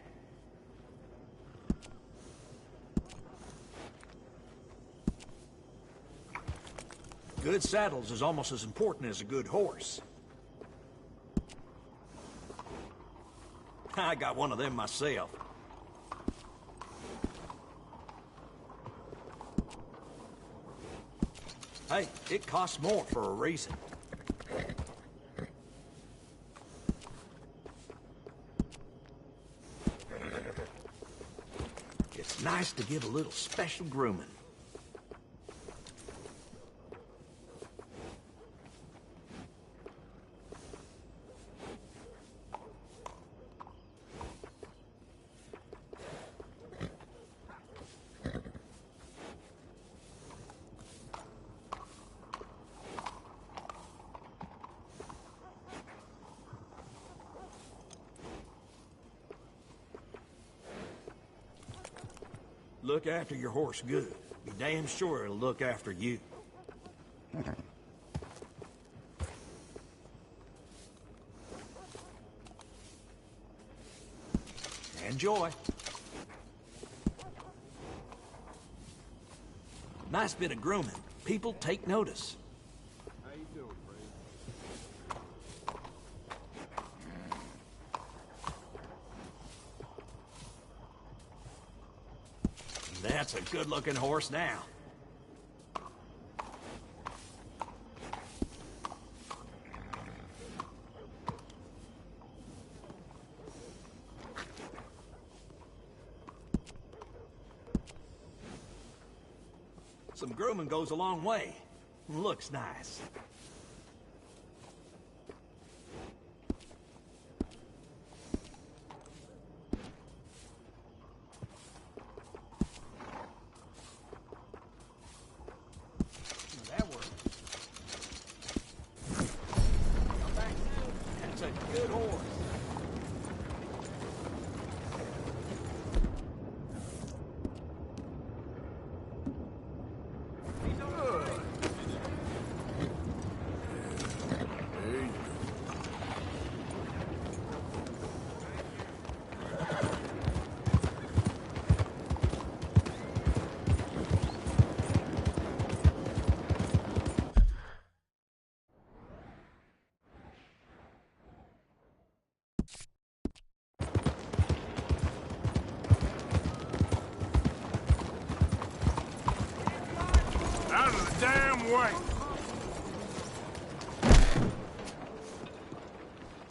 Good saddles is almost as important as a good horse. I got one of them myself. Hey, it costs more for a reason. It's nice to give a little special grooming. Look after your horse good. Be damn sure it'll look after you. Enjoy. Nice bit of grooming. People take notice. How you doing, That's a good-looking horse now. Some grooming goes a long way. Looks nice. That worked. Come back soon. That's a good horse. Out of the damn way!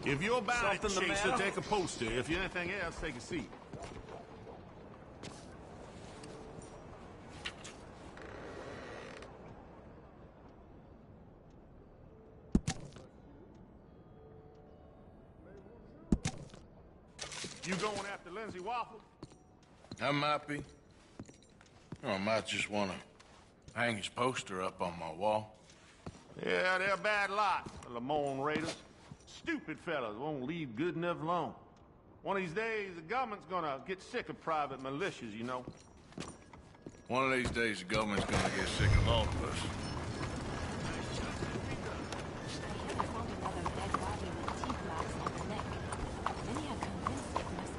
If you're about it, Something the Chaser, matter? take a poster. If you're anything else, take a seat. You going after Lindsay Waffle? I might be. Or I might just want to hang his poster up on my wall. Yeah, they're a bad lot, the Lamont Raiders. Stupid fellas won't leave good enough alone. One of these days, the government's gonna get sick of private militias, you know. One of these days, the government's gonna get sick of all of us.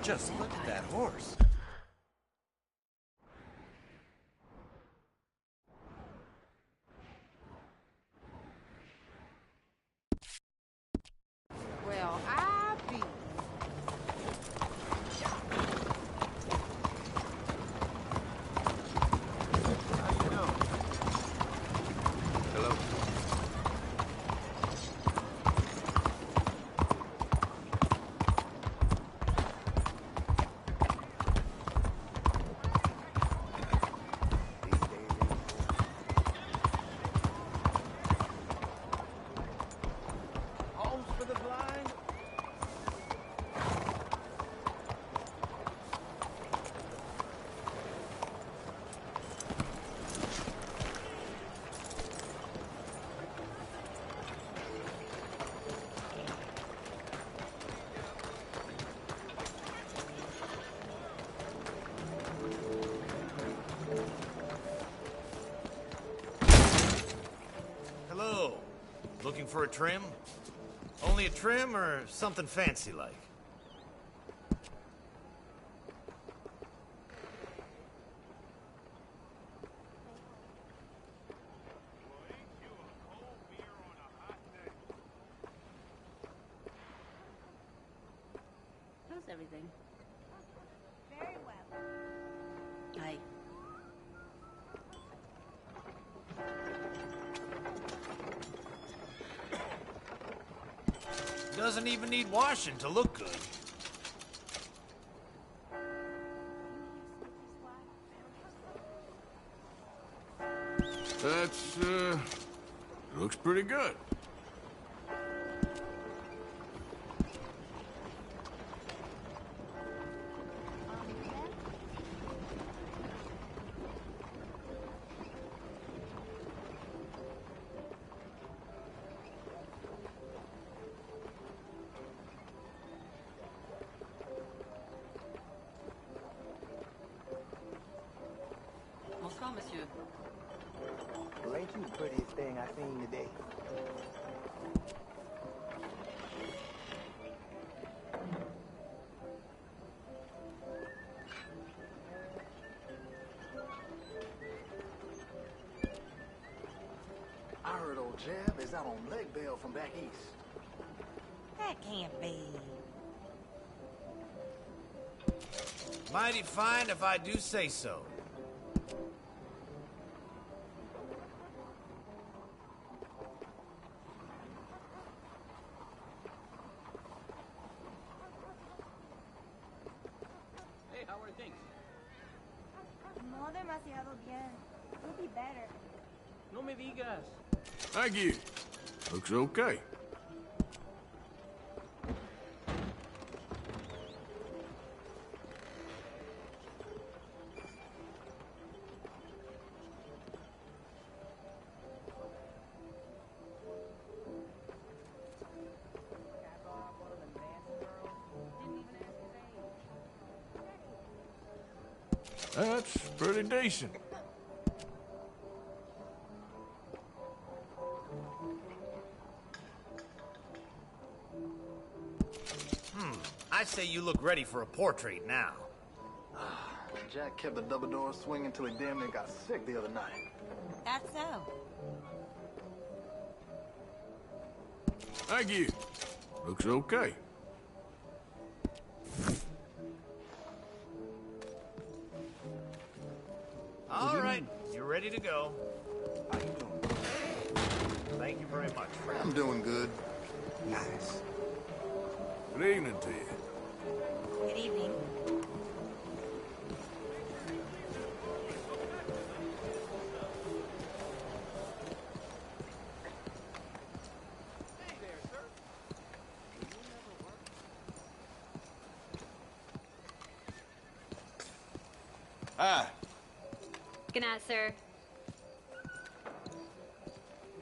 Just look at that horse. Well, I be. Hello. Homes for the blind? Hello. Looking for a trim? Only a trim or something fancy like? How's everything? Very well. Hi. Doesn't even need washing to look good. That's, looks pretty good. Bonsoir, monsieur. Well, ain't you the prettiest thing I seen today? I heard old Jeb is out on leg bail from back east. That can't be. Mighty fine if I do say so. Hey, how are things? No demasiado bien. Could be better. No me digas. Thank you. Looks okay. That's pretty decent. I'd say you look ready for a portrait now. Jack kept the double door swinging till he damn near got sick the other night. That's so. Thank you. Looks okay. All right, you're ready to go. How you doing? Thank you very much, friend. I'm doing good. Nice. Good evening to you. Good evening. Hi. Good night, sir.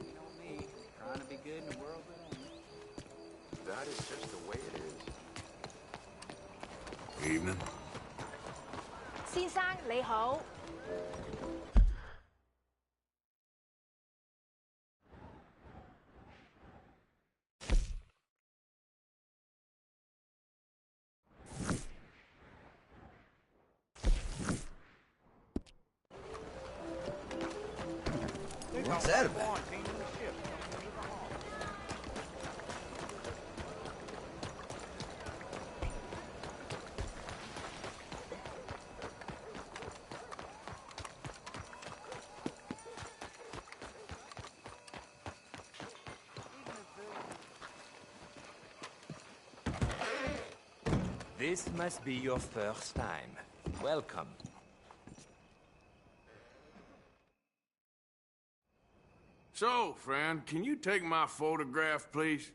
You know me, trying to be good in the world that ain't. That is just the way it is. Evening. 先生你好。What's that about? This must be your first time. Welcome. So, friend, can you take my photograph, please?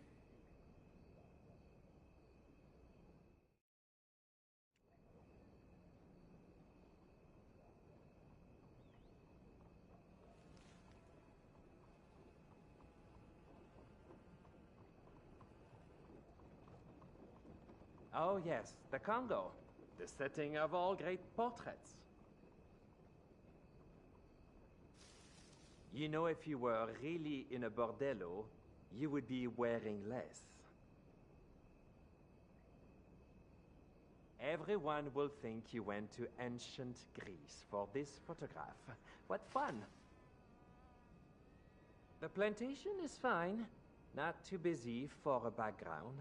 Oh yes, the Congo. The setting of all great portraits. You know, if you were really in a bordello, you would be wearing less. Everyone will think you went to ancient Greece for this photograph. What fun! The plantation is fine. Not too busy for a background.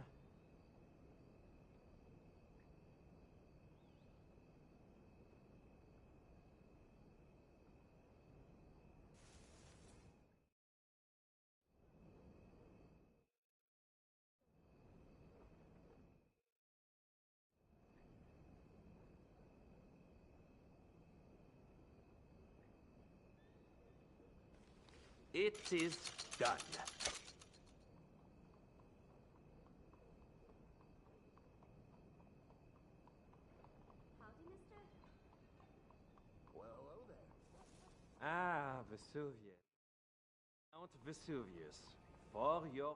It is done. Howdy, mister. Well, hello there. Ah, Vesuvius. Mount Vesuvius. For your...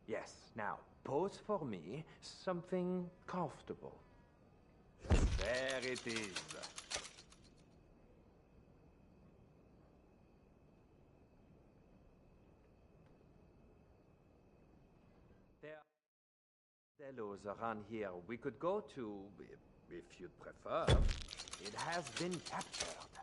Yes, now, pose for me something comfortable. There it is. There are delos around here we could go to, if you'd prefer. It has been captured.